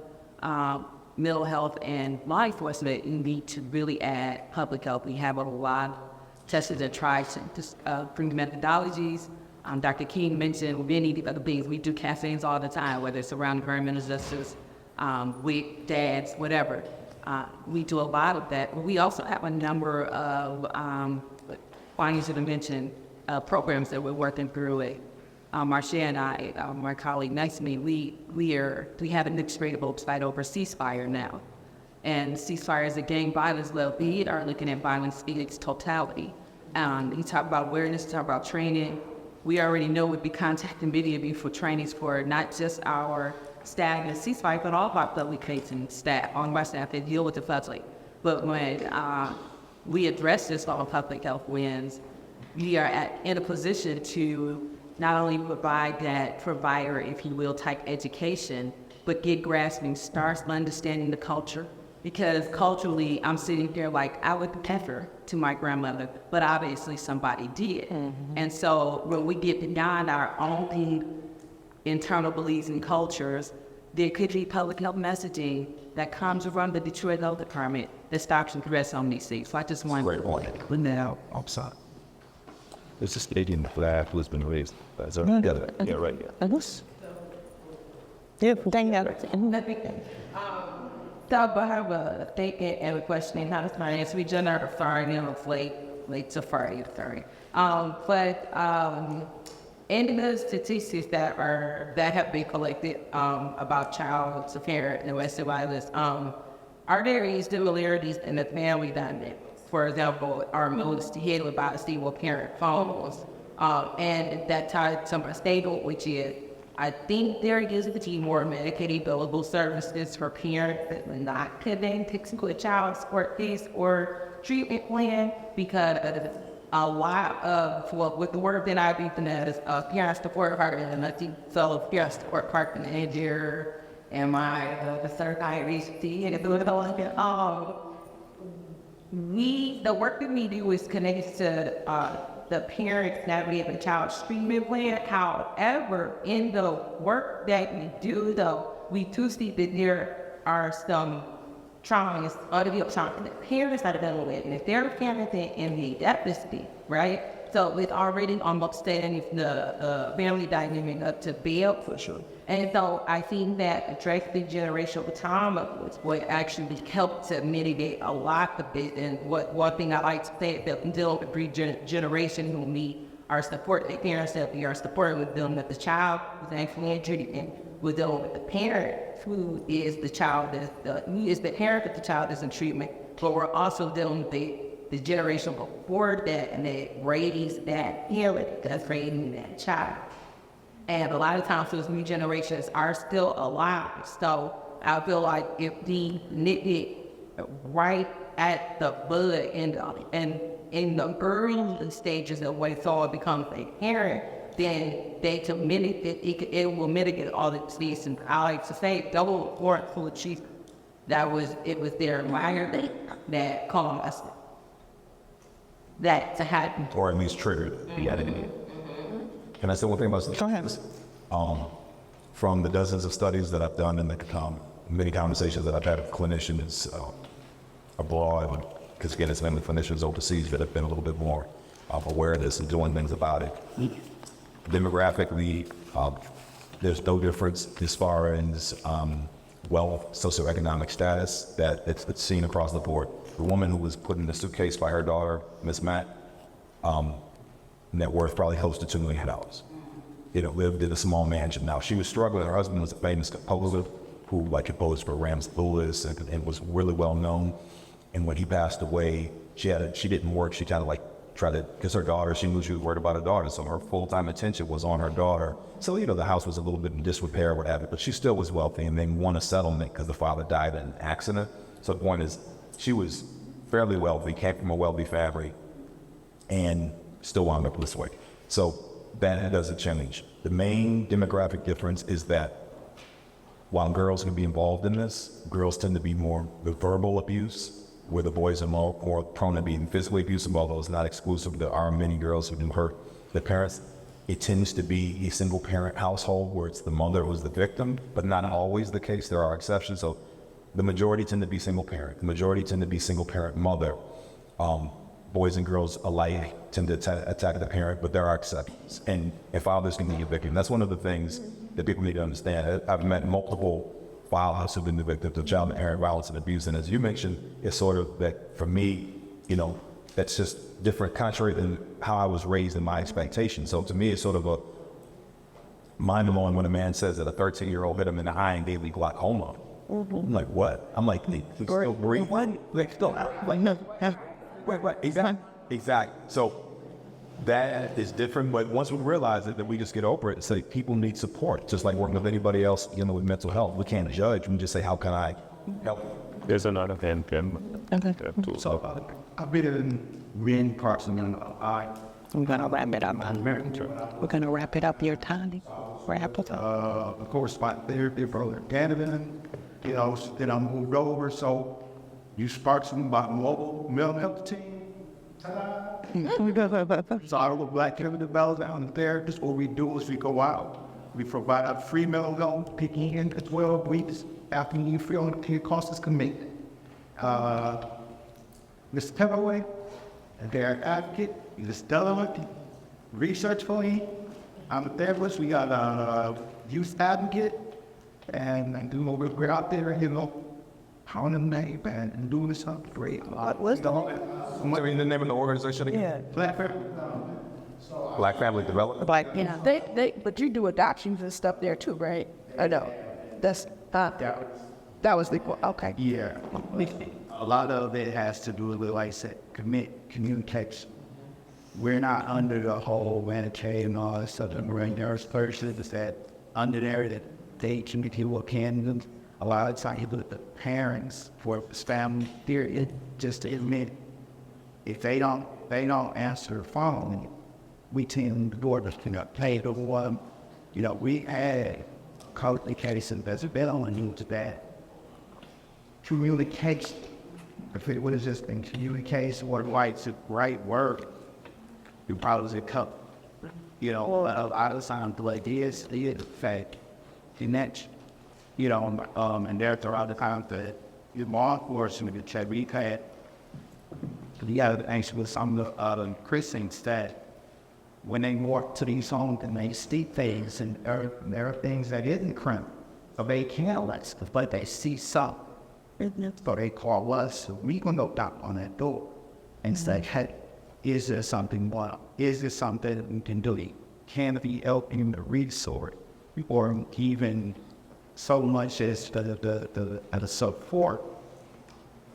mental health and law enforcement, you need to really add public health. We have a lot of tested and tried to bring methodologies. Dr. King mentioned many other things. We do campaigns all the time, whether it's around environmental justice, WIC, DADS, whatever. We do a lot of that. We also have a number of, Juan used to mention, programs that we're working through it. Marcia and I, my colleague next to me, we have an administrative site over ceasefire now. And ceasefire is a gang violence level. We are looking at violence in its totality. You talk about awareness, talk about training. We already know we'd be contacting many of you for trainings for not just our staff in ceasefire, but all of our public-facing staff, on my staff that deal with the public. But when we address this on public health wins, we are in a position to not only provide that provider, if you will, type education, but get grasping, start understanding the culture. Because culturally, I'm sitting there like, I would never to my grandmother, but obviously somebody did. Mm-hmm. And so when we get beyond our own internal beliefs and cultures, there could be public health messaging that comes from the Detroit Health Department that stops and address on these things. So I just wanted to put that out.
Outside. It's just Canadian flag who's been raised. That's our, yeah, right. Yeah.
Yep, Danielle.
So I have a statement and a question. How does my answer? We just are sorry, you know, it's late to Friday, sorry. In the statistics that have been collected about child to parent and domestic violence, are there any similarities in the family dynamic? For example, are most handled by a single parent phones? And that ties to my statement, which is, I think there is to be more Medicaid available services for parents that are not connected to a child support case or treatment plan, because a lot of, well, with the work that I've been doing as a parent support partner, and I think fellow parent support partner in here, and my certified agency, and the work that we do is connected to the parents navigating the child's treatment plan. However, in the work that we do, though, we do see that there are some traumas, other traumas that parents are dealing with, and if they're parenting in the deficit, right? So it's already almost setting the family dynamic up to bail for sure. And so I think that addressing generational trauma was what actually helped to mitigate a lot of it. And one thing I like to say is that dealing with three generations who need our support, the parents that we are supporting with them, that the child was actually injured and we're dealing with the parent who is the child who is the parent that the child is in treatment, but we're also dealing with the generation before that and that raised that parent that's raising that child. And a lot of times those new generations are still alive. So I feel like if we nip it right at the bud and in the early stages of when someone becomes a parent, then they can mitigate it will mitigate all the disease. And I like to say double or full achievement. It was their environment that caused that to happen.
Or at least triggered the editing. Can I say one thing about
Go ahead.
From the dozens of studies that I've done and the many conversations that I've had with clinicians abroad, because again, it's mainly clinicians overseas that have been a little bit more aware of this and doing things about it. Demographically, there's no difference as far as wealth, socioeconomic status, that it's seen across the board. The woman who was put in the suitcase by her daughter, Miss Matt, net worth probably close to $2 million. Lived in a small mansion. Now, she was struggling. Her husband was a famous composer who composed for Rasul and was really well known. And when he passed away, she didn't work. She kind of tried to, because her daughter, she knew she was worried about her daughter. So her full-time attention was on her daughter. So, the house was a little bit in disrepair, what have you, but she still was wealthy and then won a settlement because the father died in an accident. So the point is, she was fairly wealthy, came from a wealthy family, and still wound up this way. So that doesn't change. The main demographic difference is that while girls can be involved in this, girls tend to be more the verbal abuse, where the boys are more prone to being physically abusive, although it's not exclusive. There are many girls who do hurt their parents. It tends to be a single parent household where it's the mother who's the victim, but not always the case. There are exceptions. So the majority tend to be single parent. The majority tend to be single parent mother. Boys and girls alike tend to attack the parent, but there are exceptions. And fathers can be a victim. That's one of the things that people need to understand. I've met multiple fathers who've been the victims of child and parent violence and abuse. And as you mentioned, it's sort of that for me, that's just different, contrary than how I was raised and my expectations. So to me, it's sort of a mind-blowing when a man says that a 13-year-old hit him in the eye and gave me glaucoma. I'm like, what? I'm like, they still breathe? What? Exactly. So that is different, but once we realize it, that we just get over it and say people need support, just like working with anybody else, with mental health. We can't judge. We just say, how can I help?
There's another hand, Kim.
Okay.
So I've been in parts of
We're going to wrap it up. We're going to wrap it up. Your time. Wrap it up.
of course, my therapy brother, Canada, then I moved over. So you sparked something about mobile mental health team. So I was Black Caregiver development down there. Just what we do is we go out. We provide free mental health, picking in as 12 weeks after you feel the cost is committed. Mr. Pepperway, a parent advocate, he's a stellar research for him. I'm a therapist. We got a youth advocate, and we're out there, on the name and doing something great.
What's the name of the organization again?
Yeah.
Black Family Development.
But you do adoptions and stuff there too, right? I know. That's that was the okay.
Yeah. A lot of it has to do with, like I said, communication. We're not under the whole Medicaid and all that stuff. There's persons that under there that they communicate with candidates. A lot of times, the parents for family theory, just to admit, if they don't answer the phone, we tend to go to pay the one. We had communication that's been on into that. Communication. If it would have just been communication or right word, you probably would come. A lot of times, like this, the fact, connection. And there throughout the time that law enforcement check, we had actually with some of the other Christians that when they walk to these homes and they see things, and there are things that isn't criminal, so they can't let us, but they see something. So they call us, so we gonna go knock on that door and say, hey, is there something more? Is there something that we can do? Can we help in the resource or even so much as the support.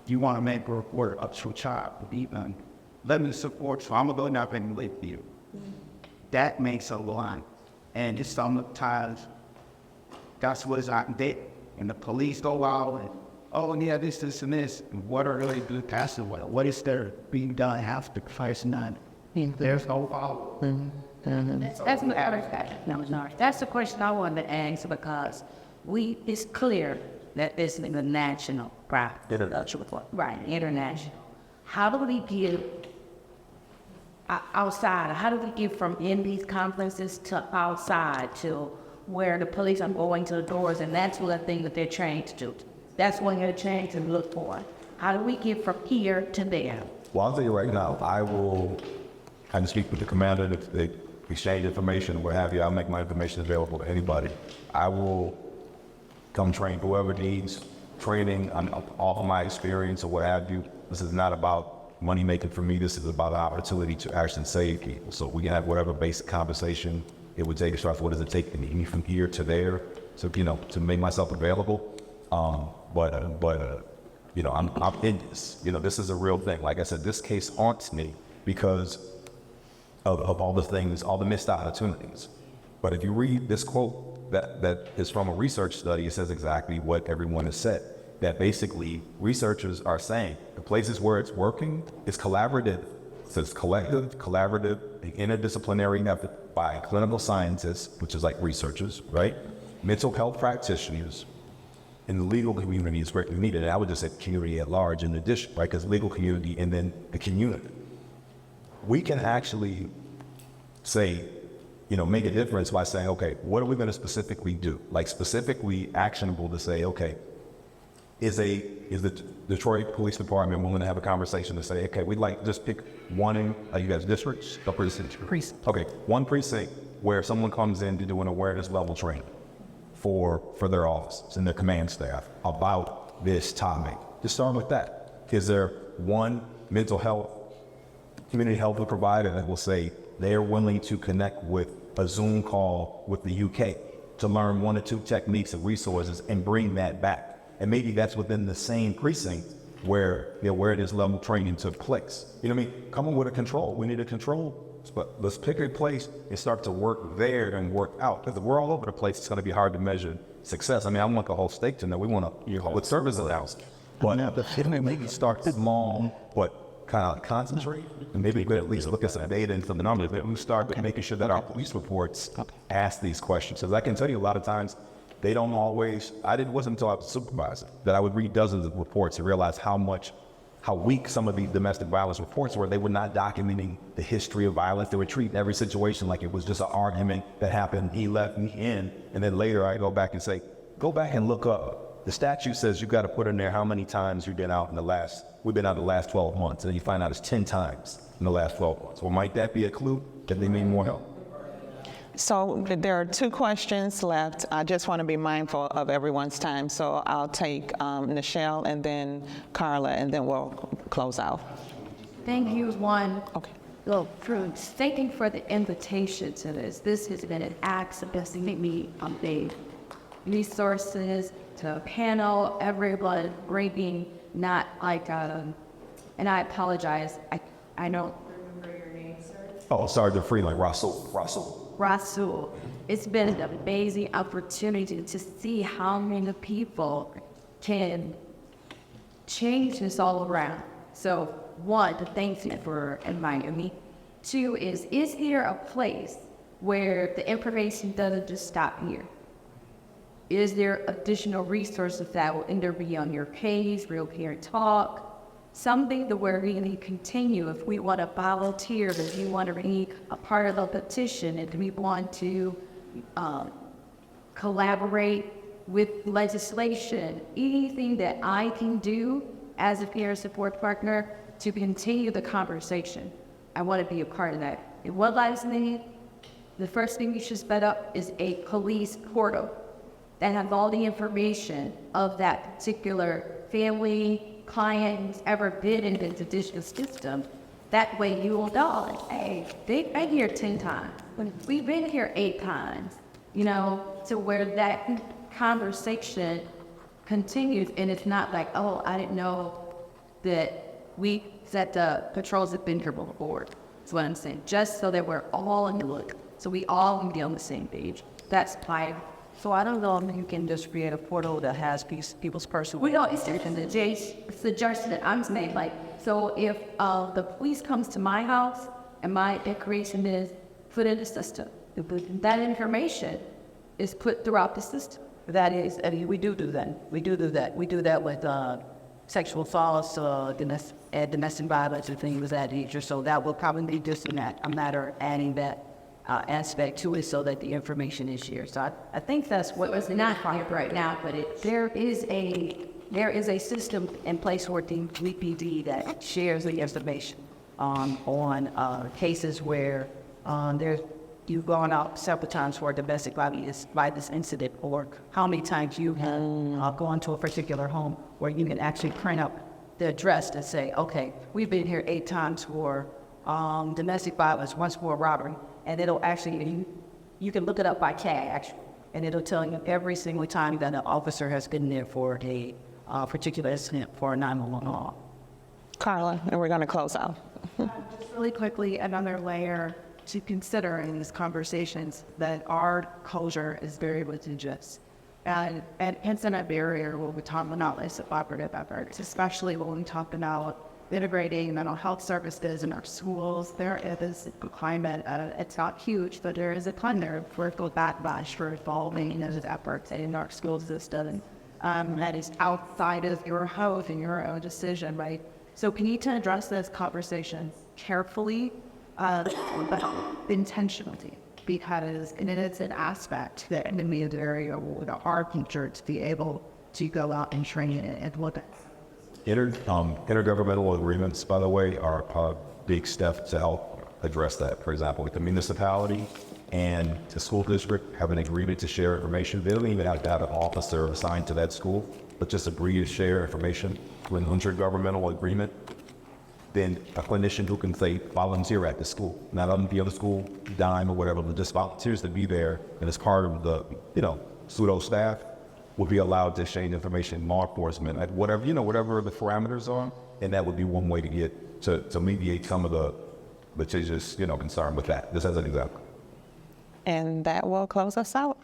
You want to make a report up to a child, even let me support you. I'm gonna go down and live with you. That makes a lot, and it's sometimes that's what's out there. And the police go out and, oh yeah, this, and this. And what are really good passing? What is there being done after Christ none? There's no follow.
That's the question I wanted to ask, because it's clear that this is a national practice.
International.
Right, international. How do we give outside? How do we get from in these conferences to outside to where the police are going to the doors, and that's one thing that they're trained to do. That's what they're trained to look for. How do we get from here to there?
Well, I'll tell you right now, I will kind of speak with the commander, they exchange information and what have you. I'll make my information available to anybody. I will come train whoever needs training on all of my experience or what have you. This is not about money making for me. This is about an opportunity to actually save people. So we can have whatever basic conversation it would take to start. What does it take me from here to there? So, to make myself available. I'm in this. This is a real thing. Like I said, this case haunts me because of all the things, all the missed opportunities. But if you read this quote that is from a research study, it says exactly what everyone has said. That basically researchers are saying the places where it's working is collaborative. So it's collective, collaborative, and interdisciplinary effort by clinical scientists, which is like researchers, right? Mental health practitioners, and the legal community is greatly needed. And I would just say community at large in addition, right? Because legal community and then the community. We can actually say, make a difference by saying, okay, what are we going to specifically do? Like specifically actionable to say, okay, is the Detroit Police Department willing to have a conversation to say, okay, we'd like just pick one in, you guys districts? Precinct. Okay, one precinct where someone comes in to do an awareness level training for their officers and their command staff about this topic. Just start with that. Is there one mental health, community health provider that will say they're willing to connect with a Zoom call with the UK to learn 1 or 2 techniques and resources and bring that back? And maybe that's within the same precinct where the awareness level training took place. Come up with a control. We need a control, but let's pick a place and start to work there and work out. Because if we're all over the place, it's going to be hard to measure success. I want the whole state to know we want to, with services house. But maybe start small, but kind of concentrate, and maybe at least look at some data and some numbers. That we start making sure that our police reports ask these questions. Because I can tell you a lot of times, they don't always, it wasn't until I was a supervisor that I would read dozens of reports and realize how weak some of these domestic violence reports were. They were not documenting the history of violence. They were treating every situation like it was just an argument that happened, he left me in, and then later I go back and say, go back and look up. The statute says you've got to put in there how many times you've been out we've been out the last 12 months, and then you find out it's 10 times in the last 12 months. Well, might that be a clue that they need more help?
So there are 2 questions left. I just want to be mindful of everyone's time. So I'll take Nichelle and then Carla, and then we'll close out.
Thank you, Juan.
Okay.
Well, thank you for the invitation to this. This has been an access to me on the resources, to a panel, everyone bringing not like, and I apologize, I don't remember your name, sir.
Oh, Sergeant Freelain, Rasul.
It's been an amazing opportunity to see how many people can change this all around. So 1, thank you for inviting me. 2 is there a place where the information doesn't just stop here? Is there additional resources that will either be on your page, Real Parent Talk, something that where we can continue if we want to volunteer, if we want to be a part of the petition, if we want to collaborate with legislation, anything that I can do as a parent support partner to continue the conversation. I want to be a part of that. And what last thing, the first thing you should set up is a police portal that has all the information of that particular family, client who's ever been in the judicial system. That way you will know, hey, they've been here 10 times. We've been here 8 times, to where that
conversation continues, and it's not like, oh, I didn't know that the controls have been here before. That's what I'm saying. Just so that we're all in the loop, so we all can be on the same page. That's my.
So I don't know if you can just create a portal that has people's personal.
We don't. It's the suggestion that I'm saying. Like, so if the police comes to my house and my information is put in the system, that information is put throughout the system.
That is, I mean, we do that. We do that. We do that with sexual assaults, domestic violence, and things of that nature. So that will probably be just a matter of adding that aspect to it so that the information is shared. So I think that's what was not quite right now, but there is a system in place for the VPD that shares the information on cases where you've gone out several times for a domestic violence incident, or how many times you have gone to a particular home where you can actually print up the address and say, okay, we've been here 8 times for domestic violence, once for a robbery, and it'll actually, you can look it up by tag, actually, and it'll tell you every single time that an officer has been there for a particular incident for a 911 call.
Carla, and we're going to close out.
Just really quickly, another layer to consider in these conversations that our culture is very litigious. And it's in a barrier when we talk about this cooperative efforts, especially when we talk about integrating mental health services in our schools. There is a climate, it's not huge, but there is a climate for backlash for involving in those efforts in our school system. That is outside of your house and your own decision, right? So we need to address those conversations carefully, but intentionally, because it's an aspect that in the area with our culture to be able to go out and train and look at.
Intergovernmental agreements, by the way, are a big step to help address that. For example, if the municipality and the school district have an agreement to share information, they don't even have to have an officer assigned to that school, but just agree to share information with an intergovernmental agreement, then a clinician who can say volunteer at the school, not on the other school dime or whatever, but just volunteers to be there, and as part of the, pseudo staff, would be allowed to exchange information, law enforcement, at whatever, whatever the parameters are, and that would be one way to get to mediate some of the litigious, concern with that. Just as an example.
And that will close us out.